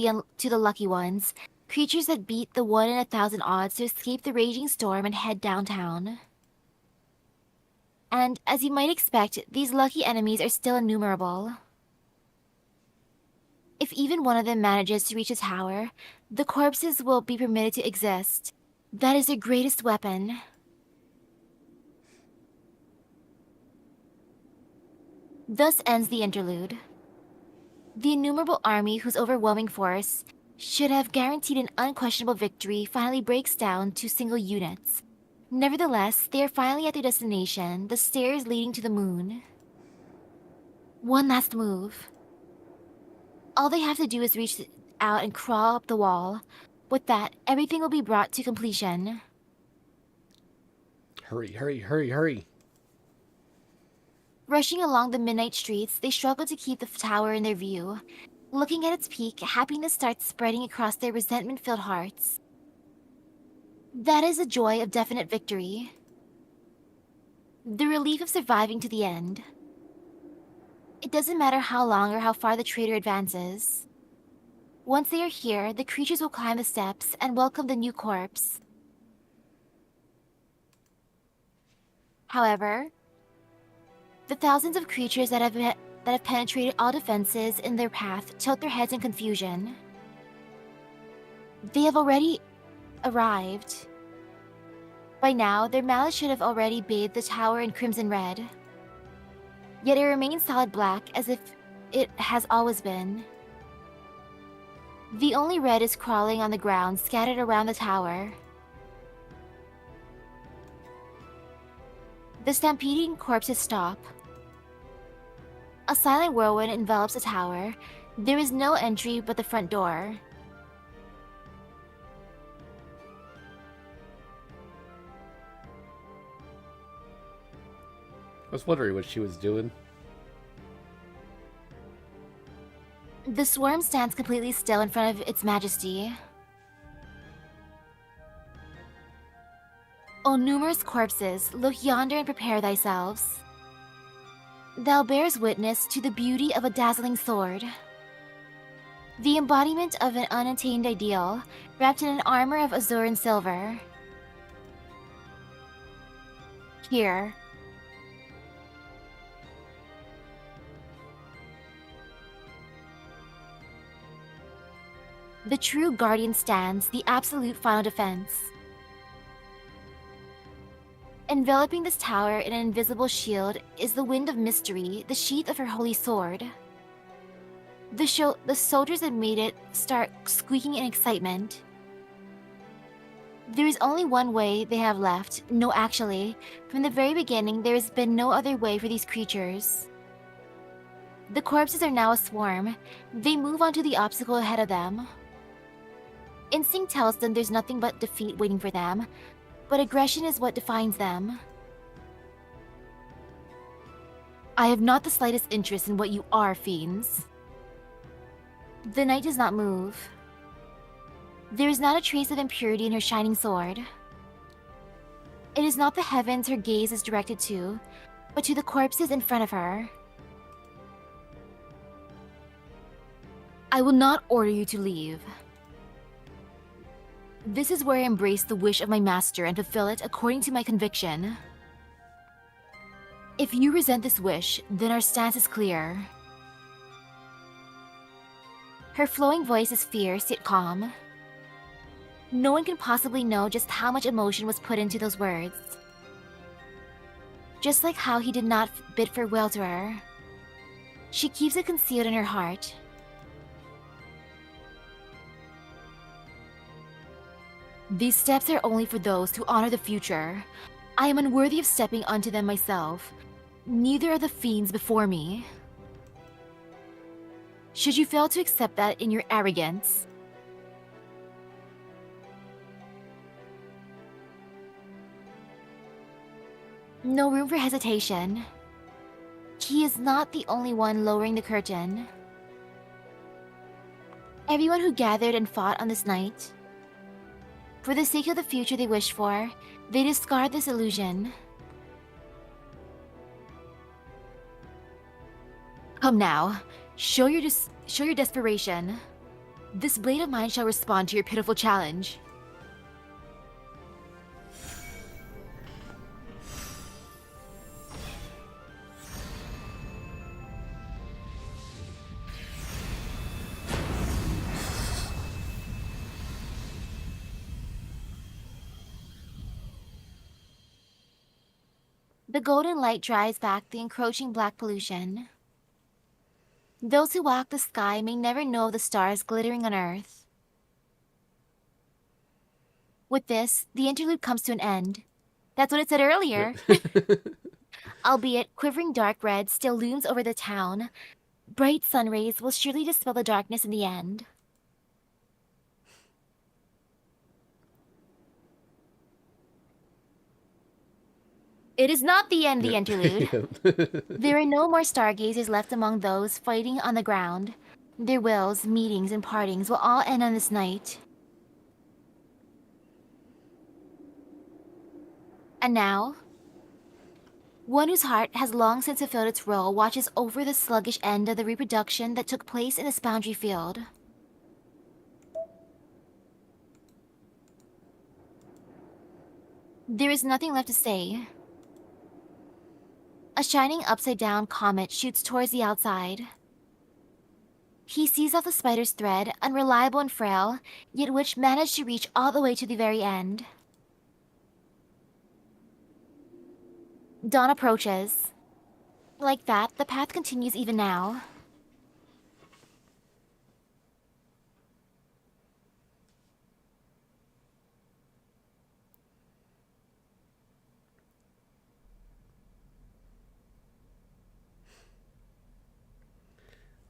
the lucky ones, creatures that beat the 1 in 1,000 odds to escape the raging storm and head downtown. And, as you might expect, these lucky enemies are still innumerable. If even one of them manages to reach the tower, the corpses will be permitted to exist. That is their greatest weapon. Thus ends the interlude. The innumerable army whose overwhelming force should have guaranteed an unquestionable victory finally breaks down to single units. Nevertheless, they are finally at their destination, the stairs leading to the moon. One last move. All they have to do is reach out and crawl up the wall. With that, everything will be brought to completion. Hurry, hurry, hurry, hurry. Rushing along the midnight streets, they struggle to keep the tower in their view. Looking at its peak, happiness starts spreading across their resentment-filled hearts. That is the joy of definite victory. The relief of surviving to the end. It doesn't matter how long or how far the traitor advances. Once they are here, the creatures will climb the steps and welcome the new corpse. However, the thousands of creatures that have penetrated all defenses in their path tilt their heads in confusion. They have already arrived. By now, their malice should have already bathed the tower in crimson red. Yet it remains solid black, as if it has always been. The only red is crawling on the ground, scattered around the tower. The stampeding corpses stop. A silent whirlwind envelops the tower. There is no entry but the front door. I was wondering what she was doing. The swarm stands completely still in front of its majesty. O numerous corpses, look yonder and prepare thyselves. Thou bears witness to the beauty of a dazzling sword. The embodiment of an unattained ideal, wrapped in an armor of azure and silver. Here. The true guardian stands, the absolute final defense. Enveloping this tower in an invisible shield is the wind of mystery, the sheath of her holy sword. The soldiers that made it start squeaking in excitement. There is only one way they have left. No, actually, from the very beginning, there has been no other way for these creatures. The corpses are now a swarm. They move onto the obstacle ahead of them. Instinct tells them there's nothing but defeat waiting for them, but aggression is what defines them. I have not the slightest interest in what you are, fiends. The knight does not move. There is not a trace of impurity in her shining sword. It is not the heavens her gaze is directed to, but to the corpses in front of her. I will not order you to leave. This is where I embrace the wish of my master and fulfill it according to my conviction. If you resent this wish, then our stance is clear. Her flowing voice is fierce yet calm. No one can possibly know just how much emotion was put into those words. Just like how he did not bid farewell to her, she keeps it concealed in her heart. These steps are only for those who honor the future. I am unworthy of stepping onto them myself. Neither are the fiends before me. Should you fail to accept that in your arrogance, no room for hesitation. He is not the only one lowering the curtain. Everyone who gathered and fought on this night, for the sake of the future they wish for, they discard this illusion. Come now, show your desperation. This blade of mine shall respond to your pitiful challenge. The golden light drives back the encroaching black pollution. Those who walk the sky may never know of the stars glittering on Earth. With this, the interlude comes to an end. That's what it said earlier. Albeit quivering dark red still looms over the town, bright sun rays will surely dispel the darkness in the end. It is not the end, the interlude. There are no more stargazers left among those fighting on the ground. Their wills, meetings, and partings will all end on this night. And now, one whose heart has long since fulfilled its role watches over the sluggish end of the reproduction that took place in this boundary field. There is nothing left to say. A shining upside-down comet shoots towards the outside. He sees off the spider's thread, unreliable and frail, yet which managed to reach all the way to the very end. Dawn approaches. Like that, the path continues even now.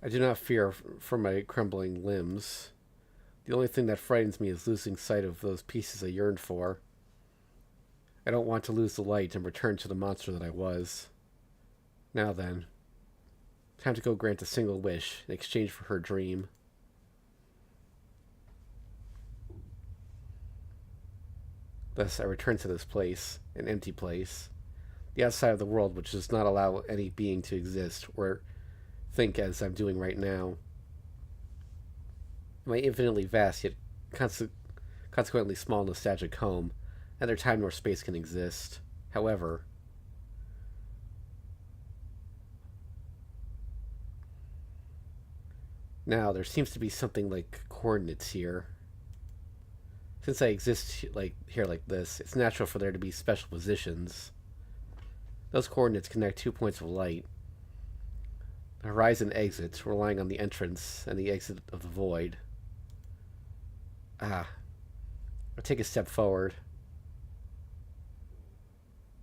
I do not fear for my crumbling limbs. The only thing that frightens me is losing sight of those pieces I yearned for. I don't want to lose the light and return to the monster that I was. Now then, time to go grant a single wish in exchange for her dream. Thus, I return to this place, an empty place, the outside of the world which does not allow any being to exist or think as I'm doing right now. My infinitely vast yet consequently small nostalgic home, neither time nor space can exist. However, now there seems to be something like coordinates here. Since I exist here like this, it's natural for there to be special positions. Those coordinates connect 2 points of light. The horizon exits, relying on the entrance and the exit of the void. I take a step forward.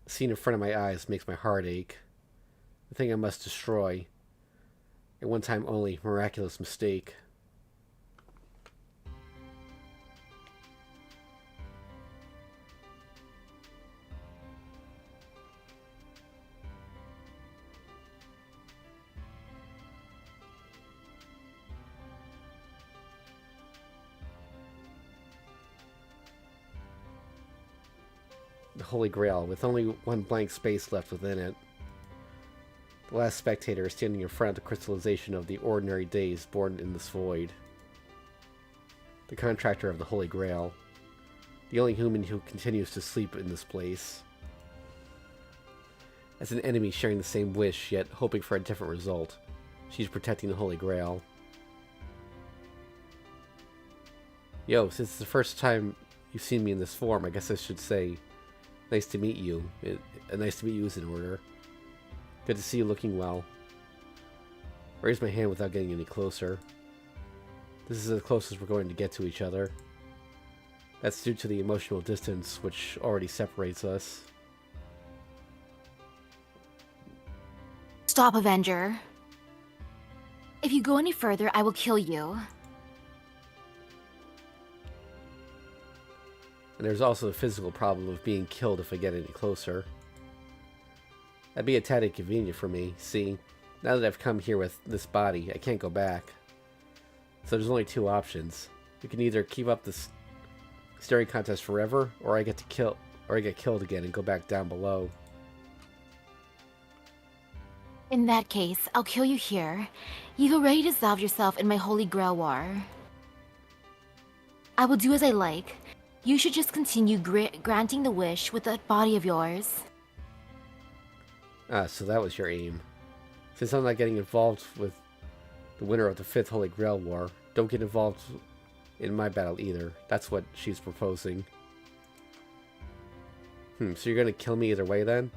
The scene in front of my eyes makes my heart ache. The thing I must destroy. A one-time only miraculous mistake. The Holy Grail, with only one blank space left within it. The last spectator is standing in front of the crystallization of the ordinary days born in this void. The contractor of the Holy Grail. The only human who continues to sleep in this place. As an enemy sharing the same wish, yet hoping for a different result. She's protecting the Holy Grail. Yo, since it's the first time you've seen me in this form, I guess I should say, nice to meet you. Nice to meet you is in order. Good to see you looking well. Raise my hand without getting any closer. This is the closest we're going to get to each other. That's due to the emotional distance which already separates us. Stop, Avenger. If you go any further, I will kill you. And there's also the physical problem of being killed if I get any closer. That'd be a tad inconvenient for me. See, now that I've come here with this body, I can't go back. So there's only two options. We can either keep up this staring contest forever, or I get killed again and go back down below. In that case, I'll kill you here. You've already dissolved yourself in my Holy Grail war. I will do as I like. You should just continue granting the wish with that body of yours. Ah, so that was your aim. Since I'm not getting involved with the winner of the 5th Holy Grail War, don't get involved in my battle either. That's what she's proposing. So you're gonna kill me either way then?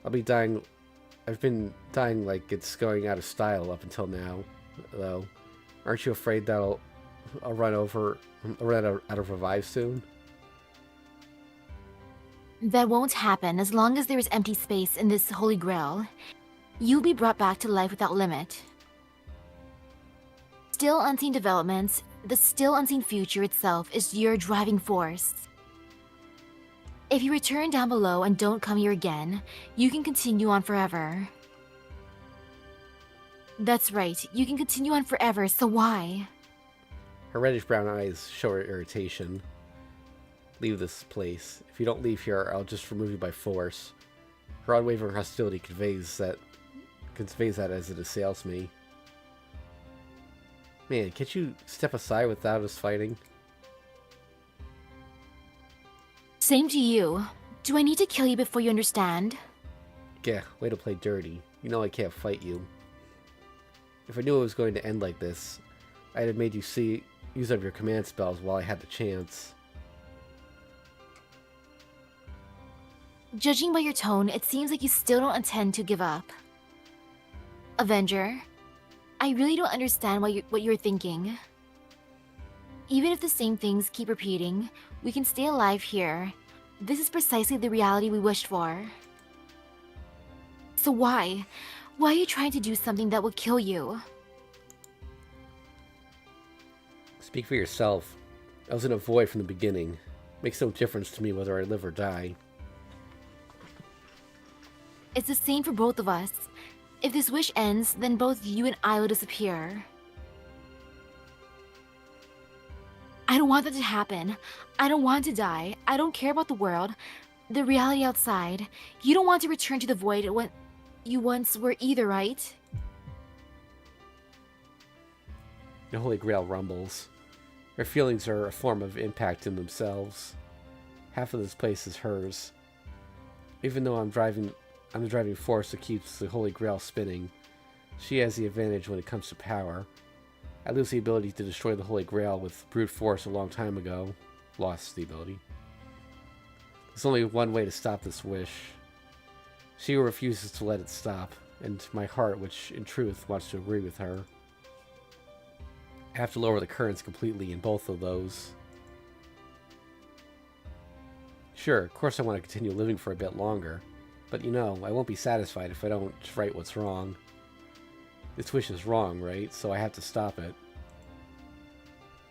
I'll be dying... I've been dying like it's going out of style up until now, though. Aren't you afraid that I'll run out of revive soon? That won't happen as long as there is empty space in this Holy Grail. You'll be brought back to life without limit. Still unseen developments, the still unseen future itself is your driving force. If you return down below and don't come here again, you can continue on forever. That's right, you can continue on forever, so why? Her reddish-brown eyes show her irritation. Leave this place. If you don't leave here, I'll just remove you by force. Her unwavering hostility conveys that as it assails me. Man, can't you step aside without us fighting? Same to you. Do I need to kill you before you understand? Yeah, way to play dirty. You know I can't fight you. If I knew it was going to end like this, I'd have made you use up your command spells while I had the chance. Judging by your tone, it seems like you still don't intend to give up. Avenger, I really don't understand what you're thinking. Even if the same things keep repeating, we can stay alive here. This is precisely the reality we wished for. So why? Why are you trying to do something that will kill you? Speak for yourself. I was in a void from the beginning. Makes no difference to me whether I live or die. It's the same for both of us. If this wish ends, then both you and I will disappear. I don't want that to happen. I don't want to die. I don't care about the world, the reality outside. You don't want to return to the void when you once were either, right? The Holy Grail rumbles. Her feelings are a form of impact in themselves. Half of this place is hers. Even though I'm the driving force that keeps the Holy Grail spinning. She has the advantage when it comes to power. I lose the ability to destroy the Holy Grail with brute force a long time ago. Lost the ability. There's only one way to stop this wish. She refuses to let it stop, and my heart, which in truth wants to agree with her. I have to lower the currents completely in both of those. Sure, of course I want to continue living for a bit longer. But you know, I won't be satisfied if I don't right what's wrong. This wish is wrong, right? So I have to stop it.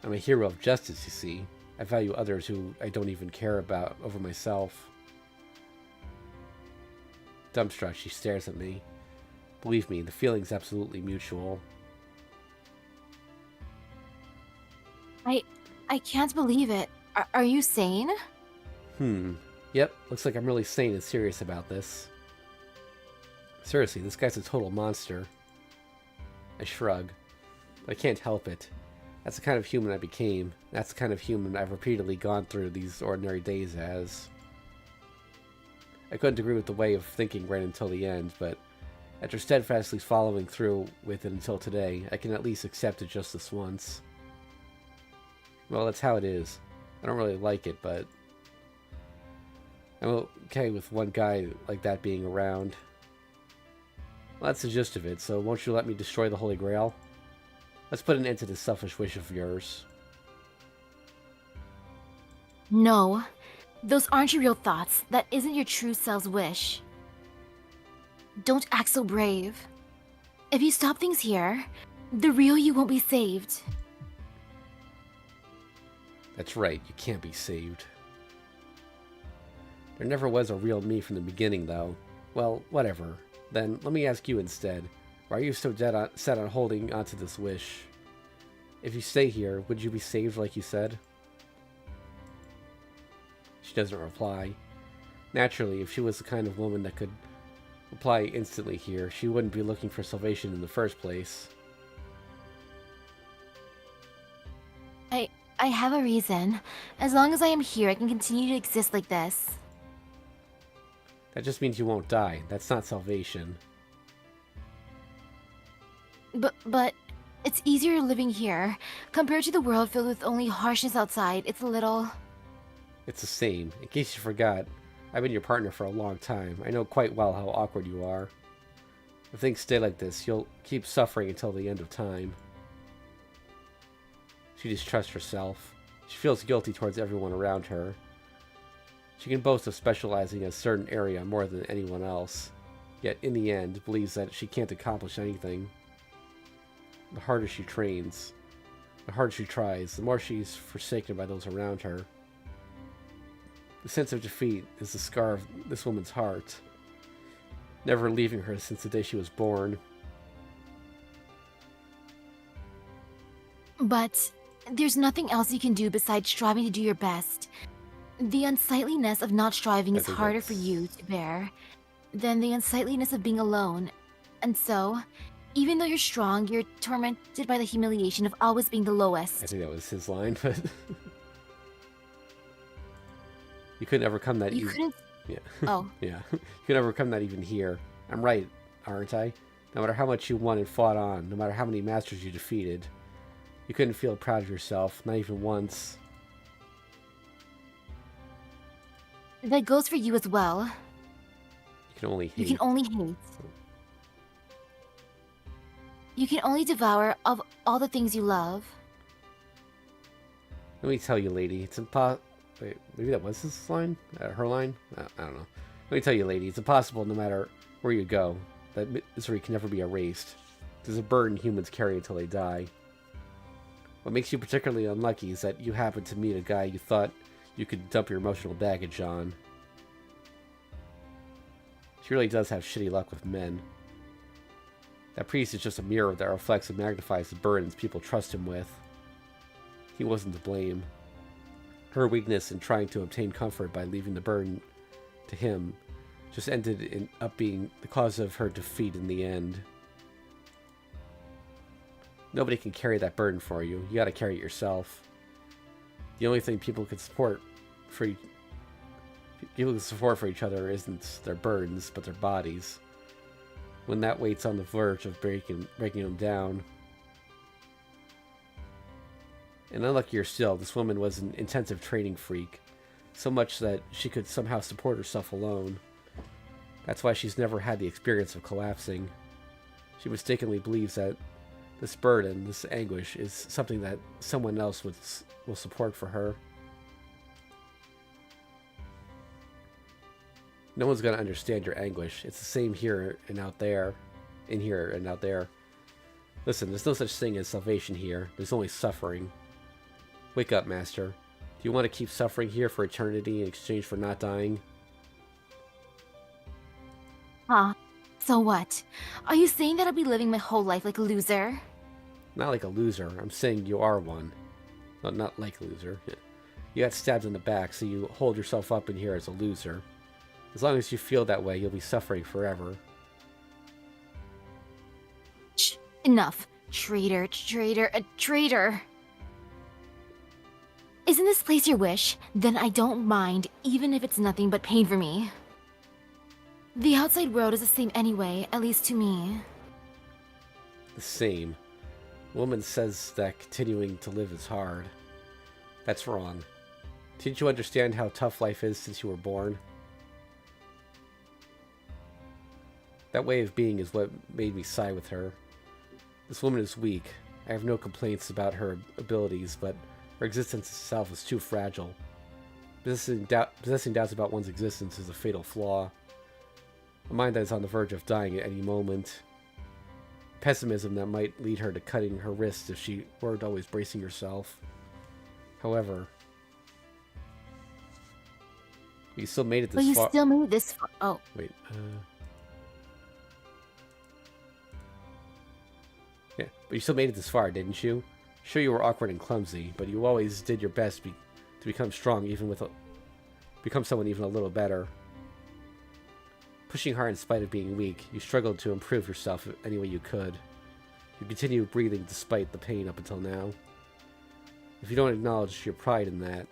I'm a hero of justice, you see. I value others who I don't even care about over myself. Dumbstruck, she stares at me. Believe me, the feeling's absolutely mutual. I can't believe it. Are you sane? Yep, looks like I'm really sane and serious about this. Seriously, this guy's a total monster. I shrug. But I can't help it. That's the kind of human I became. That's the kind of human I've repeatedly gone through these ordinary days as. I couldn't agree with the way of thinking right until the end, but after steadfastly following through with it until today, I can at least accept it just this once. Well, that's how it is. I don't really like it, but I'm okay with one guy like that being around. Well, that's the gist of it, so won't you let me destroy the Holy Grail? Let's put an end to this selfish wish of yours. No. Those aren't your real thoughts. That isn't your true self's wish. Don't act so brave. If you stop things here, the real you won't be saved. That's right, you can't be saved. There never was a real me from the beginning, though. Well, whatever. Then, let me ask you instead. Why are you so set on holding onto this wish? If you stay here, would you be saved like you said? She doesn't reply. Naturally, if she was the kind of woman that could reply instantly here, she wouldn't be looking for salvation in the first place. I have a reason. As long as I am here, I can continue to exist like this. That just means you won't die. That's not salvation. But it's easier living here. Compared to the world filled with only harshness outside, it's a little... It's the same. In case you forgot, I've been your partner for a long time. I know quite well how awkward you are. If things stay like this, you'll keep suffering until the end of time. She distrusts herself. She feels guilty towards everyone around her. She can boast of specializing in a certain area more than anyone else, yet in the end believes that she can't accomplish anything. The harder she trains, the harder she tries, the more she's forsaken by those around her. The sense of defeat is the scar of this woman's heart, never leaving her since the day she was born. But there's nothing else you can do besides striving to do your best. The unsightliness of not striving is harder for you to bear than the unsightliness of being alone. And so, even though you're strong, you're tormented by the humiliation of always being the lowest. I think that was his line, but... You couldn't overcome that You couldn't... Yeah. Oh. Yeah. You could overcome that even here. I'm right, aren't I? No matter how much you won and fought on, no matter how many masters you defeated, you couldn't feel proud of yourself, not even once. That goes for you as well. You can only hate. You can only hate. You can only devour of all the things you love. Let me tell you, lady, it's impossible... Wait, maybe that was his line? Her line? I don't know. Let me tell you, lady, it's impossible no matter where you go. That misery can never be erased. There's a burden humans carry until they die. What makes you particularly unlucky is that you happen to meet a guy you thought you could dump your emotional baggage on. She really does have shitty luck with men. That priest is just a mirror that reflects and magnifies the burdens people trust him with. He wasn't to blame. Her weakness in trying to obtain comfort by leaving the burden to him just ended up being the cause of her defeat in the end. Nobody can carry that burden for you. You gotta carry it yourself. The only thing people can support for each other isn't their burdens, but their bodies. When that weight's on the verge of breaking them down. And unluckier still, this woman was an intensive training freak, so much that she could somehow support herself alone. That's why she's never had the experience of collapsing. She mistakenly believes that this burden, this anguish, is something that someone else will support for her. No one's going to understand your anguish. It's the same here and out there. In here and out there. Listen, there's no such thing as salvation here. There's only suffering. Wake up, Master. Do you want to keep suffering here for eternity in exchange for not dying? Huh. So what? Are you saying that I'll be living my whole life like a loser? Not like a loser. I'm saying you are one. Well, not like a loser. You got stabbed in the back, so you hold yourself up in here as a loser. As long as you feel that way, you'll be suffering forever. Shh. Enough. Traitor, traitor, a traitor. Isn't this place your wish? Then I don't mind, even if it's nothing but pain for me. The outside world is the same anyway, at least to me. The same. Woman says that continuing to live is hard. That's wrong. Didn't you understand how tough life is since you were born? That way of being is what made me side with her. This woman is weak. I have no complaints about her abilities, but her existence itself is too fragile. Possessing doubts about one's existence is a fatal flaw. A mind that is on the verge of dying at any moment. Pessimism that might lead her to cutting her wrists if she weren't always bracing herself. However, you still made it this far. But you still made it this far. Oh. Wait, yeah, but you still made it this far, didn't you? Sure, you were awkward and clumsy, but you always did your best to become strong, become someone even a little better. Pushing hard in spite of being weak, you struggled to improve yourself any way you could. You continued breathing despite the pain up until now. If you don't acknowledge your pride in that,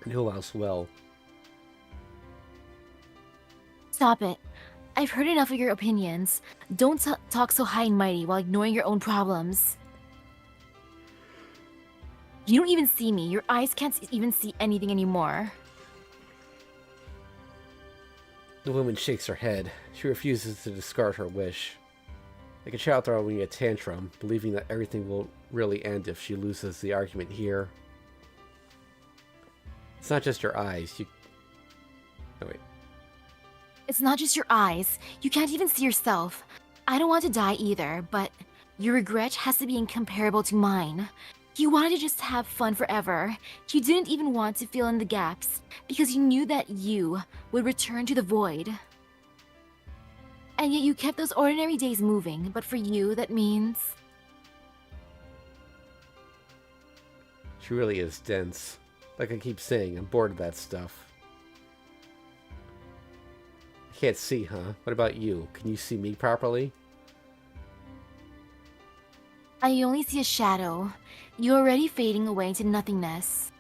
and who else will? Stop it. I've heard enough of your opinions. Don't talk so high and mighty while ignoring your own problems. You don't even see me. Your eyes can't even see anything anymore. The woman shakes her head. She refuses to discard her wish. Like a child throwing a tantrum, believing that everything will really end if she loses the argument here. It's not just your eyes. Oh, wait. It's not just your eyes. You can't even see yourself. I don't want to die either, but your regret has to be incomparable to mine. You wanted to just have fun forever. You didn't even want to fill in the gaps, because you knew that you would return to the void. And yet you kept those ordinary days moving, but for you, that means... She really is dense. Like I keep saying, I'm bored of that stuff. I can't see, huh? What about you? Can you see me properly? I only see a shadow. You're already fading away into nothingness.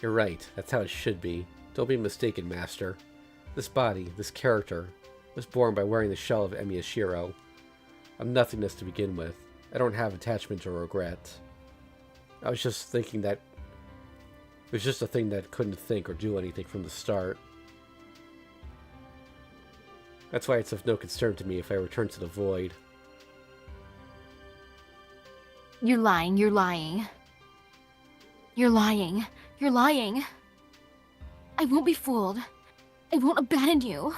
You're right. That's how it should be. Don't be mistaken, Master. This body, this character, was born by wearing the shell of Emiyashiro. I'm nothingness to begin with. I don't have attachment or regret. I was just thinking that... It was just a thing that couldn't think or do anything from the start. That's why it's of no concern to me if I return to the void. You're lying, you're lying. You're lying, you're lying. I won't be fooled. I won't abandon you.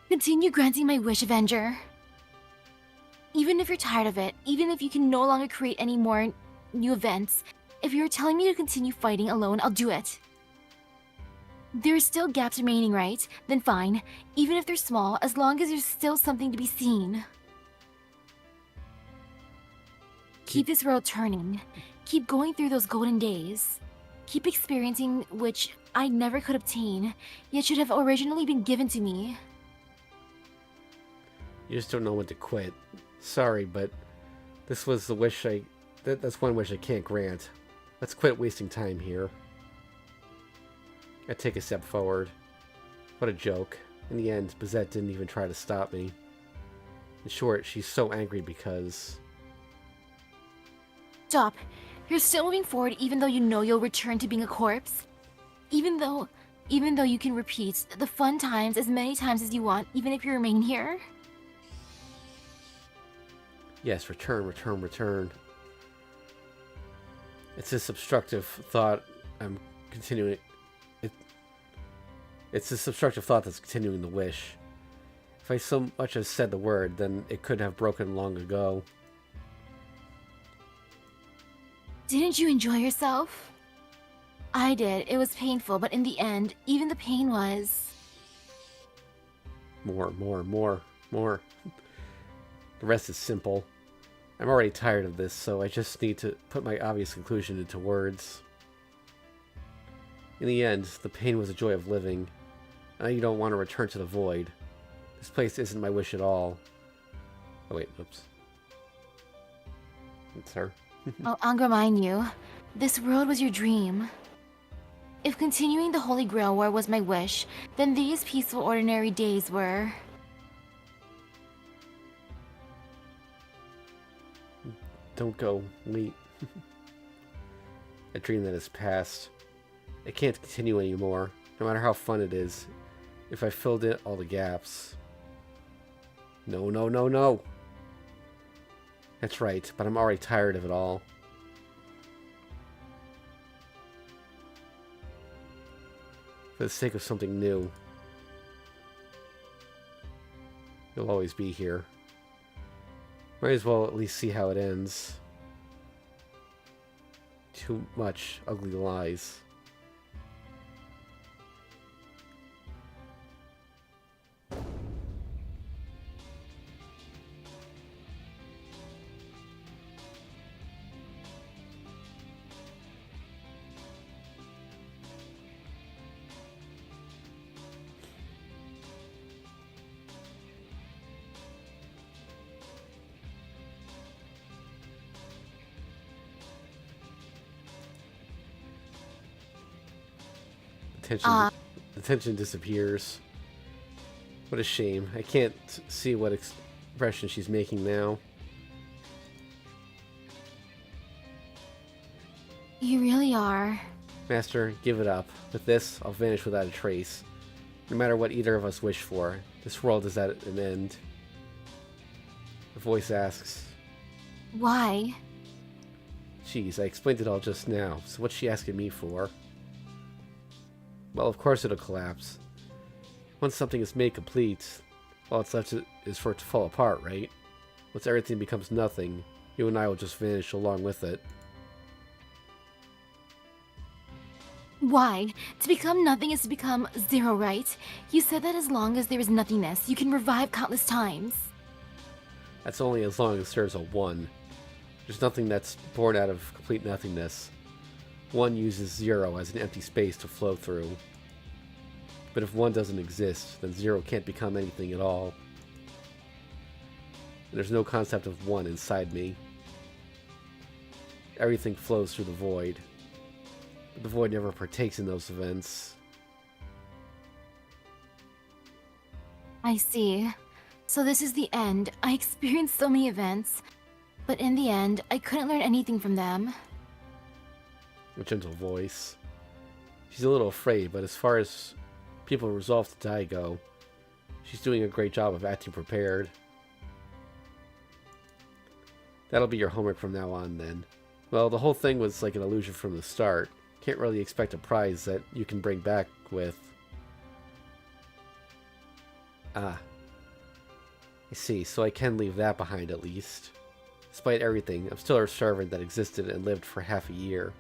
Continue granting my wish, Avenger. Even if you're tired of it, even if you can no longer create any more new events, if you're telling me to continue fighting alone, I'll do it. There are still gaps remaining, right? Then fine, even if they're small, as long as there's still something to be seen. Keep this world turning. Keep going through those golden days. Keep experiencing which I never could obtain, yet should have originally been given to me. You just don't know when to quit. Sorry, but this was the wish that's one wish I can't grant. Let's quit wasting time here. I take a step forward. What a joke. In the end, Bizette didn't even try to stop me. In short, she's so angry because... Stop. You're still moving forward even though you know you'll return to being a corpse? Even though you can repeat the fun times as many times as you want, even if you remain here? Yes, return, return, return. It's this obstructive thought I'm continuing... It's this obstructive thought that's continuing the wish. If I so much as said the word, then it could have broken long ago. Didn't you enjoy yourself? I did. It was painful, but in the end, even the pain was... More. The rest is simple. I'm already tired of this, so I just need to put my obvious conclusion into words. In the end, the pain was the joy of living. I know you don't want to return to the void. This place isn't my wish at all. Oh wait, oops. It's her. I'll remind you, this world was your dream. If continuing the Holy Grail War was my wish, then these peaceful ordinary days were... Don't go. Wait. A dream that has passed. It can't continue anymore, no matter how fun it is, if I filled in all the gaps. No. That's right, but I'm already tired of it all. For the sake of something new. You'll always be here. Might as well at least see how it ends. Too much ugly lies. The tension disappears. What a shame. I can't see what expression she's making now. You really are. Master, give it up. With this, I'll vanish without a trace. No matter what either of us wish for, this world is at an end. The voice asks, Why? Geez, I explained it all just now, so what's she asking me for? Well, of course it'll collapse. Once something is made complete, all that's left is for it to fall apart, right? Once everything becomes nothing, you and I will just vanish along with it. Why? To become nothing is to become zero, right? You said that as long as there is nothingness, you can revive countless times. That's only as long as there's a one. There's nothing that's born out of complete nothingness. One uses zero as an empty space to flow through. But if one doesn't exist, then zero can't become anything at all. And there's no concept of one inside me. Everything flows through the void. But the void never partakes in those events. I see. So this is the end. I experienced so many events, but in the end, I couldn't learn anything from them. A gentle voice. She's a little afraid, but as far as people resolve to die go, she's doing a great job of acting prepared. That'll be your homework from now on, then. Well, the whole thing was like an illusion from the start. Can't really expect a prize that you can bring back with... Ah. I see, so I can leave that behind at least. Despite everything, I'm still a servant that existed and lived for half a year.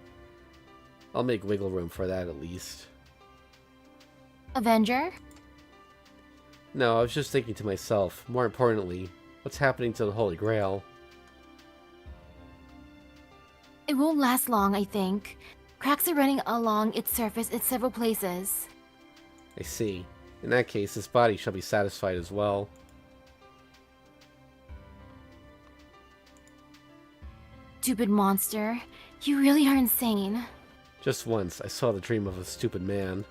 I'll make wiggle room for that at least. Avenger? No, I was just thinking to myself, more importantly, what's happening to the Holy Grail? It won't last long, I think. Cracks are running along its surface in several places. I see. In that case, this body shall be satisfied as well. Stupid monster. You really are insane. Just once, I saw the dream of a stupid man.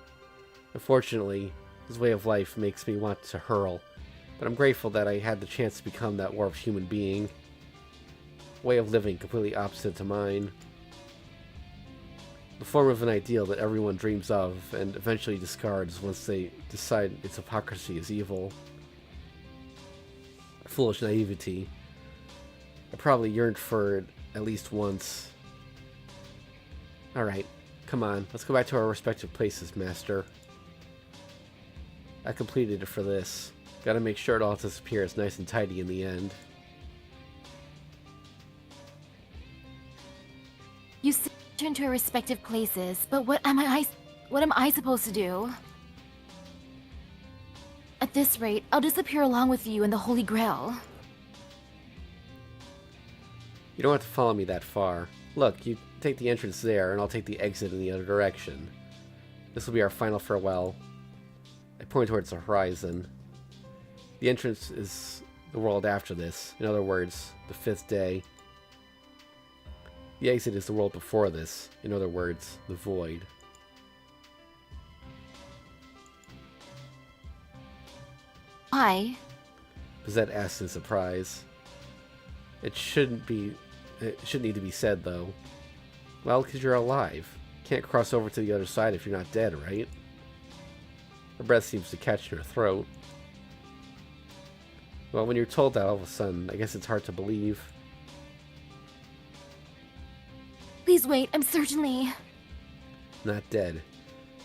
Unfortunately, his way of life makes me want to hurl, but I'm grateful that I had the chance to become that warped human being. A way of living completely opposite to mine. The form of an ideal that everyone dreams of and eventually discards once they decide its hypocrisy is evil. Foolish naivety. I probably yearned for it at least once. Alright, come on, let's go back to our respective places, Master. I completed it for this. Gotta make sure it all disappears nice and tidy in the end. You return to our respective places, but what am I supposed to do? At this rate, I'll disappear along with you and the Holy Grail. You don't have to follow me that far. Look, you take the entrance there, and I'll take the exit in the other direction. This will be our final farewell. I point towards the horizon. The entrance is the world after this. In other words, the 5th day. The exit is the world before this. In other words, the void. Why? Bizette asks in surprise. It shouldn't need to be said, though. Well, because you're alive. Can't cross over to the other side if you're not dead, right? Her breath seems to catch in her throat. Well, when you're told that all of a sudden, I guess it's hard to believe. Please wait, I'm certainly... Not dead.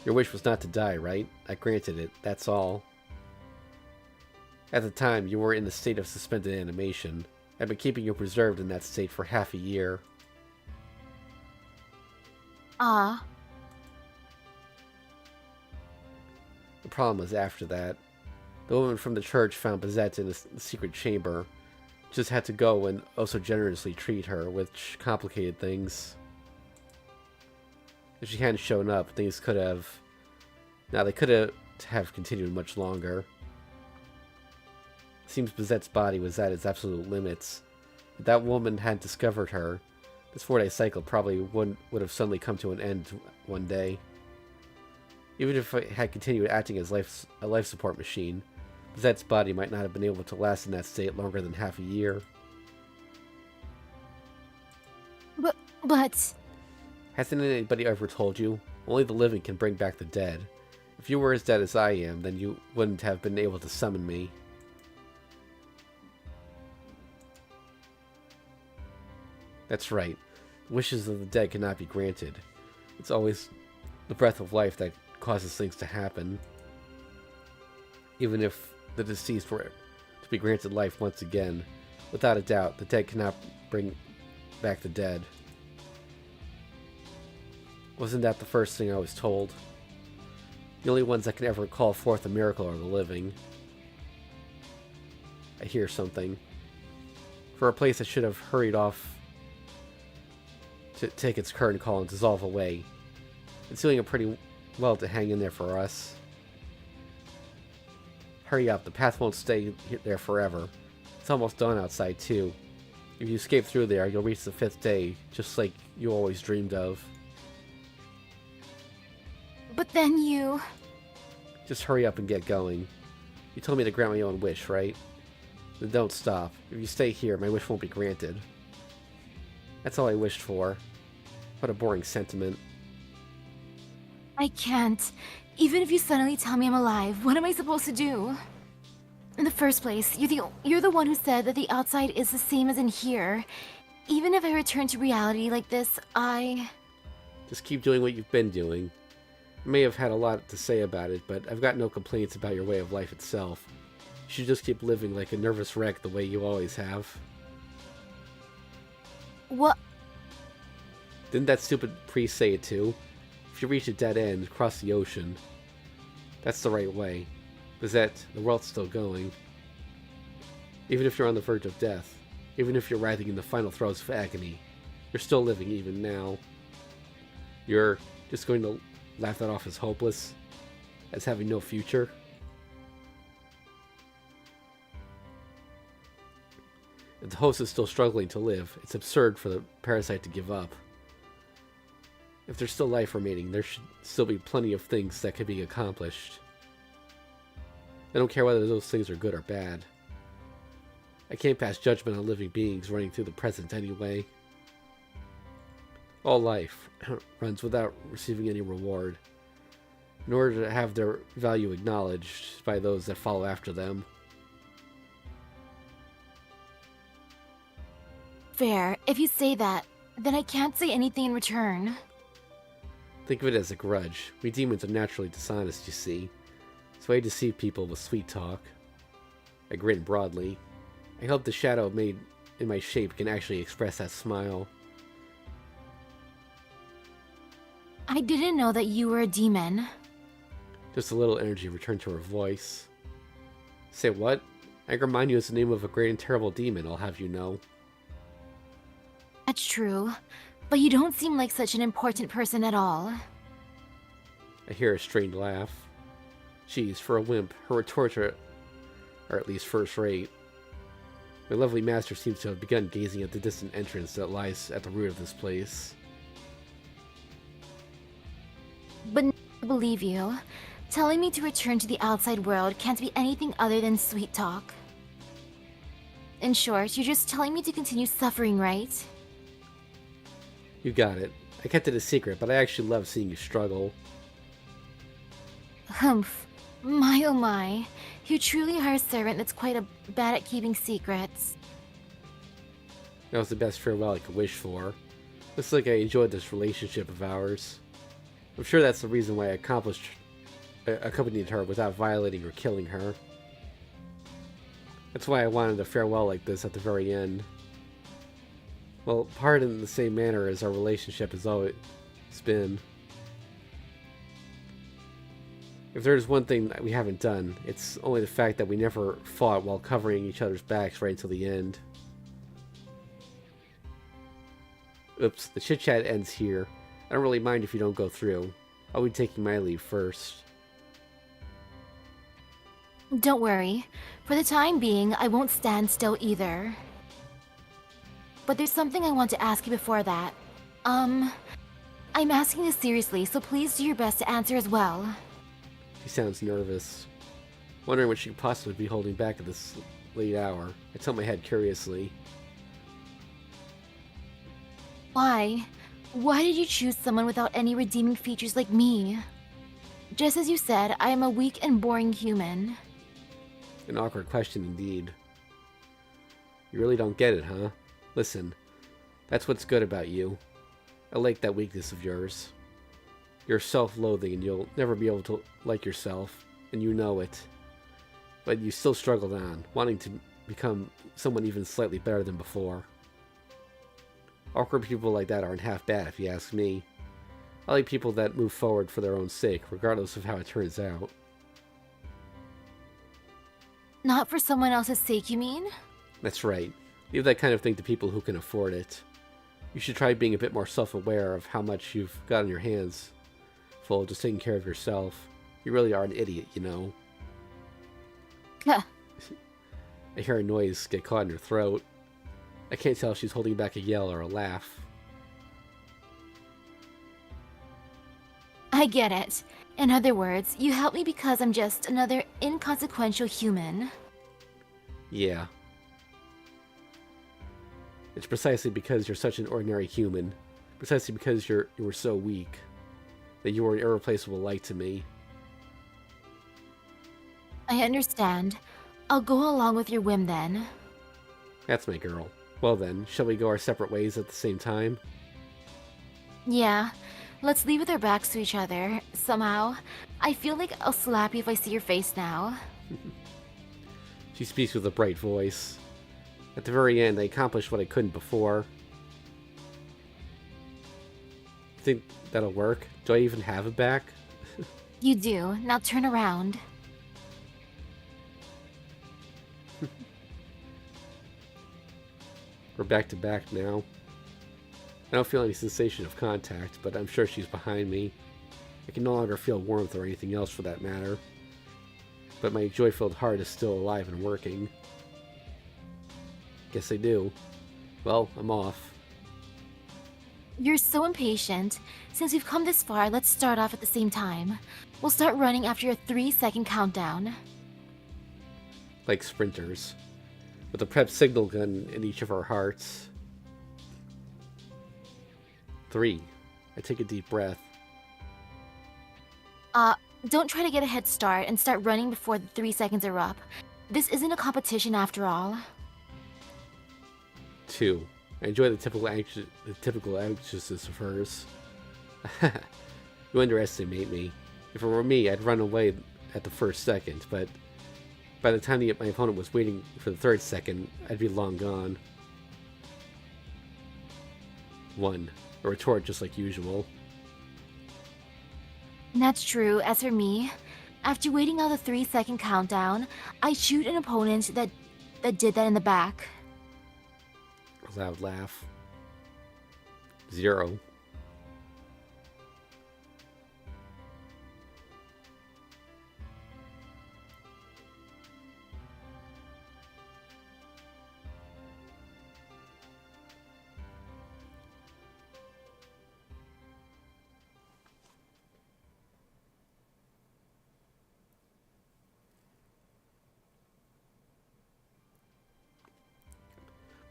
Your wish was not to die, right? I granted it, that's all. At the time, you were in the state of suspended animation. I've been keeping you preserved in that state for half a year. Ah. The problem was after that. The woman from the church found Bizette in a secret chamber. Just had to go and also generously treat her, which complicated things. If she hadn't shown up, things could have... Now, they could have continued much longer. Seems Bizette's body was at its absolute limits. If that woman hadn't discovered her, this 4-day cycle probably would have suddenly come to an end one day. Even if it had continued acting as a life support machine, Bizette's body might not have been able to last in that state longer than half a year. But... Hasn't anybody ever told you? Only the living can bring back the dead. If you were as dead as I am, then you wouldn't have been able to summon me. That's right. Wishes of the dead cannot be granted. It's always the breath of life that causes things to happen. Even if the deceased were to be granted life once again, without a doubt, the dead cannot bring back the dead. Wasn't that the first thing I was told? The only ones that can ever call forth a miracle are the living. I hear something. For a place that should have hurried off to take its curtain call and dissolve away. It's doing it pretty well to hang in there for us. Hurry up, the path won't stay there forever. It's almost dawn outside too. If you escape through there, you'll reach the 5th day, just like you always dreamed of. But then you... Just hurry up and get going. You told me to grant my own wish, right? Then don't stop. If you stay here, my wish won't be granted. That's all I wished for. What a boring sentiment. I can't. Even if you suddenly tell me I'm alive, what am I supposed to do? In the first place, you're the one who said that the outside is the same as in here. Even if I return to reality like this, Just keep doing what you've been doing. I may have had a lot to say about it, but I've got no complaints about your way of life itself. You should just keep living like a nervous wreck the way you always have. What? Didn't that stupid priest say it too? If you reach a dead end, cross the ocean. That's the right way. Bizette, the world's still going. Even if you're on the verge of death, even if you're writhing in the final throes of agony, you're still living even now. You're just going to laugh that off as hopeless, as having no future. If the host is still struggling to live, it's absurd for the parasite to give up. If there's still life remaining, there should still be plenty of things that can be accomplished. I don't care whether those things are good or bad. I can't pass judgment on living beings running through the present anyway. All life runs without receiving any reward, in order to have their value acknowledged by those that follow after them. Fair. If you say that, then I can't say anything in return. Think of it as a grudge. We demons are naturally dishonest, you see. It's a way to deceive people with sweet talk. I grin broadly. I hope the shadow made in my shape can actually express that smile. I didn't know that you were a demon. Just a little energy returned to her voice. Say what? Aggremanyu is the name of a great and terrible demon, I'll have you know. That's true, but you don't seem like such an important person at all. I hear a strained laugh. Geez, for a wimp, her retorts are at least first rate. My lovely master seems to have begun gazing at the distant entrance that lies at the root of this place. But I believe you. Telling me to return to the outside world can't be anything other than sweet talk. In short, you're just telling me to continue suffering, right? You got it. I kept it a secret, but I actually love seeing you struggle. Humph. My oh my. You truly are a servant that's quite bad at keeping secrets. That was the best farewell I could wish for. Looks like I enjoyed this relationship of ours. I'm sure that's the reason why I accompanied her without violating or killing her. That's why I wanted a farewell like this at the very end. Well, part in the same manner as our relationship has always been. If there's one thing that we haven't done, it's only the fact that we never fought while covering each other's backs right until the end. Oops, the chit-chat ends here. I don't really mind if you don't go through. I'll be taking my leave first. Don't worry. For the time being, I won't stand still either. But there's something I want to ask you before that. I'm asking this seriously, so please do your best to answer as well. She sounds nervous. Wondering what she could possibly be holding back at this late hour. I tilt my head curiously. Why? Why did you choose someone without any redeeming features like me? Just as you said, I am a weak and boring human. An awkward question indeed. You really don't get it, huh? Listen, that's what's good about you. I like that weakness of yours. You're self-loathing and you'll never be able to like yourself, and you know it. But you still struggled on, wanting to become someone even slightly better than before. Awkward people like that aren't half bad, if you ask me. I like people that move forward for their own sake, regardless of how it turns out. Not for someone else's sake, you mean? That's right. Leave that kind of thing to people who can afford it. You should try being a bit more self-aware of how much you've got on your hands full just taking care of yourself. You really are an idiot, you know. Huh. I hear a noise get caught in her throat. I can't tell if she's holding back a yell or a laugh. I get it. In other words, you help me because I'm just another inconsequential human. Yeah. It's precisely because you're such an ordinary human, precisely because you were so weak, that you were an irreplaceable light to me. I understand. I'll go along with your whim then. That's my girl. Well then, shall we go our separate ways at the same time? Yeah, let's leave with our backs to each other. Somehow, I feel like I'll slap you if I see your face now. She speaks with a bright voice. At the very end, I accomplished what I couldn't before. Think that'll work? Do I even have a back? You do. Now turn around. We're back to back now. I don't feel any sensation of contact, but I'm sure she's behind me. I can no longer feel warmth or anything else for that matter. But my joy-filled heart is still alive and working. Guess I do. Well, I'm off. You're so impatient. Since we've come this far, let's start off at the same time. We'll start running after a 3-second countdown. Like sprinters. With a prep signal gun in each of our hearts. 3. I take a deep breath. Don't try to get a head start and start running before the 3 seconds are up. This isn't a competition after all. 2. I enjoy the typical anxiousness of hers. You underestimate me. If it were me, I'd run away at the first second, but By the time my opponent was waiting for the third second, I'd be long gone. 1. A retort just like usual. That's true. As for me, after waiting out the 3-second countdown, I shoot an opponent that did that in the back. A loud laugh. 0.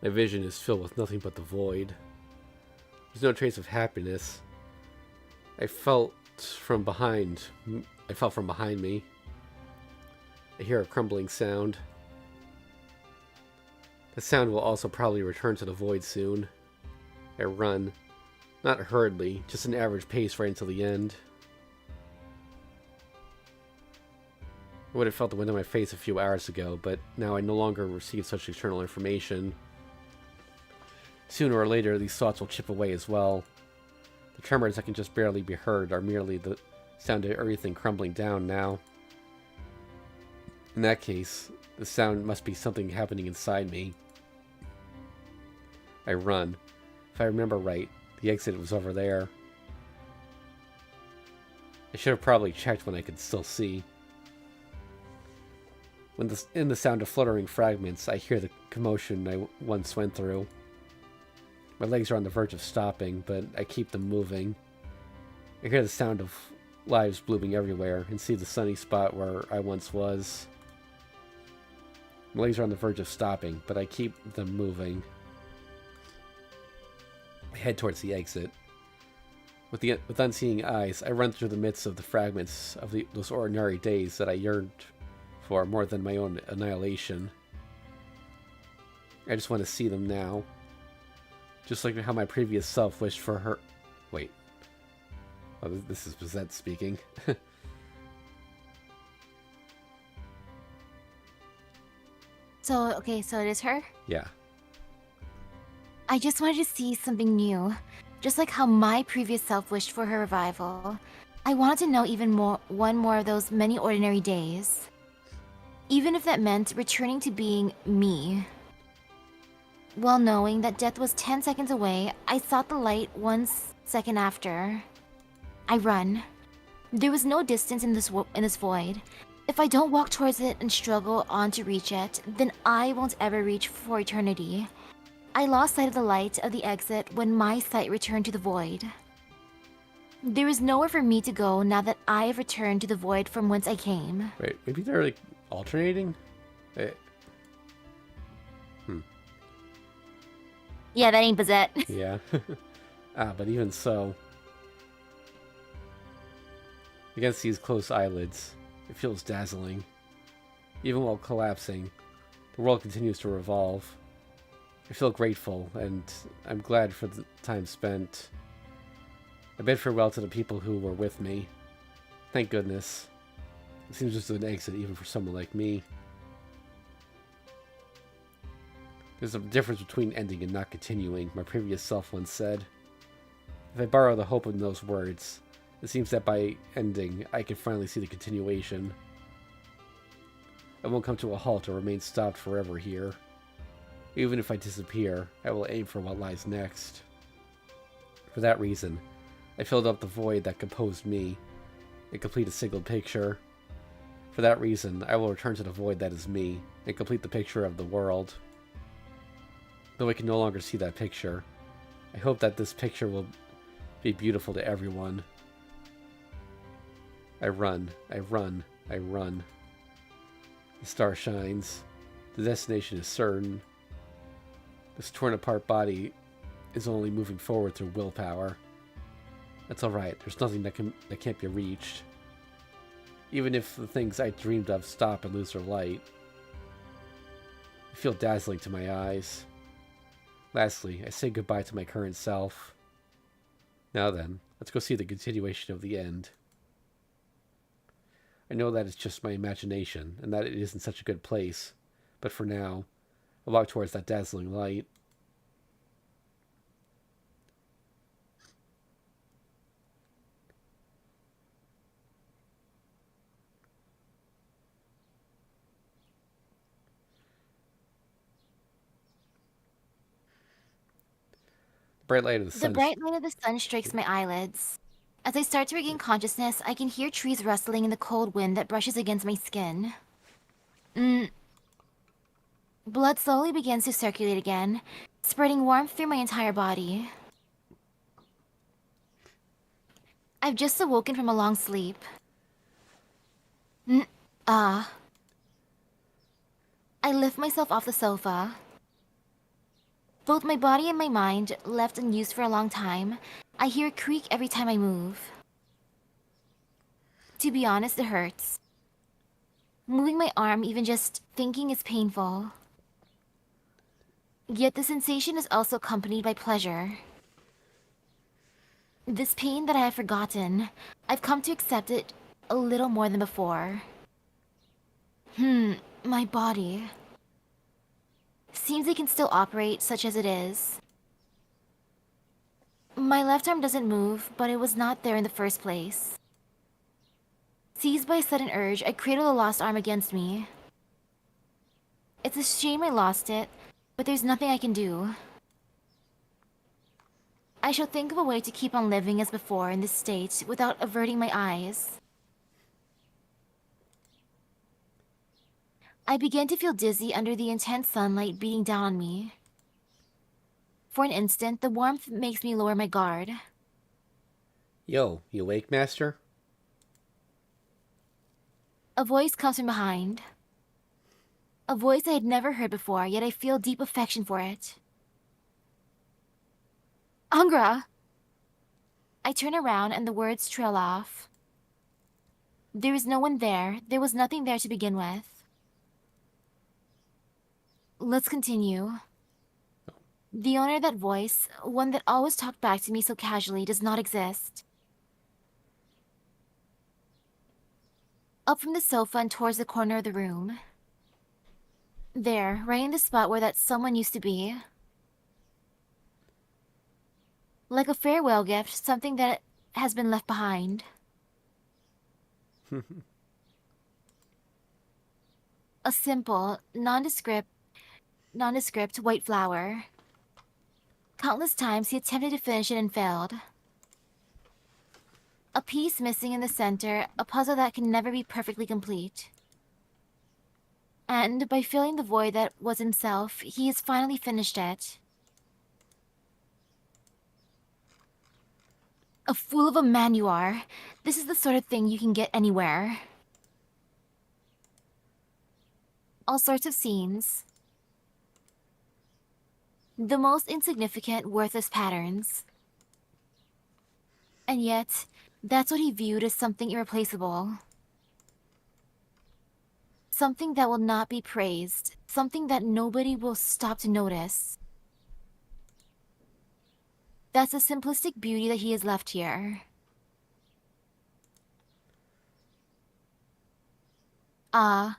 My vision is filled with nothing but the void. There's no trace of happiness. I felt from behind me. I hear a crumbling sound. The sound will also probably return to the void soon. I run. Not hurriedly, just an average pace right until the end. I would have felt the wind in my face a few hours ago, but now I no longer receive such external information. Sooner or later, these thoughts will chip away as well. The tremors that can just barely be heard are merely the sound of everything crumbling down now. In that case, the sound must be something happening inside me. I run. If I remember right, the exit was over there. I should have probably checked when I could still see. In the sound of fluttering fragments, I hear the commotion I once went through. My legs are on the verge of stopping, but I keep them moving. I hear the sound of lives blooming everywhere and see the sunny spot where I once was. My legs are on the verge of stopping, but I keep them moving. I head towards the exit. With unseeing eyes, I run through the midst of the fragments of those ordinary days that I yearned for more than my own annihilation. I just want to see them now. Just like how my previous self wished for her... Wait. Oh, this is Bizette speaking. So it is her? Yeah. I just wanted to see something new. Just like how my previous self wished for her revival. I wanted to know one more of those many ordinary days. Even if that meant returning to being me. Well, knowing that death was 10 seconds away, I sought the light 1 second after. I run. There was no distance in this void. If I don't walk towards it and struggle on to reach it, then I won't ever reach for eternity. I lost sight of the light of the exit when my sight returned to the void. There is nowhere for me to go now that I have returned to the void from whence I came. Wait, maybe they're like alternating? Yeah, that ain't Bizette. Yeah. But even so, against these closed eyelids, it feels dazzling. Even while collapsing, the world continues to revolve. I feel grateful, and I'm glad for the time spent. I bid farewell to the people who were with me. Thank goodness. It seems just an exit even for someone like me. There's a difference between ending and not continuing, my previous self once said. If I borrow the hope in those words, it seems that by ending, I can finally see the continuation. I won't come to a halt or remain stopped forever here. Even if I disappear, I will aim for what lies next. For that reason, I filled up the void that composed me and complete a single picture. For that reason, I will return to the void that is me and complete the picture of the world. Though I can no longer see that picture, I hope that this picture will be beautiful to everyone. I run, I run, I run. The star shines. The destination is certain. This torn apart body is only moving forward through willpower. That's alright, there's nothing that can't be reached. Even if the things I dreamed of stop and lose their light. I feel dazzling to my eyes. Lastly, I say goodbye to my current self. Now then, let's go see the continuation of the end. I know that it's just my imagination and that it isn't such a good place, but for now, I walk towards that dazzling light. The bright light of the The sun. bright light of the sun strikes my eyelids. As I start to regain consciousness, I can hear trees rustling in the cold wind that brushes against my skin. Blood slowly begins to circulate again, spreading warmth through my entire body. I've just awoken from a long sleep. I lift myself off the sofa. Both my body and my mind, left unused for a long time, I hear a creak every time I move. To be honest, it hurts. Moving my arm, even just thinking, is painful. Yet the sensation is also accompanied by pleasure. This pain that I have forgotten, I've come to accept it a little more than before. My body. Seems it can still operate, such as it is. My left arm doesn't move, but it was not there in the first place. Seized by a sudden urge, I cradle the lost arm against me. It's a shame I lost it, but there's nothing I can do. I shall think of a way to keep on living as before in this state without averting my eyes. I begin to feel dizzy under the intense sunlight beating down on me. For an instant, the warmth makes me lower my guard. Yo, you awake, Master? A voice comes from behind. A voice I had never heard before, yet I feel deep affection for it. Angra! I turn around and the words trail off. There is no one there. There was nothing there to begin with. Let's continue. The owner of that voice, one that always talked back to me so casually, does not exist. Up from the sofa and towards the corner of the room. There, right in the spot where that someone used to be. Like a farewell gift, something that has been left behind. A simple, nondescript white flower. Countless times he attempted to finish it and failed. A piece missing in the center, a puzzle that can never be perfectly complete. And by filling the void that was himself, he has finally finished it. A fool of a man you are. This is the sort of thing you can get anywhere. All sorts of scenes. The most insignificant, worthless patterns. And yet, that's what he viewed as something irreplaceable. Something that will not be praised. Something that nobody will stop to notice. That's the simplistic beauty that he has left here. A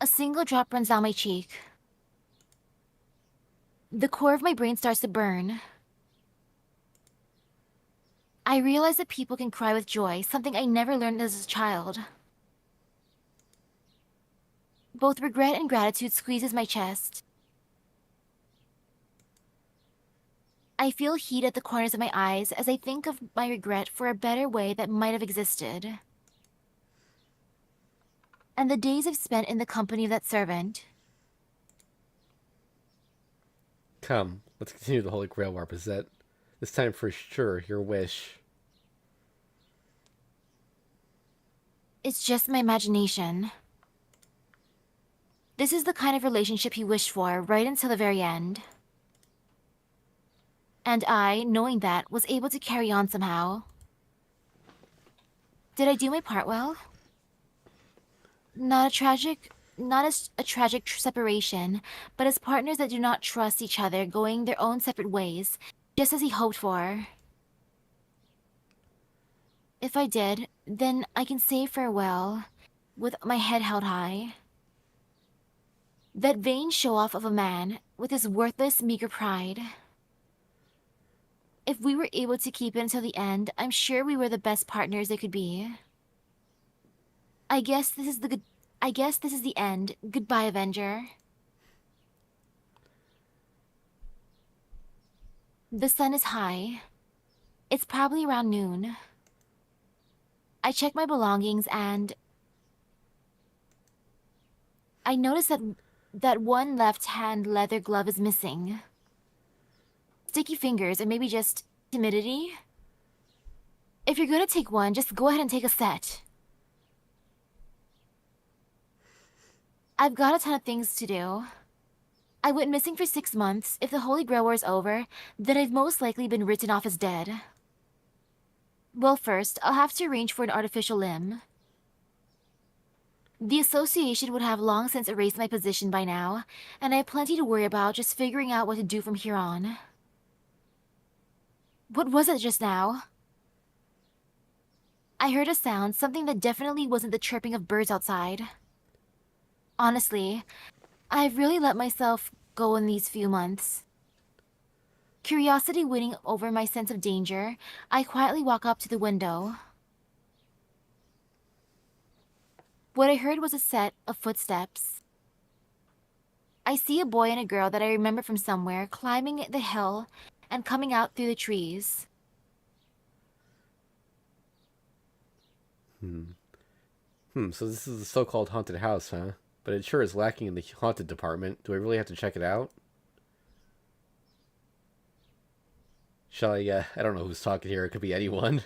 single drop runs down my cheek. The core of my brain starts to burn. I realize that people can cry with joy, something I never learned as a child. Both regret and gratitude squeezes my chest. I feel heat at the corners of my eyes as I think of my regret for a better way that might have existed. And the days I've spent in the company of that servant. Come, let's continue the Holy Grail Warp. Is that this time for sure your wish? It's just my imagination. This is the kind of relationship he wished for right until the very end. And I, knowing that, was able to carry on somehow. Did I do my part well? Not as a tragic separation, but as partners that do not trust each other, going their own separate ways, just as he hoped for. If I did, then I can say farewell with my head held high. That vain show-off of a man with his worthless, meager pride. If we were able to keep it until the end, I'm sure we were the best partners they could be. I guess this is the end. Goodbye, Avenger. The sun is high. It's probably around noon. I check my belongings and I notice that one left-hand leather glove is missing. Sticky fingers, or maybe just timidity? If you're gonna take one, just go ahead and take a set. I've got a ton of things to do. I went missing for 6 months. If the Holy Grail War is over, then I've most likely been written off as dead. Well, first, I'll have to arrange for an artificial limb. The association would have long since erased my position by now, and I have plenty to worry about just figuring out what to do from here on. What was it just now? I heard a sound, something that definitely wasn't the chirping of birds outside. Honestly, I've really let myself go in these few months. Curiosity winning over my sense of danger, I quietly walk up to the window. What I heard was a set of footsteps. I see a boy and a girl that I remember from somewhere climbing the hill and coming out through the trees. So this is the so-called haunted house, huh? But it sure is lacking in the haunted department. Do I really have to check it out? Shall I, I don't know who's talking here. It could be anyone.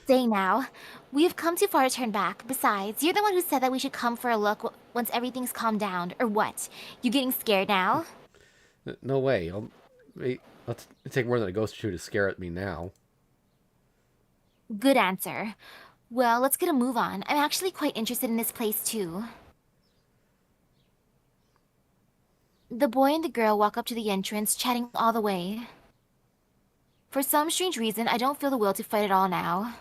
Say now, we have come too far to turn back. Besides, you're the one who said that we should come for a look once everything's calmed down, or what? You getting scared now? No way. I'll take more than a ghost or two to scare at me now. Good answer. Well, let's get a move on. I'm actually quite interested in this place too. The boy and the girl walk up to the entrance, chatting all the way. For some strange reason, I don't feel the will to fight at all now.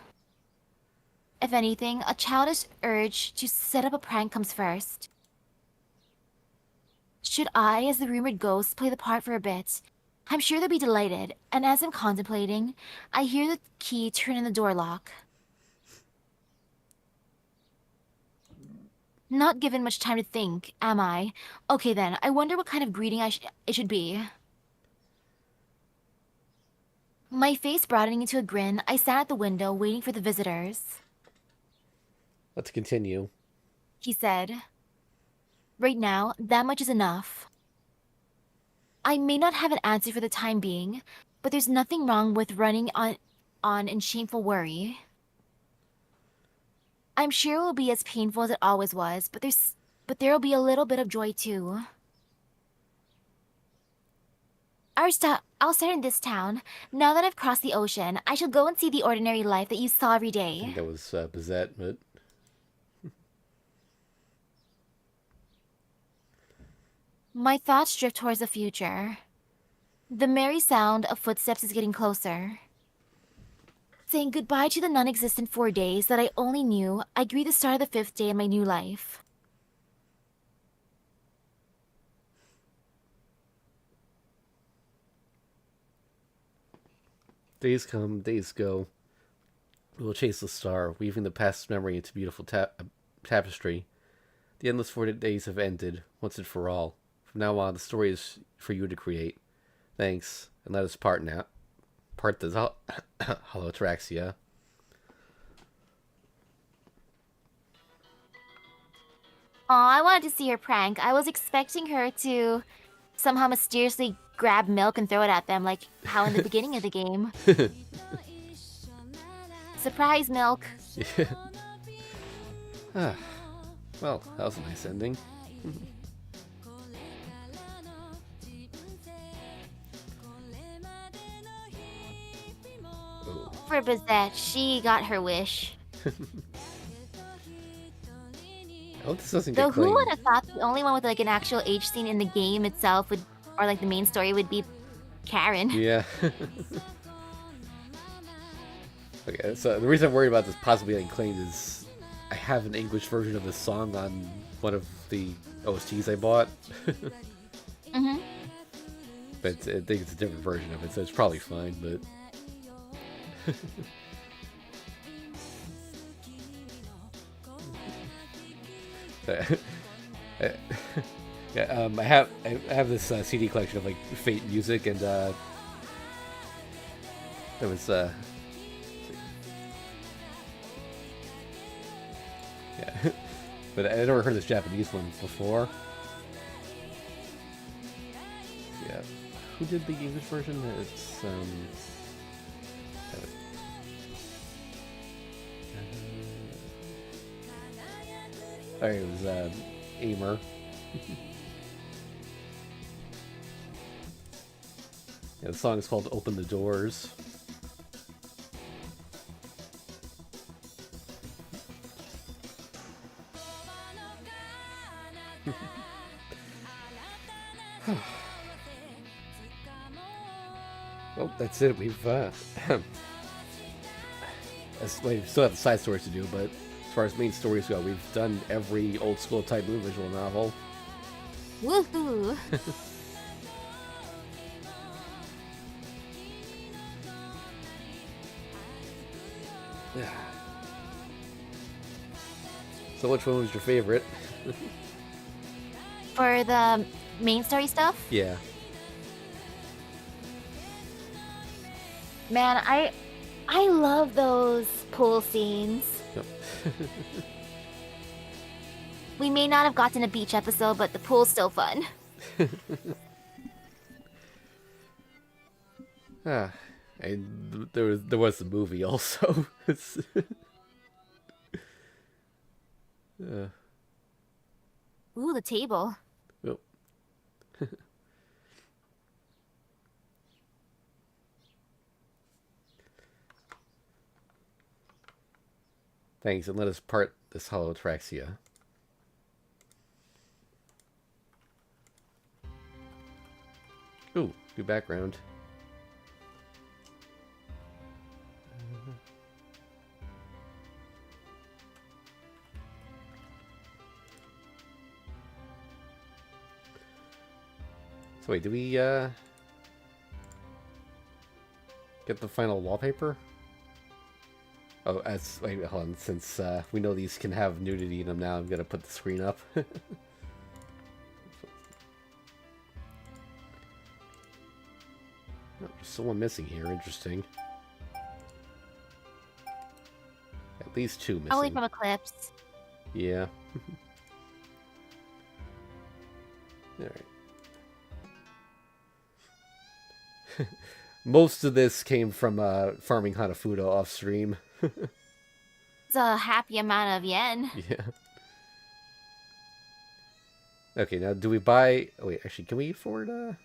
If anything, a childish urge to set up a prank comes first. Should I, as the rumored ghost, play the part for a bit? I'm sure they'll be delighted, and as I'm contemplating, I hear the key turn in the door lock. Not given much time to think, am I? Okay then, I wonder what kind of greeting it should be. My face broadening into a grin, I sat at the window waiting for the visitors. Let's continue. He said. Right now, that much is enough. I may not have an answer for the time being, but there's nothing wrong with running on in shameful worry. I'm sure it will be as painful as it always was, but there'll be a little bit of joy too. I'll start in this town. Now that I've crossed the ocean, I shall go and see the ordinary life that you saw every I day. think that was Bizette, but... My thoughts drift towards the future. The merry sound of footsteps is getting closer. Saying goodbye to the non-existent 4 days that I only knew, I greet the start of the 5th day in my new life. Days come, days go. We will chase the star, weaving the past memory into beautiful tapestry. The endless 40 days have ended, once and for all. From now on, the story is for you to create. Thanks, and let us part now. Part this ataraxia. Aw, I wanted to see her prank. I was expecting her to somehow mysteriously grab milk and throw it at them, like how in the beginning of the game. Surprise, milk. Well, that was a nice ending. For Bizette, she got her wish. I hope this doesn't get Though who claimed. would have thought the only one with like an actual age scene in the game itself would, or like the main story would be Karen. Yeah. Okay, so the reason I'm worried about this possibly getting claimed is I have an English version of this song on one of the OSTs I bought. Mm-hmm. But I think it's a different version of it, so it's probably fine, but... Yeah, I have this CD collection of like Fate music, and it was yeah, but I never heard this Japanese one before. Yeah, who did the English version? It's it was Aimer. Yeah, the song is called "Open the Doors." Well, that's it. We still have the side stories to do, but as far as main stories go, we've done every old school type blue visual novel. Woohoo! Yeah. So which one was your favorite? For the main story stuff? Yeah. Man, I love those pool scenes. Yep. We may not have gotten a beach episode, but the pool's still fun. And there was the movie also. Ooh, the table. Yep. Thanks, and let us part this holotraxia. Ooh, new background. So wait, do we get the final wallpaper? Oh, wait, hold on. Since we know these can have nudity in them now, I'm gonna put the screen up. Oh, there's someone missing here. Interesting. At least two missing. Probably from Eclipse. Yeah. Alright. Most of this came from farming Hanafuda off stream. It's a happy amount of yen. Yeah. Okay, now do we buy... Oh, wait, actually, can we afford... I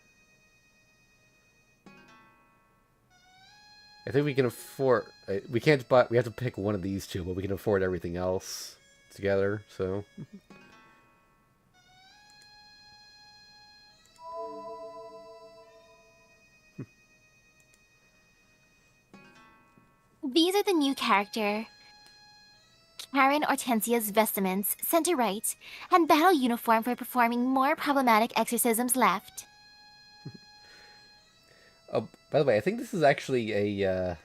think we can afford... we can't buy... We have to pick one of these two, but we can afford everything else together, so... These are the new character. Karen Hortensia's vestments, center right, and battle uniform for performing more problematic exorcisms left. By the way, I think this is actually a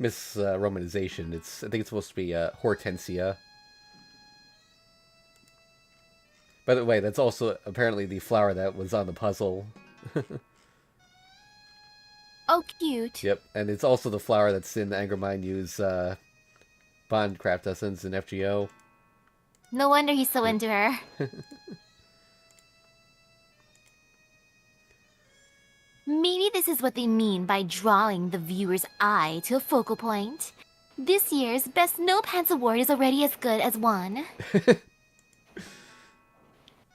misromanization. I think it's supposed to be Hortensia. By the way, that's also apparently the flower that was on the puzzle. Oh, cute. Yep, and it's also the flower that's in Angermind U's Bond craft essence in FGO. No wonder he's so into her. Maybe this is what they mean by drawing the viewer's eye to a focal point. This year's Best No Pants Award is already as good as one.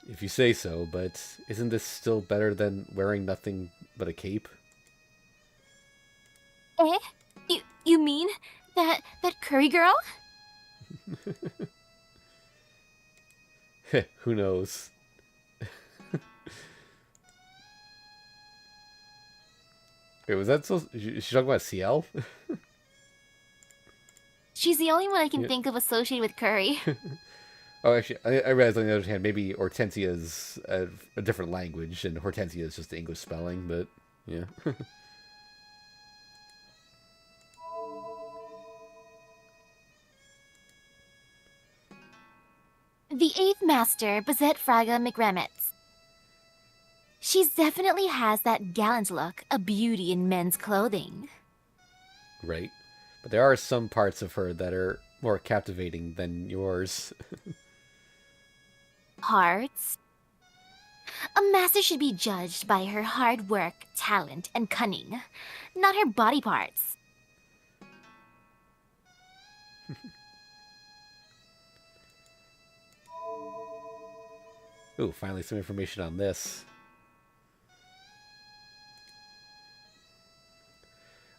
If you say so, but isn't this still better than wearing nothing but a cape? Eh? You mean that curry girl? Who knows? Wait, was that so... She's talking about CL? She's the only one I can Yeah. think of associated with curry. Oh, actually, I realize on the other hand, maybe Hortensia is a different language, and Hortensia is just the English spelling. But yeah. The eighth master, Bazette Fraga McRemitz. She definitely has that gallant look, a beauty in men's clothing. Right. But there are some parts of her that are more captivating than yours. Parts? A master should be judged by her hard work, talent, and cunning, not her body parts. Ooh, finally some information on this.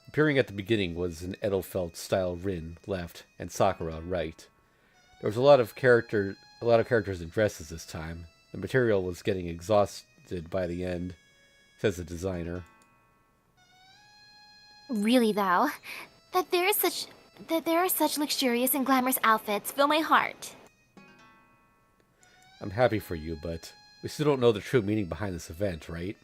Appearing at the beginning was an Edelfelt-style Rin left and Sakura right. There was a lot of characters and dresses this time. The material was getting exhausted by the end, says the designer. Really, though, that there are such luxurious and glamorous outfits fill my heart. I'm happy for you, but we still don't know the true meaning behind this event, right?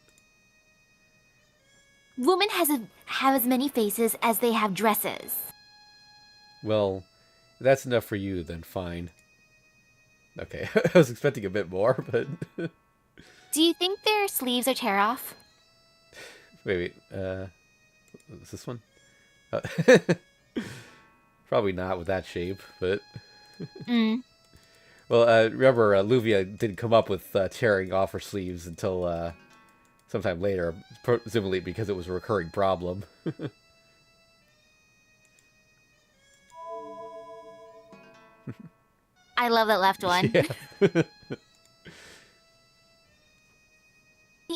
Women have as many faces as they have dresses. Well, if that's enough for you, then fine. Okay, I was expecting a bit more, but... Do you think their sleeves are tear off? wait, is this one? Uh, probably not with that shape, but... Well, remember, Luvia didn't come up with tearing off her sleeves until sometime later, presumably because it was a recurring problem. I love that left one. Yeah. The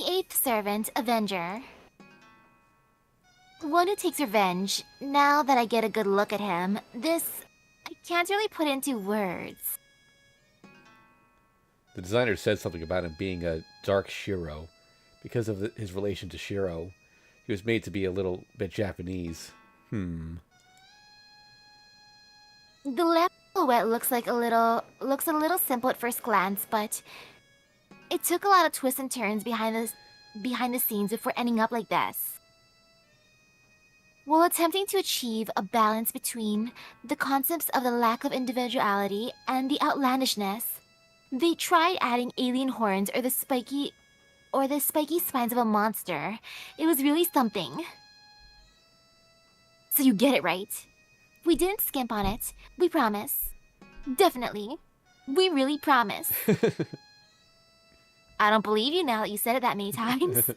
eighth servant, Avenger. One who takes revenge. Now that I get a good look at him, I can't really put into words. The designer said something about him being a dark Shiro. Because of his relation to Shiro, he was made to be a little bit Japanese. The left silhouette looks a little simple at first glance, but it took a lot of twists and turns behind the scenes before ending up like this. While attempting to achieve a balance between the concepts of the lack of individuality and the outlandishness, they tried adding alien horns or the spiky spines of a monster. It was really something. So you get it right. We didn't skimp on it. We promise. Definitely. We really promise. I don't believe you now that you said it that many times.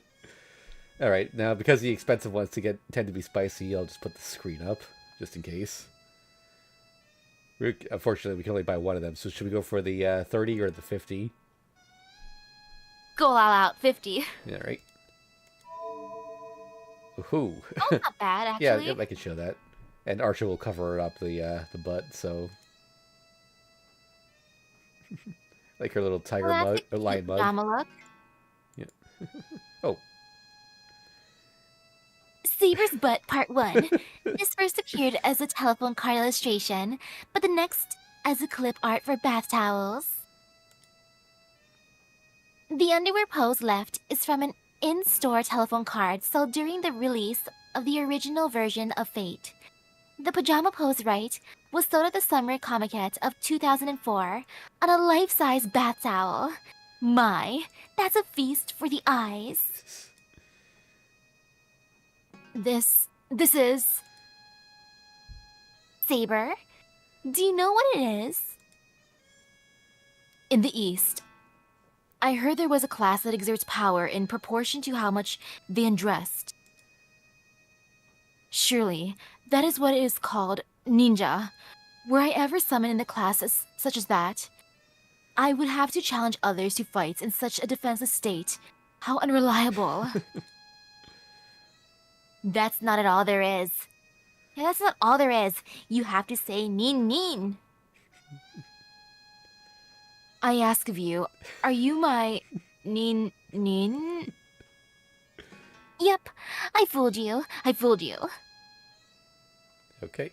Alright, now because the expensive ones tend to be spicy, I'll just put the screen up, just in case. Unfortunately, we can only buy one of them, so should we go for the 30 or the 50? Go all out, 50. Yeah, right. Ooh. Oh, not bad, actually. Yeah, I can show that. And Archer will cover up the butt, so... like her little tiger mug, or lion mug. Pajama look. Yeah. Oh. Saber's Butt Part 1. This first appeared as a telephone card illustration, but the next as a clip art for bath towels. The underwear pose left is from an in-store telephone card sold during the release of the original version of Fate. The pajama pose right was sold at the Summer Comiket of 2004 on a life-size bath towel. My, that's a feast for the eyes. This is... Saber? Do you know what it is? In the East, I heard there was a class that exerts power in proportion to how much they undressed. Surely, that is what is called ninja. Were I ever summoned in the class such as that, I would have to challenge others to fights in such a defenseless state. How unreliable. That's not at all there is. Yeah, that's not all there is. You have to say nin. I ask of you, are you my nin? Yep, I fooled you. Okay.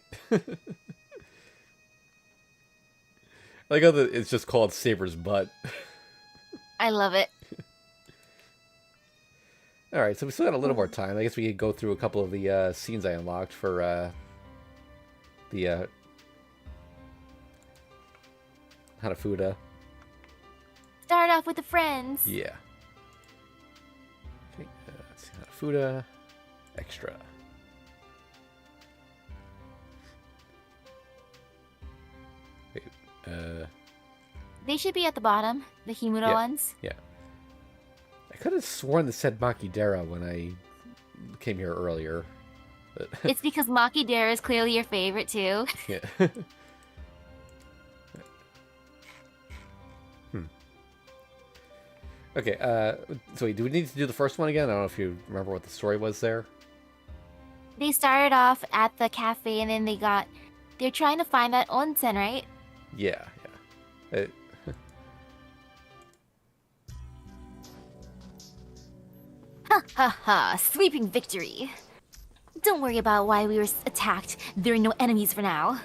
Like how it's just called Saber's butt. I love it. Alright, so we still got a little more time. I guess we could go through a couple of the scenes I unlocked for the Hanafuda. Start off with the friends. Yeah. Okay, let's see. Hanafuda. Extra. Wait, They should be at the bottom, the Himuro ones. Yeah. I could have sworn this said Makidera when I came here earlier. But It's because Makidera is clearly your favorite too. yeah. Okay, so wait, do we need to do the first one again? I don't know if you remember what the story was there. They started off at the cafe and then they're trying to find that onsen, right? Yeah, yeah. Ha ha ha, sweeping victory. Don't worry about why we were attacked. There are no enemies for now.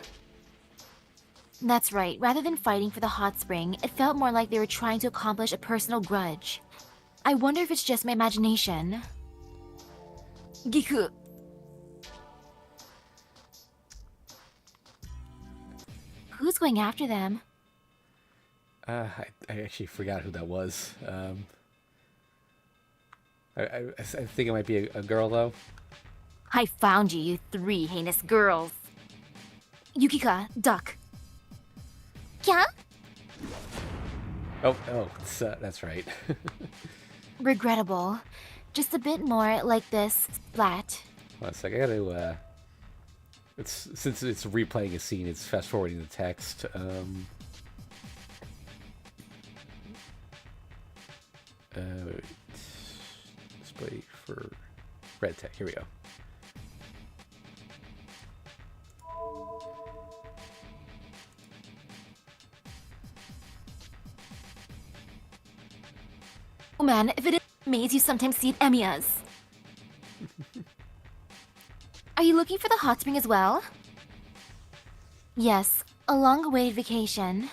That's right, rather than fighting for the hot spring, it felt more like they were trying to accomplish a personal grudge. I wonder if it's just my imagination. Giku. Who's going after them? I actually forgot who that was. I think it might be a girl, though. I found you, you three heinous girls. Yukika, duck. Kya? Oh, that's right. Regrettable. Just a bit more like this, splat. One sec, I gotta, since it's replaying a scene, it's fast-forwarding the text. Display for red tech, here we go. Oh man, if it is maize you sometimes see at Emiya's. Are you looking for the hot spring as well? Yes, a long-awaited vacation.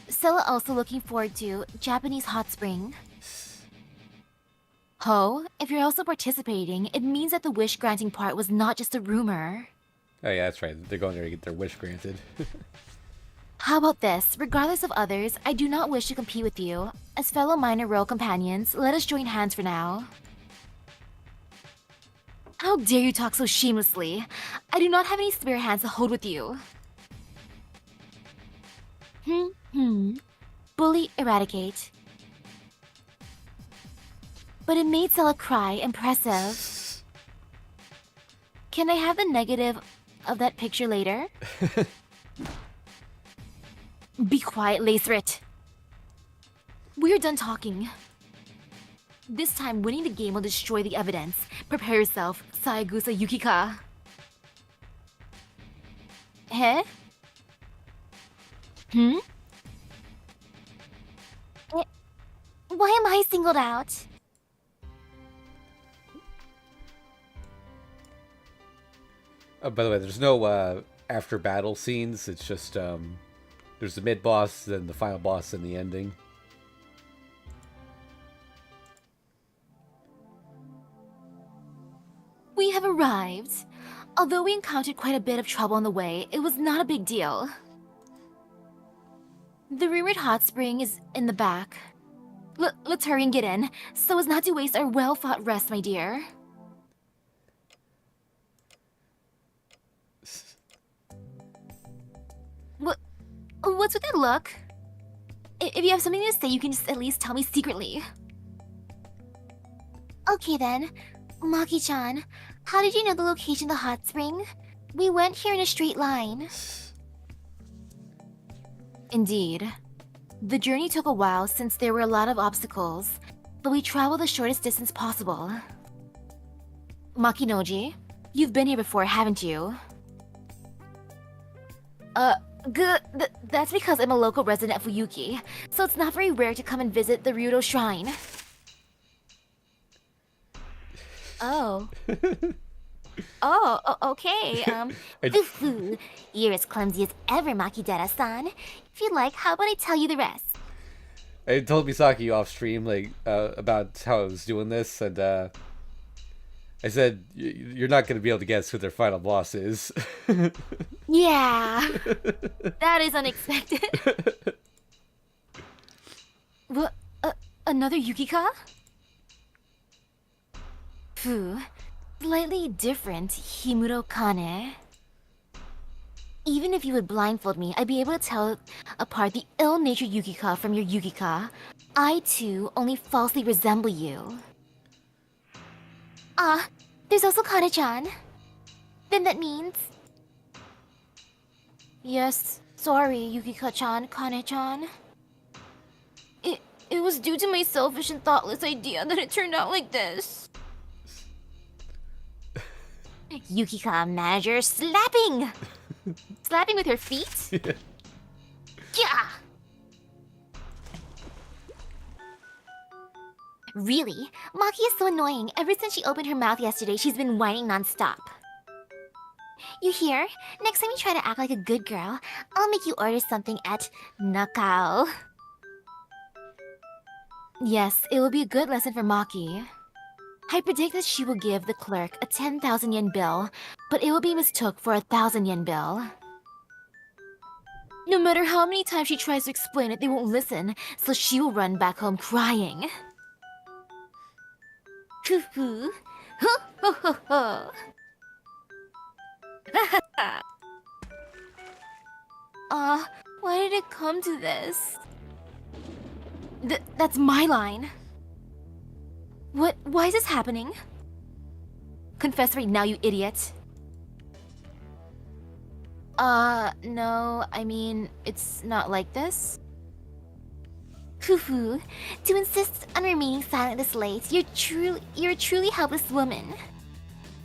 Stella also looking forward to Japanese hot spring. Ho, if you're also participating, it means that the wish-granting part was not just a rumor. Oh yeah, that's right. They're going there to get their wish granted. How about this? Regardless of others, I do not wish to compete with you. As fellow minor role companions, let us join hands for now. How dare you talk so shamelessly? I do not have any spare hands to hold with you. Bully eradicate. But it made Stella cry. Impressive. Can I have the negative of that picture later? Be quiet, Laceret. We're done talking. This time, winning the game will destroy the evidence. Prepare yourself, Sayagusa Yukika. Eh? Why am I singled out? By the way, there's no after battle scenes. It's just there's the mid boss, then the final boss, and the ending. We have arrived. Although we encountered quite a bit of trouble on the way, it was not a big deal. The rumored hot spring is in the back. Let's hurry and get in, so as not to waste our well-fought rest, my dear. What's with that look? If you have something to say, you can just at least tell me secretly. Okay then. Maki-chan, how did you know the location of the hot spring? We went here in a straight line. Indeed. The journey took a while since there were a lot of obstacles, but we traveled the shortest distance possible. Makinoji, you've been here before, haven't you? Good. That's because I'm a local resident of Fuyuki, so it's not very rare to come and visit the Ryudo Shrine. Oh. Oh, okay. I, Foo-foo. You're as clumsy as ever, Makidera-san. If you'd like, how about I tell you the rest? I told Misaki off stream like about how I was doing this, and I said you're not going to be able to guess who their final boss is. Yeah, that is unexpected. What? Another Yukika? Phew. Slightly different Himuro Kane. Even if you would blindfold me, I'd be able to tell apart the ill-natured Yukika from your Yukika. I, too, only falsely resemble you. Ah, there's also Kane-chan. Then that means... Yes, sorry, Yukika-chan, Kane-chan. It was due to my selfish and thoughtless idea that it turned out like this. Yukika manager slapping! Slapping with her feet? Yeah! Really? Maki is so annoying. Ever since she opened her mouth yesterday, she's been whining non-stop. You hear? Next time you try to act like a good girl, I'll make you order something at Nakao. Yes, it will be a good lesson for Maki. I predict that she will give the clerk a 10,000 yen bill, but it will be mistook for a 1,000 yen bill. No matter how many times she tries to explain it, they won't listen, so she will run back home crying. Hoo hoo. Ho ho ho ho. Why did it come to this? That's my line. What? Why is this happening? Confess right now, you idiot. No, I mean, it's not like this. Hoo-hoo. To insist on remaining silent this late, you're a truly helpless woman.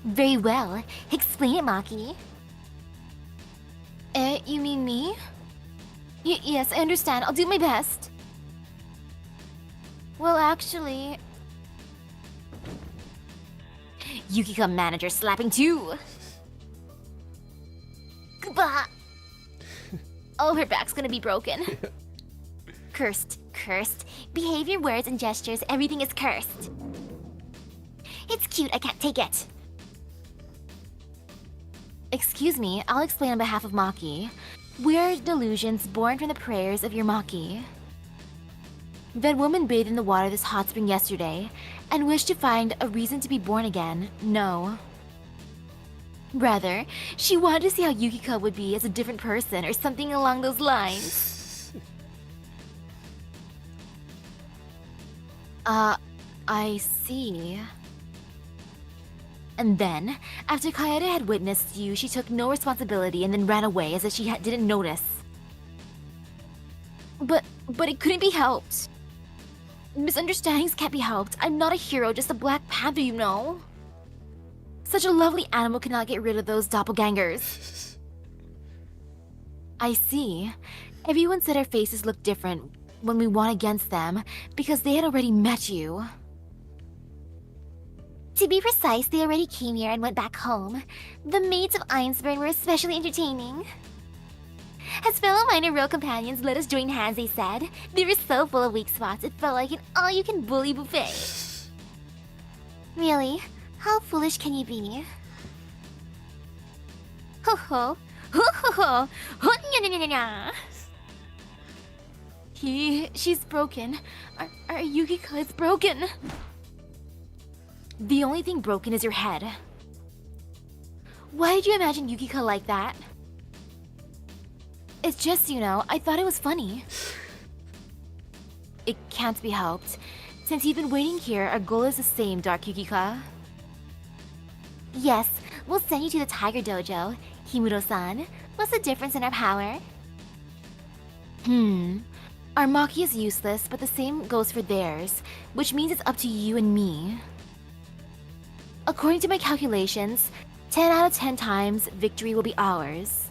Very well. Explain it, Maki. You mean me? Yes, I understand. I'll do my best. Well, actually... Yukika manager slapping too! Gah! Oh, her back's gonna be broken. Cursed, cursed. Behavior, words, and gestures, everything is cursed. It's cute, I can't take it. Excuse me, I'll explain on behalf of Maki. We're delusions born from the prayers of your Maki. That woman bathed in the water this hot spring yesterday, and wished to find a reason to be born again. No. Rather, she wanted to see how Yukika would be as a different person, or something along those lines. I see. And then, after Kaede had witnessed you, she took no responsibility and then ran away as if she didn't notice. But it couldn't be helped. Misunderstandings can't be helped. I'm not a hero, just a Black Panther, you know. Such a lovely animal cannot get rid of those doppelgangers. I see. Everyone said our faces looked different when we won against them because they had already met you. To be precise, they already came here and went back home. The maids of Einsburn were especially entertaining. As fellow minor role companions, let us join hands, they said. They were so full of weak spots, it felt like an all-you-can-bully buffet. Really? How foolish can you be? Ho ho. Ho ho ho. Ho nya nya nya nya. She's broken. Our Yukika is broken. The only thing broken is your head. Why did you imagine Yukika like that? It's just, you know, I thought it was funny. It can't be helped. Since you've been waiting here, our goal is the same, Dark Yukika. Yes, we'll send you to the Tiger Dojo. Himuro-san, what's the difference in our power? Our Maki is useless, but the same goes for theirs, which means it's up to you and me. According to my calculations, 10 out of 10 times, victory will be ours.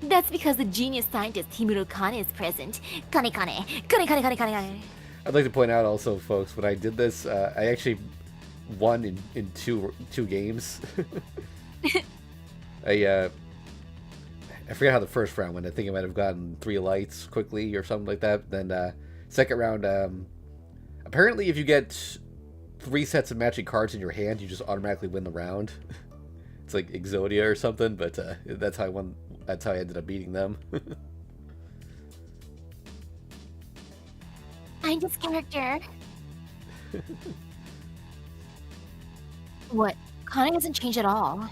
That's because the genius scientist Himuro Kane is present. Kane kane, kane kane kane kane kane. I'd like to point out also, folks, when I did this, I actually won in two games. I forget how the first round went. I think I might have gotten 3 lights quickly or something like that. Then second round, apparently if you get 3 sets of matching cards in your hand, you just automatically win the round. It's like Exodia or something, but that's how I won. That's how I ended up beating them. Find this character. What? Connie hasn't changed at all.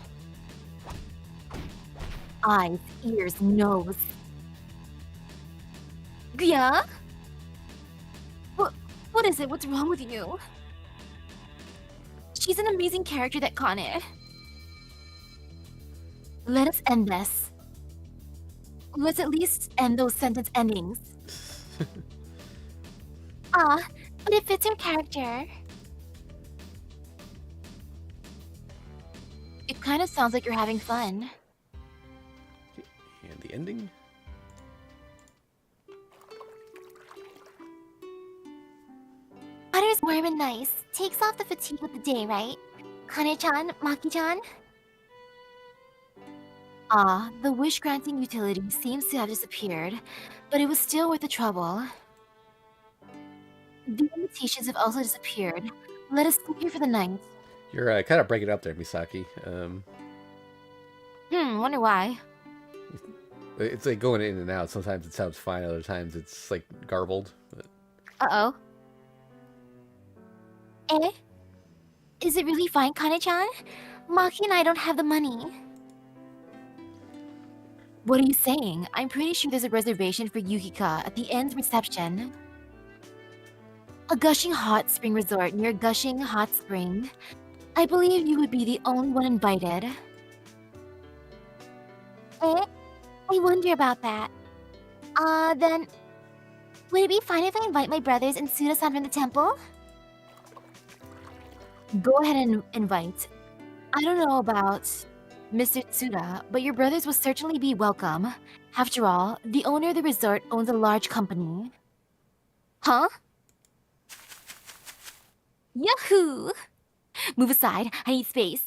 Eyes, ears, nose. Yeah? What is it? What's wrong with you? She's an amazing character, that Kane. Let us end this. Let's at least end those sentence endings. But it fits her character. It kind of sounds like you're having fun. And the ending? Water's warm and nice. Takes off the fatigue of the day, right? Kane-chan, Maki-chan? The wish-granting utility seems to have disappeared, but it was still worth the trouble. The invitations have also disappeared. Let us sleep here for the night. You're kind of breaking up there, Misaki. Wonder why. It's like going in and out. Sometimes it sounds fine, other times it's like garbled. But... Uh-oh. Eh? Is it really fine, Kane-chan? Maki and I don't have the money. What are you saying? I'm pretty sure there's a reservation for Yukika at the end's reception. A gushing hot spring resort near Gushing Hot Spring. I believe you would be the only one invited. Eh? I wonder about that. Then... would it be fine if I invite my brothers and Suda-san from the temple? Go ahead and invite. I don't know about Mr. Tsuda, but your brothers will certainly be welcome. After all, the owner of the resort owns a large company. Huh? Yahoo! Move aside, I need space.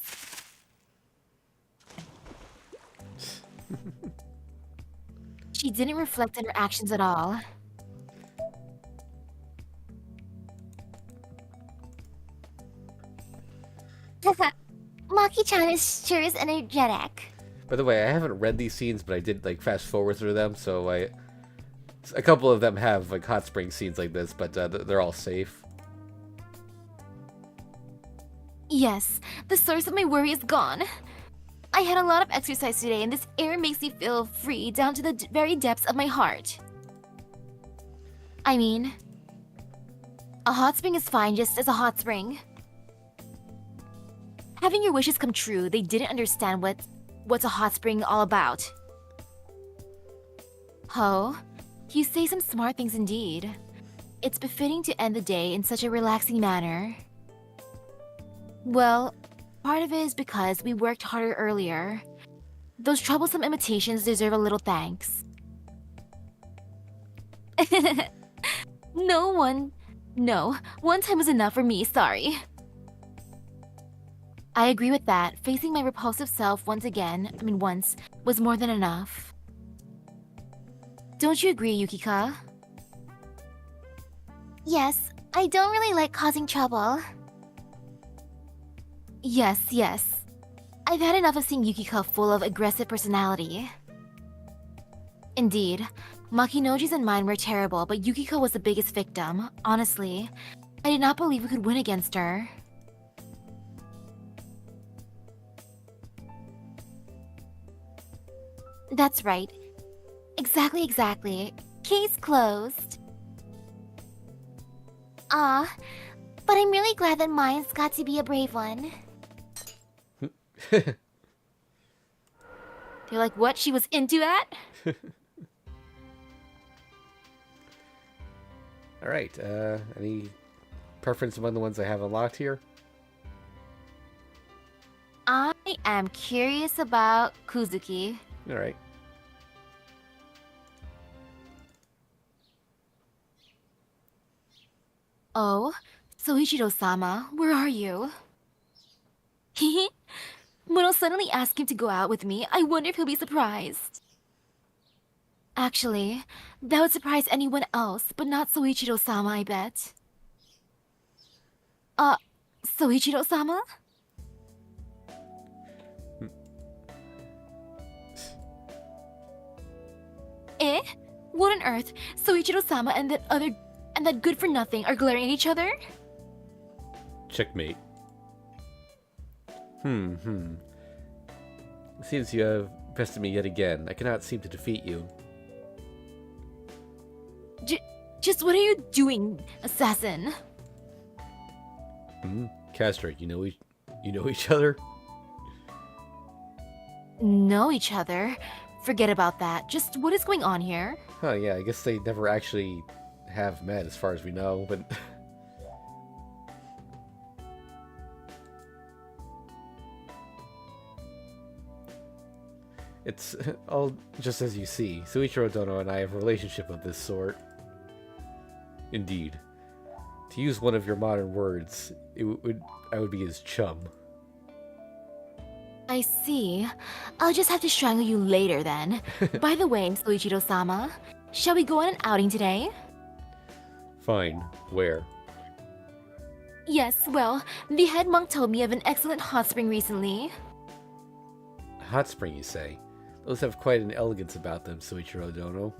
She didn't reflect on her actions at all. Maki-chan is sure is energetic. By the way, I haven't read these scenes, but I did like fast forward through them, so a couple of them have like hot spring scenes like this, but they're all safe. Yes, the source of my worry is gone. I had a lot of exercise today, and this air makes me feel free down to the very depths of my heart. I mean, a hot spring is fine just as a hot spring. Having your wishes come true, they didn't understand what's a hot spring all about. Ho, you say some smart things indeed. It's befitting to end the day in such a relaxing manner. Well, part of it is because we worked harder earlier. Those troublesome imitations deserve a little thanks. No, one time was enough for me, sorry. I agree with that. Facing my repulsive self once, was more than enough. Don't you agree, Yukika? Yes, I don't really like causing trouble. Yes. I've had enough of seeing Yukika full of aggressive personality. Indeed, Makinoji's and mine were terrible, but Yukika was the biggest victim. Honestly, I did not believe we could win against her. That's right. Exactly. Case closed. But I'm really glad that mine's got to be a brave one. You're like, what? She was into that? Alright, any preference among the ones I have unlocked here? I am curious about Kuzuki. Alright. Oh, Soichiro-sama, where are you? When I'll suddenly ask him to go out with me, I wonder if he'll be surprised. Actually, that would surprise anyone else, but not Soichiro-sama, I bet. Soichiro-sama? Eh? What on earth? Soichiro-sama and that good-for-nothing are glaring at each other? Checkmate. Seems you have bested me yet again. I cannot seem to defeat you. Just what are you doing, assassin? Castor, you know each other? Know each other? Forget about that. Just what is going on here? Oh yeah, I guess they never actually have met as far as we know, but... It's all just as you see. Soichiro Dono and I have a relationship of this sort. Indeed. To use one of your modern words, I would be his chum. I see. I'll just have to strangle you later then. By the way, Soichiro-sama, shall we go on an outing today? Fine. Where? Yes, well, the head monk told me of an excellent hot spring recently. Hot spring, you say? Those have quite an elegance about them, Soichiro Dono.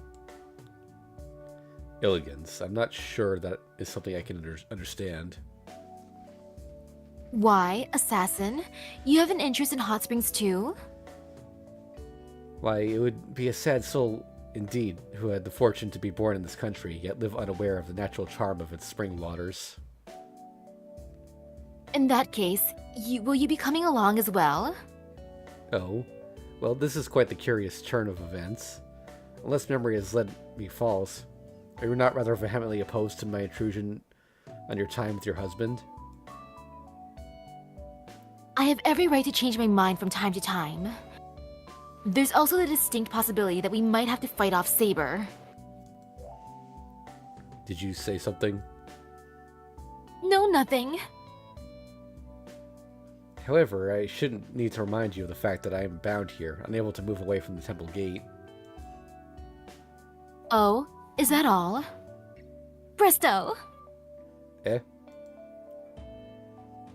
Elegance. I'm not sure that is something I can understand. Why, assassin? You have an interest in hot springs too? Why, it would be a sad soul indeed who had the fortune to be born in this country, yet live unaware of the natural charm of its spring waters. In that case, will you be coming along as well? Oh? Well, this is quite the curious turn of events. Unless memory has led me false, are you not rather vehemently opposed to my intrusion on your time with your husband? I have every right to change my mind from time to time. There's also the distinct possibility that we might have to fight off Saber. Did you say something? No, nothing. However, I shouldn't need to remind you of the fact that I am bound here, unable to move away from the temple gate. Oh, is that all? Presto! Eh?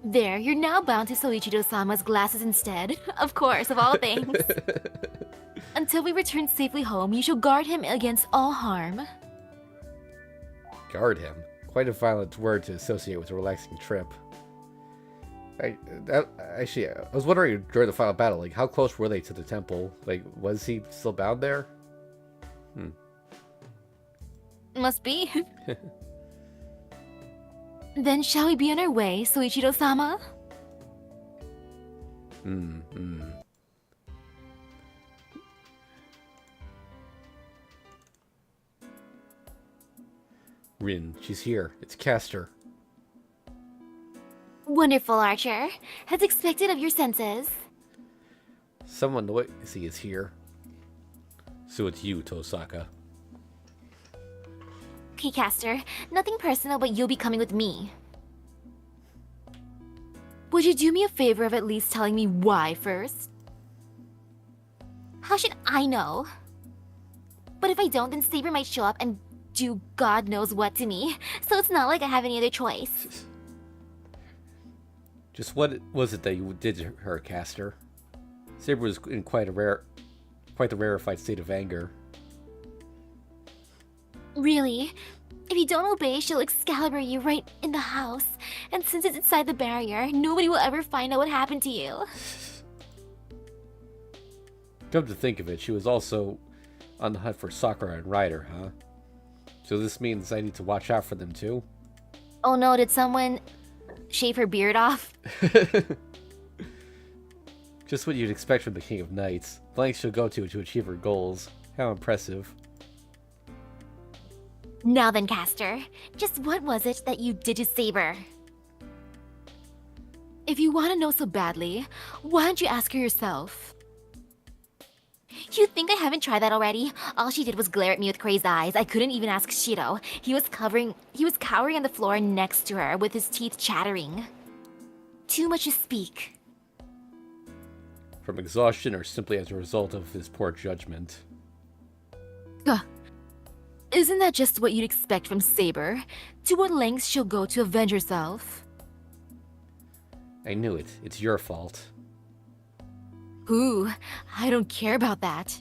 There, you're now bound to Soichiro-sama's glasses instead. Of course, of all things. Until we return safely home, you shall guard him against all harm. Guard him? Quite a violent word to associate with a relaxing trip. I was wondering during the final battle, like, how close were they to the temple? Like, was he still bound there? Must be. Then shall we be on our way, Soichiro-sama? Rin, she's here. It's Castor. Wonderful, Archer. As expected of your senses. Someone noisy is here. So it's you, Tosaka. Okay, Castor. Nothing personal, but you'll be coming with me. Would you do me a favor of at least telling me why first? How should I know? But if I don't, then Saber might show up and do God knows what to me. So it's not like I have any other choice. Just what was it that you did to her, Castor? Saber was in quite the rarefied state of anger. Really? If you don't obey, she'll Excalibur you right in the house. And since it's inside the barrier, nobody will ever find out what happened to you. Come to think of it, she was also on the hunt for Sakura and Ryder, huh? So this means I need to watch out for them too? Oh no, did someone shave her beard off? Just what you'd expect from the King of Knights. The lengths she'll go to achieve her goals. How impressive. Now then, Castor, just what was it that you did to Saber? If you want to know so badly, why don't you ask her yourself? You think I haven't tried that already? All she did was glare at me with crazed eyes. I couldn't even ask Shiro. He was cowering on the floor next to her with his teeth chattering. Too much to speak. from exhaustion or simply as a result of his poor judgment. Ugh. Isn't that just what you'd expect from Saber? To what lengths she'll go to avenge herself? I knew it. It's your fault. Ooh, I don't care about that.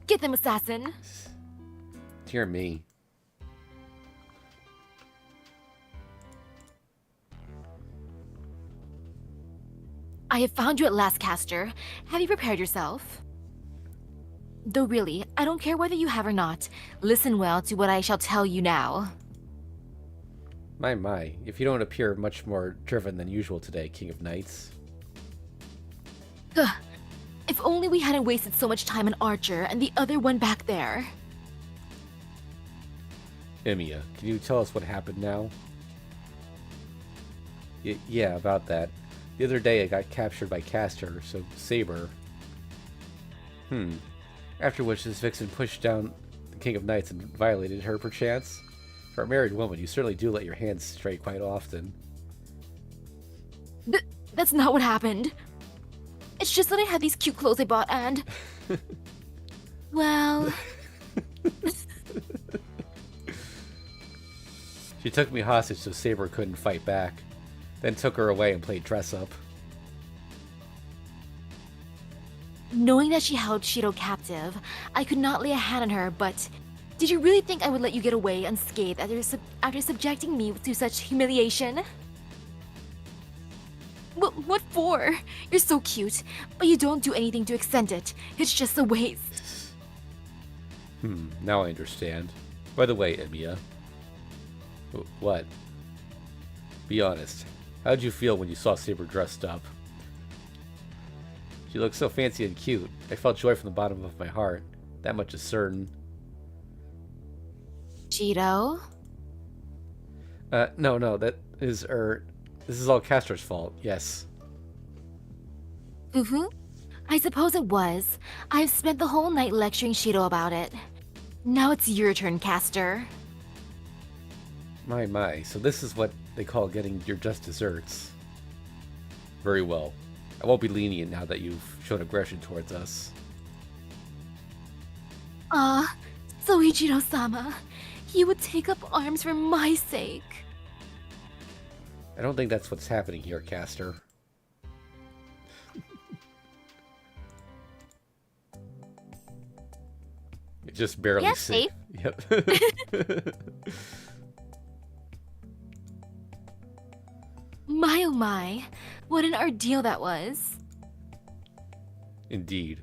Get them, assassin! Dear me. I have found you at last, Caster. Have you prepared yourself? Though really, I don't care whether you have or not. Listen well to what I shall tell you now. My, if you don't appear much more driven than usual today, King of Knights. Ugh. If only we hadn't wasted so much time on Archer and the other one back there. Emiya, can you tell us what happened now? Yeah, about that. The other day I got captured by Caster, so Saber. After which this vixen pushed down the King of Knights and violated her, perchance? For a married woman, you certainly do let your hands stray quite often. That's not what happened. It's just that I had these cute clothes I bought and... well... She took me hostage so Saber couldn't fight back, then took her away and played dress-up. Knowing that she held Shido captive, I could not lay a hand on her, but... Did you really think I would let you get away unscathed after subjecting me to such humiliation? What for? You're so cute, but you don't do anything to accent it. It's just a waste. Now I understand. By the way, Emiya. What? Be honest. How did you feel when you saw Saber dressed up? She looked so fancy and cute. I felt joy from the bottom of my heart. That much is certain. Shido? No, that is, this is all Caster's fault, yes. I suppose it was. I've spent the whole night lecturing Shido about it. Now it's your turn, Caster. My, so this is what they call getting your just desserts. Very well. I won't be lenient now that you've shown aggression towards us. Soichiro-sama. You would take up arms for my sake. I don't think that's what's happening here, Caster. It just barely Yes, safe. Yep. My oh my, what an ordeal that was. Indeed.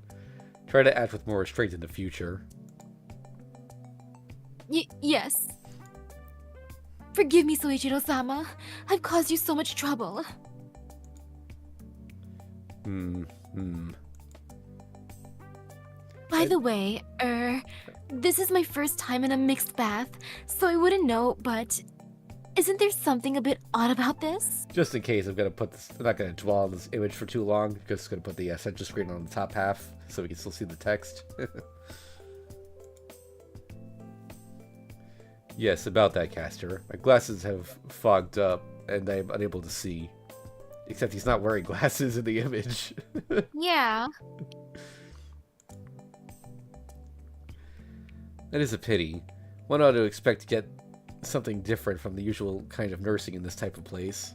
Try to act with more restraint in the future. Yes. Forgive me, Soichiro-sama. I've caused you so much trouble. By the way, this is my first time in a mixed bath, so I wouldn't know, but isn't there something a bit odd about this? Just in case, I'm not gonna dwell on this image for too long. Just gonna put the center screen on the top half so we can still see the text. Yes, about that, Caster. My glasses have fogged up, and I'm unable to see. Except he's not wearing glasses in the image. Yeah. That is a pity. One ought to expect to get something different from the usual kind of nursing in this type of place.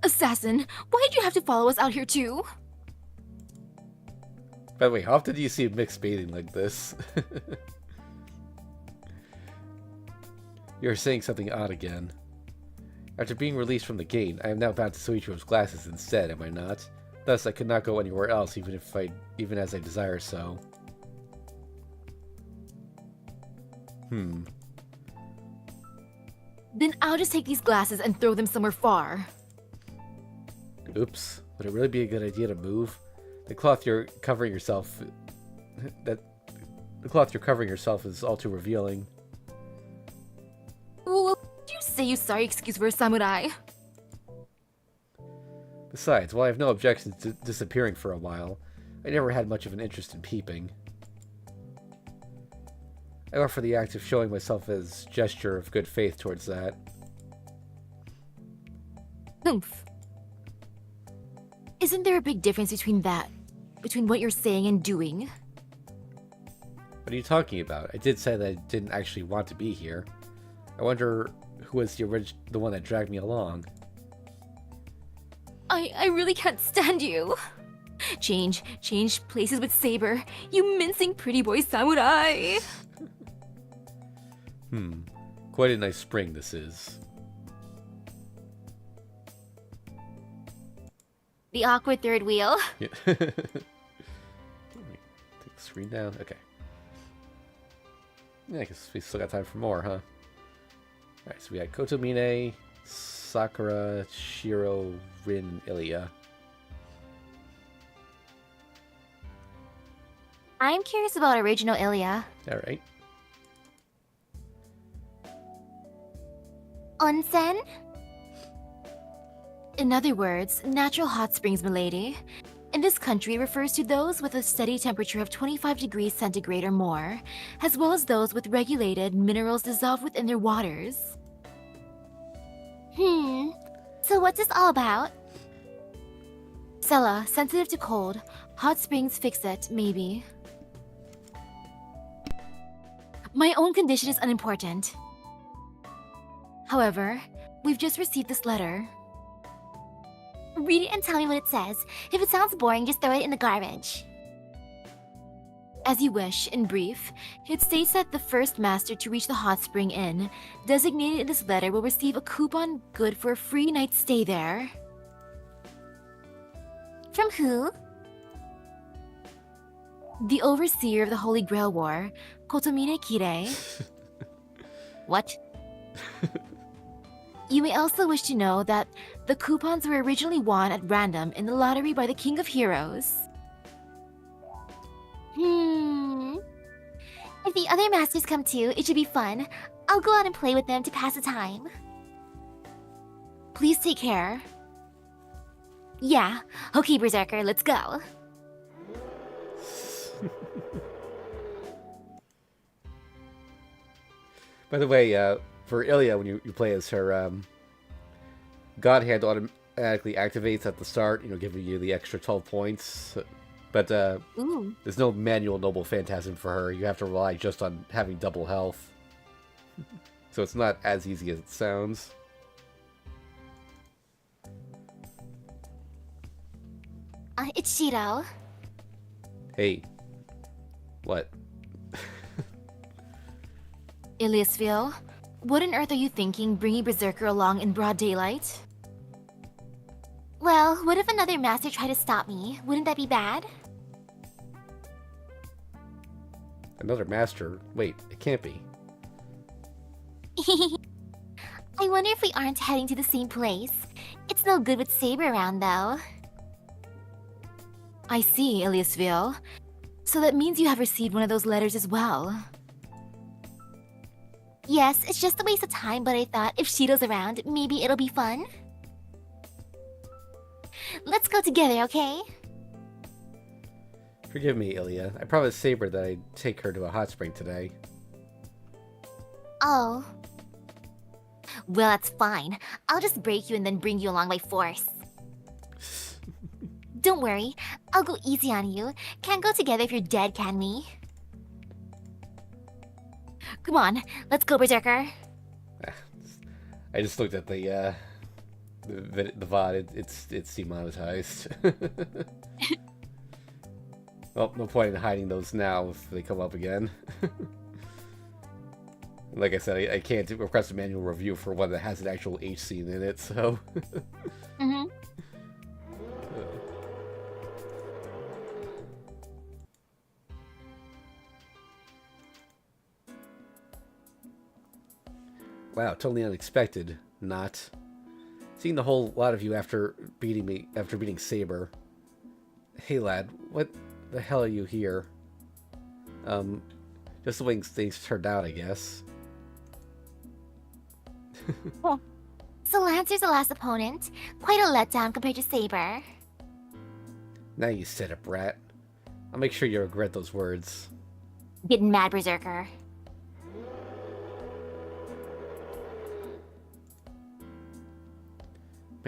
Assassin, why'd you have to follow us out here too? By the way, how often do you see mixed bathing like this? You're saying something odd again. After being released from the gate, I am now bound to Soichiro's glasses instead, am I not? Thus, I could not go anywhere else, even as I desire so. Then I'll just take these glasses and throw them somewhere far. Oops. Would it really be a good idea to move? The cloth you're covering yourself is all too revealing. Well, did you say you sorry excuse for a samurai? Besides, while I have no objections to disappearing for a while, I never had much of an interest in peeping. I offer the act of showing myself as gesture of good faith towards that. Humph. Isn't there a big difference between what you're saying and doing? What are you talking about? I did say that I didn't actually want to be here. I wonder who was the one that dragged me along. I really can't stand you. Change places with Saber, you mincing pretty boy samurai. Quite a nice spring this is. The awkward third wheel. Yeah. Take the screen down. Okay. Yeah, I guess we still got time for more, huh? Alright, so we got Kotomine, Sakura, Shiro, Rin, and Ilya. I'm curious about original Ilya. Alright. Onsen? In other words, natural hot springs, milady. In this country, it refers to those with a steady temperature of 25 degrees centigrade or more, as well as those with regulated minerals dissolved within their waters. So what's this all about? Sella, sensitive to cold. Hot springs fix it, maybe. My own condition is unimportant. However, we've just received this letter. Read it and tell me what it says. If it sounds boring, just throw it in the garbage. As you wish, in brief, it states that the first master to reach the hot spring inn, designated in this letter, will receive a coupon good for a free night's stay there. From who? The overseer of the Holy Grail War, Kotomine Kirei. What? You may also wish to know that the coupons were originally won at random in the lottery by the King of Heroes. If the other masters come too, it should be fun. I'll go out and play with them to pass the time. Please take care. Yeah. Okay, Berserker, let's go. By the way, for Ilya, when you play as her, God Hand automatically activates at the start, giving you the extra 12 points. But there's no manual Noble Phantasm for her. You have to rely just on having double health. So it's not as easy as it sounds. It's Shiro. Hey. What? Iliasville, what on earth are you thinking bringing Berserker along in broad daylight? Well, what if another master tried to stop me? Wouldn't that be bad? Another master? Wait, it can't be. I wonder if we aren't heading to the same place. It's no good with Saber around, though. I see, Iliasville. So that means you have received one of those letters as well. Yes, it's just a waste of time, but I thought if Shido's around, maybe it'll be fun. Let's go together, okay? Forgive me, Ilya. I promised Saber that I'd take her to a hot spring today. Oh. Well, that's fine. I'll just break you and then bring you along by force. Don't worry, I'll go easy on you. Can't go together if you're dead, can we? Come on, let's go, Berserker. I just looked at the VOD. It's demonetized. Well, no point in hiding those now if they come up again. Like I said, I can't request a manual review for one that has an actual H scene in it, so... Wow, totally unexpected. Not. Seeing the whole lot of you after beating Saber. Hey lad, what the hell are you here? Just the way things turned out, I guess. So Lancer's the last opponent. Quite a letdown compared to Saber. Now you set up, rat. I'll make sure you regret those words. Getting mad, Berserker.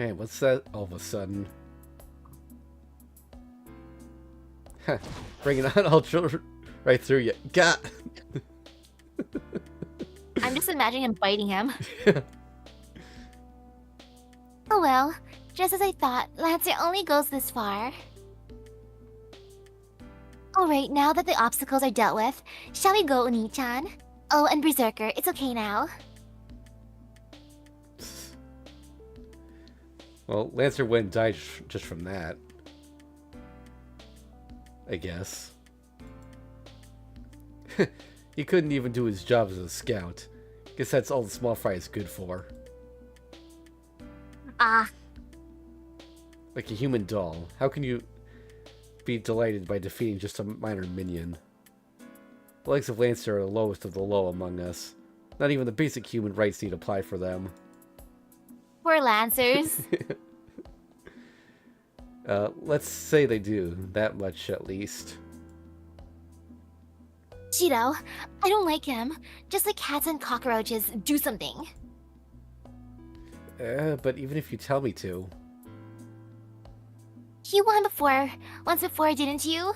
Man, what's that all of a sudden? Bringing on all children right through you. God! I'm just imagining him biting him. Oh well, just as I thought, Lancer only goes this far. Alright, now that the obstacles are dealt with, shall we go, Oni-chan? Oh, and Berserker, it's okay now. Well, Lancer went and died just from that. I guess. He couldn't even do his job as a scout. Guess that's all the small fry is good for. Ah. Like a human doll. How can you be delighted by defeating just a minor minion? The likes of Lancer are the lowest of the low among us. Not even the basic human rights need apply for them. Poor Lancers. Let's say they do. That much at least. Cheeto, I don't like him. Just like cats and cockroaches, do something. But even if you tell me to. You won before, once before, didn't you?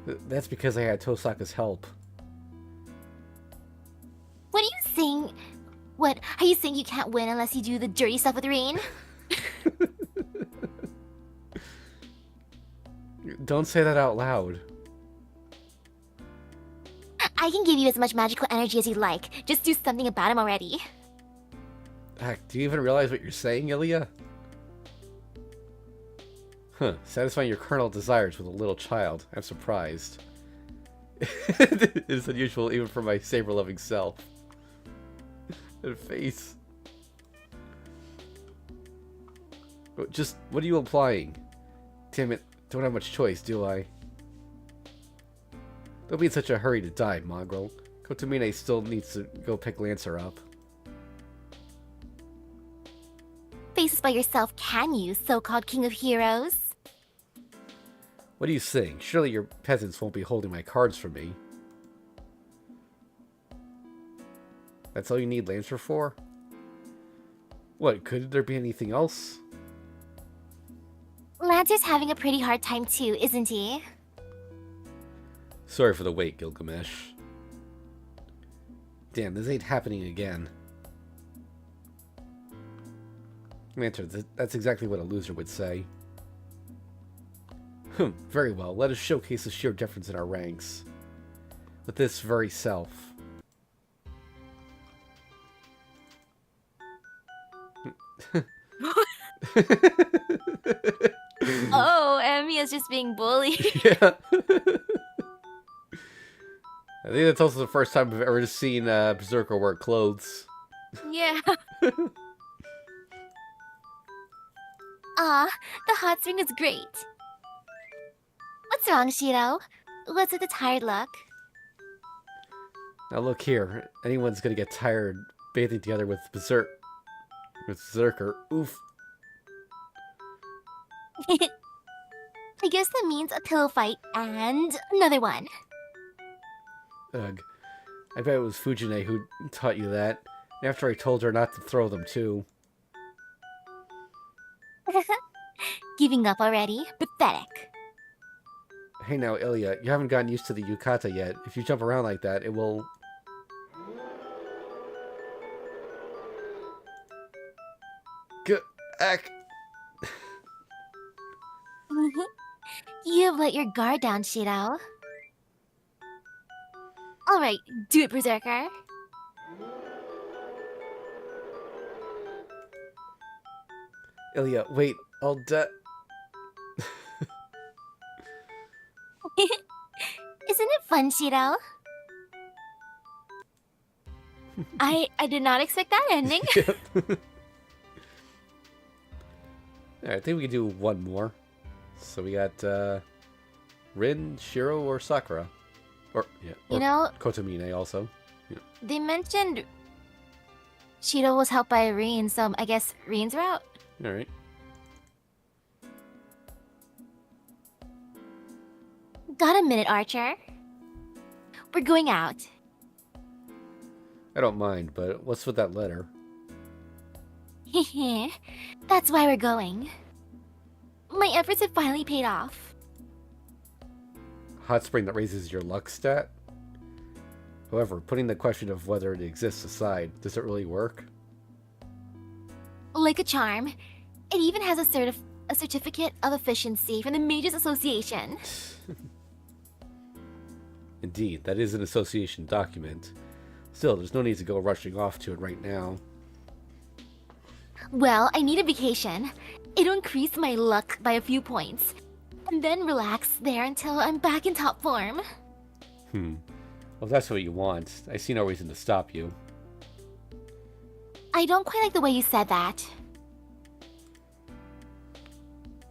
That's because I had Tosaka's help. What are you saying? What, are you saying you can't win unless you do the dirty stuff with Rain? Don't say that out loud. I can give you as much magical energy as you like. Just do something about him already. Heck, do you even realize what you're saying, Ilya? Huh, satisfying your carnal desires with a little child. I'm surprised. It is unusual even for my saber-loving self. That face. Just, what are you implying? Damn it, don't have much choice, do I? Don't be in such a hurry to die, mongrel. Kotomine still needs to go pick Lancer up. Faces by yourself, can you, so-called king of heroes? What are you saying? Surely your peasants won't be holding my cards for me. That's all you need Lancer for? What, could there be anything else? Lancer's having a pretty hard time too, isn't he? Sorry for the wait, Gilgamesh. Damn, this ain't happening again. Lancer, that's exactly what a loser would say. Very well, let us showcase the sheer difference in our ranks. With this very self. Oh, Emmy is just being bullied. Yeah. I think that's also the first time I've ever seen Berserker wear clothes. Yeah. Ah, the hot spring is great. What's wrong, Shiro? What's with the tired look? Now look here, anyone's gonna get tired bathing together with Berserker. Oof. I guess that means a pillow fight and another one. Ugh. I bet it was Fujine who taught you that. After I told her not to throw them too. Giving up already? Pathetic. Hey now, Ilya, you haven't gotten used to the yukata yet. If you jump around like that, it will... Ack! You have let your guard down, Shiro. Alright, do it, Berserker. Ilya, wait, I'll Isn't it fun, Shiro? I did not expect that ending. Alright, I think we can do one more. So we got Rin, Shiro, or Sakura. Or You know, Kotomine also. Yeah. they mentioned Shiro was helped by Rin, so I guess Rin's route? Alright. Got a minute, Archer? We're going out. I don't mind, but what's with that letter? Hehe. That's why we're going. My efforts have finally paid off. Hot spring that raises your luck stat? However, putting the question of whether it exists aside, does it really work? Like a charm, it even has a certificate of efficiency from the Mages Association. Indeed, that is an association document. Still, there's no need to go rushing off to it right now. Well, I need a vacation. It'll increase my luck by a few points. And then relax there until I'm back in top form. Well, if that's what you want, I see no reason to stop you. I don't quite like the way you said that.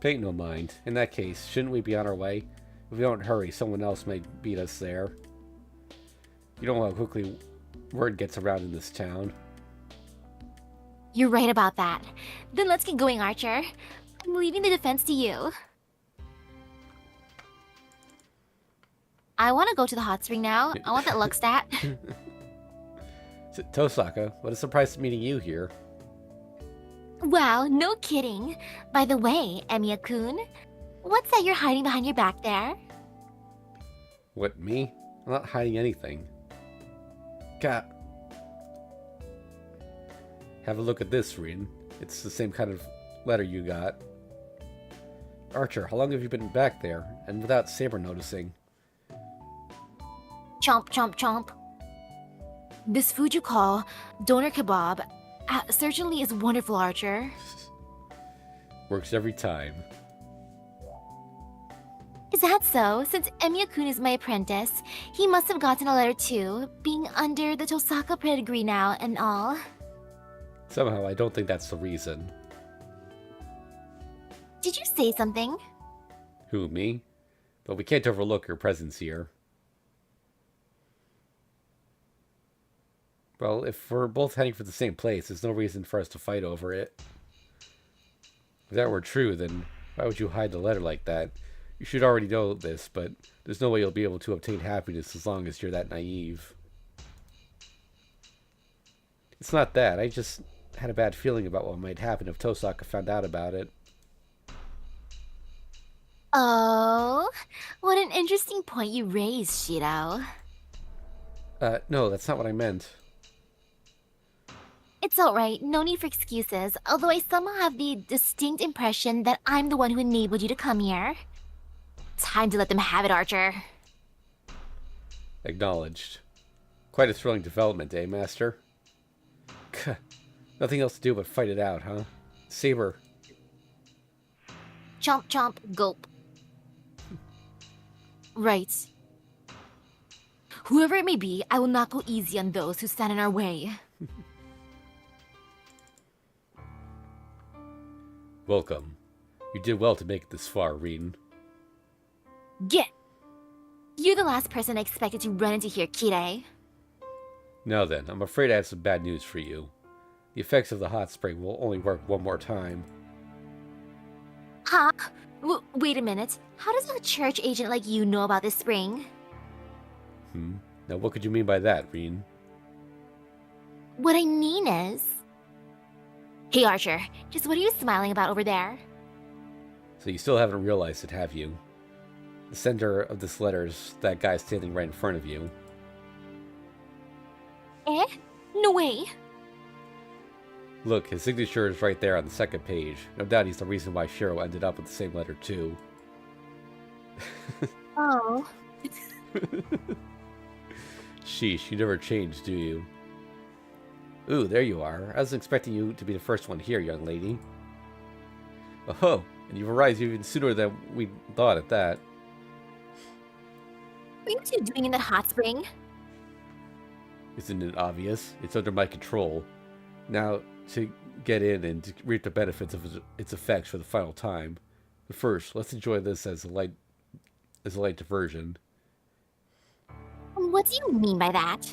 Pay no mind. In that case, shouldn't we be on our way? If we don't hurry, someone else may beat us there. You know how quickly word gets around in this town. You're right about that. Then let's get going, Archer. I'm leaving the defense to you. I want to go to the hot spring now. I want that luck stat. Tosaka, what a surprise meeting you here. Wow, no kidding. By the way, Emiya-kun, what's that you're hiding behind your back there? What, me? I'm not hiding anything. God. Have a look at this, Rin. It's the same kind of letter you got. Archer, how long have you been back there? And without Saber noticing? Chomp, chomp, chomp. This food you call doner kebab certainly is wonderful, Archer. Works every time. Is that so? Since Emiya-kun is my apprentice, he must have gotten a letter too, being under the Tosaka pedigree now and all. Somehow, I don't think that's the reason. Did you say something? Who, me? But we can't overlook your presence here. Well, if we're both heading for the same place, there's no reason for us to fight over it. If that were true, then why would you hide the letter like that? You should already know this, but there's no way you'll be able to obtain happiness as long as you're that naive. It's not that. I just had a bad feeling about what might happen if Tosaka found out about it. Oh, what an interesting point you raised, Shiro. No, that's not what I meant. It's alright, no need for excuses, although I somehow have the distinct impression that I'm the one who enabled you to come here. Time to let them have it, Archer. Acknowledged. Quite a thrilling development, eh, Master? Nothing else to do but fight it out, huh? Saber. Chomp chomp, gulp. Right. Whoever it may be, I will not go easy on those who stand in our way. Welcome. You did well to make it this far, Rin. Get! You're the last person I expected to run into here, Kirei. Now then, I'm afraid I have some bad news for you. The effects of the hot spring will only work one more time. Huh? Wait a minute. How does a church agent like you know about this spring? Now what could you mean by that, Rin? What I mean is... Hey, Archer. Just what are you smiling about over there? So you still haven't realized it, have you? The sender of this letter is that guy standing right in front of you. Eh? No way. Look, his signature is right there on the second page. No doubt he's the reason why Shiro ended up with the same letter too. Oh. Sheesh, you never change, do you? Ooh, there you are. I was expecting you to be the first one here, young lady. Oh, and you've arrived even sooner than we thought at that. What are you two doing in that hot spring? Isn't it obvious? It's under my control. Now, to get in and to reap the benefits of its effects for the final time. But first, let's enjoy this as a light diversion. What do you mean by that?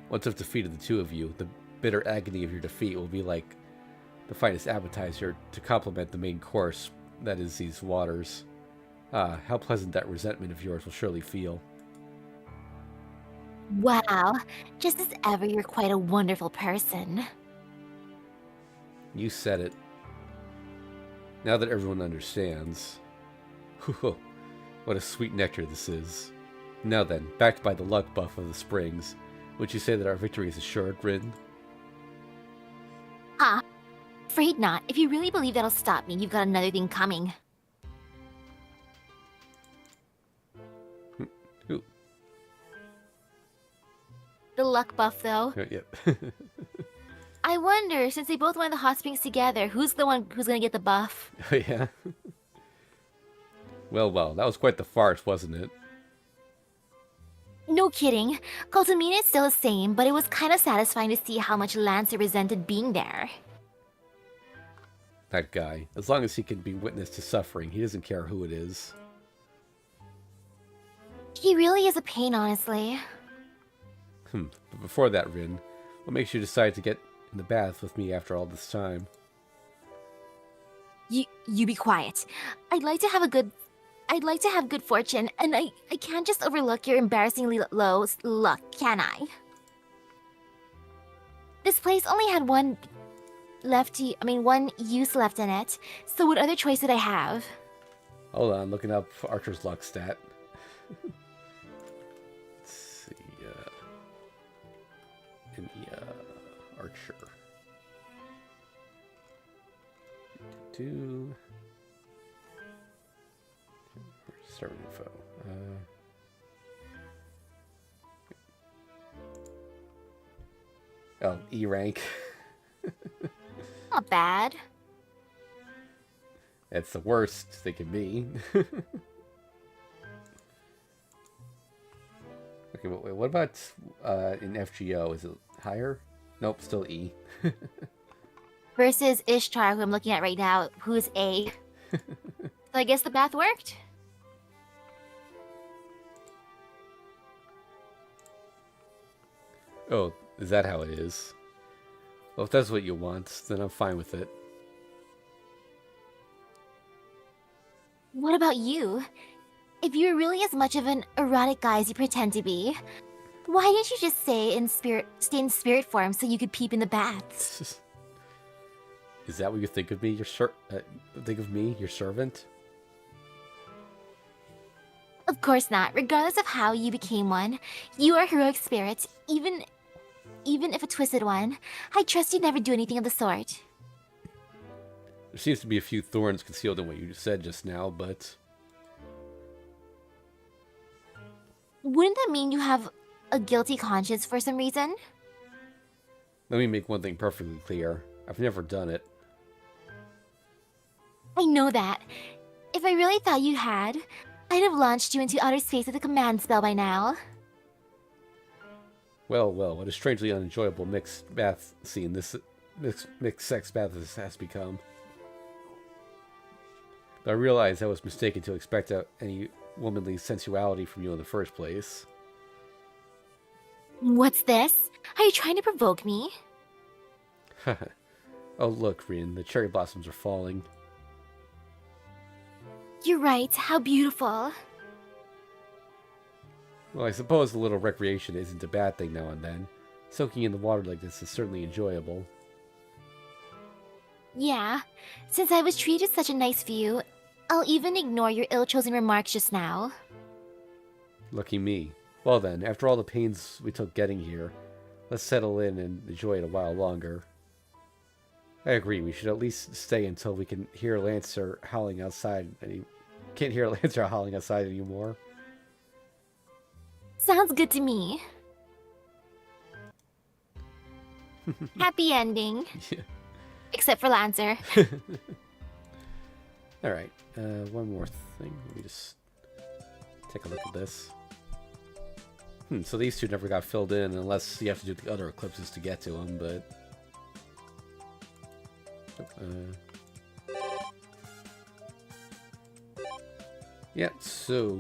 Once I've defeated the two of you, the bitter agony of your defeat will be like the finest appetizer to complement the main course, that is these waters. Ah, how pleasant that resentment of yours will surely feel. Wow. Just as ever, you're quite a wonderful person. You said it. Now that everyone understands. What a sweet nectar this is. Now then, backed by the luck buff of the springs, would you say that our victory is assured, Rin? Ah, afraid not. If you really believe that'll stop me, you've got another thing coming. Who? The luck buff, though. Yep. I wonder, since they both went to the hot springs together, who's the one who's gonna get the buff? Oh, yeah? Well, that was quite the farce, wasn't it? No kidding. Kotomina is still the same, but it was kind of satisfying to see how much Lancer resented being there. That guy. As long as he can be witness to suffering, he doesn't care who it is. He really is a pain, honestly. But before that, Rin, what makes you decide to get in the bath with me after all this time? You be quiet. I'd like to have good fortune, and I can't just overlook your embarrassingly low luck, can I? This place only had one use left in it, so what other choice did I have? Hold on, looking up Archer's luck stat. Let's see, Archer. Server info. Oh, E rank. Not bad. That's the worst they can be. Okay, wait, what about in FGO? Is it higher? Nope, still E. Versus Ishtar, who I'm looking at right now, who's A. So I guess the bath worked? Oh, is that how it is? Well, if that's what you want, then I'm fine with it. What about you? If you're really as much of an erotic guy as you pretend to be, why didn't you just stay in spirit form so you could peep in the baths? Is that what you think of me? Your servant? Of course not. Regardless of how you became one, you are a heroic spirit, even if a twisted one. I trust you'd never do anything of the sort. There seems to be a few thorns concealed in what you said just now, but... Wouldn't that mean you have a guilty conscience for some reason? Let me make one thing perfectly clear. I've never done it. I know that. If I really thought you had, I'd have launched you into outer space with a command spell by now. Well, what a strangely unenjoyable mixed bath scene this mixed sex bath has become. But I realize I was mistaken to expect any womanly sensuality from you in the first place. What's this? Are you trying to provoke me? Oh look, Rin, the cherry blossoms are falling. You're right, how beautiful. Well, I suppose a little recreation isn't a bad thing now and then. Soaking in the water like this is certainly enjoyable. Yeah, since I was treated such a nice view, I'll even ignore your ill-chosen remarks just now. Lucky me. Well then, after all the pains we took getting here, let's settle in and enjoy it a while longer. I agree, we should at least stay until we can hear Lancer howling outside. Can't hear Lancer howling outside anymore. Sounds good to me. Happy ending. Yeah. Except for Lancer. Alright, one more thing. Let me just take a look at this. So these two never got filled in unless you have to do the other eclipses to get to them, but... yeah, so...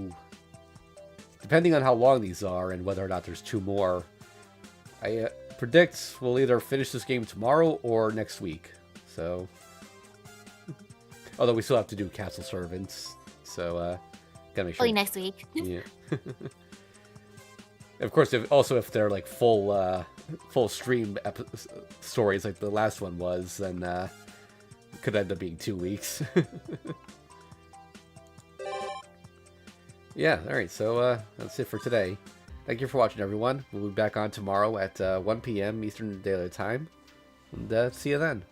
depending on how long these are and whether or not there's two more, I predict we'll either finish this game tomorrow or next week. So... although we still have to do Castle Servants, so gotta make sure... Only next week. Yeah. Of course, if they're like full stream stories like the last one was, then could end up being 2 weeks. Yeah, alright, so that's it for today. Thank you for watching, everyone. We'll be back on tomorrow at 1 p.m. Eastern Daylight Time. And see you then.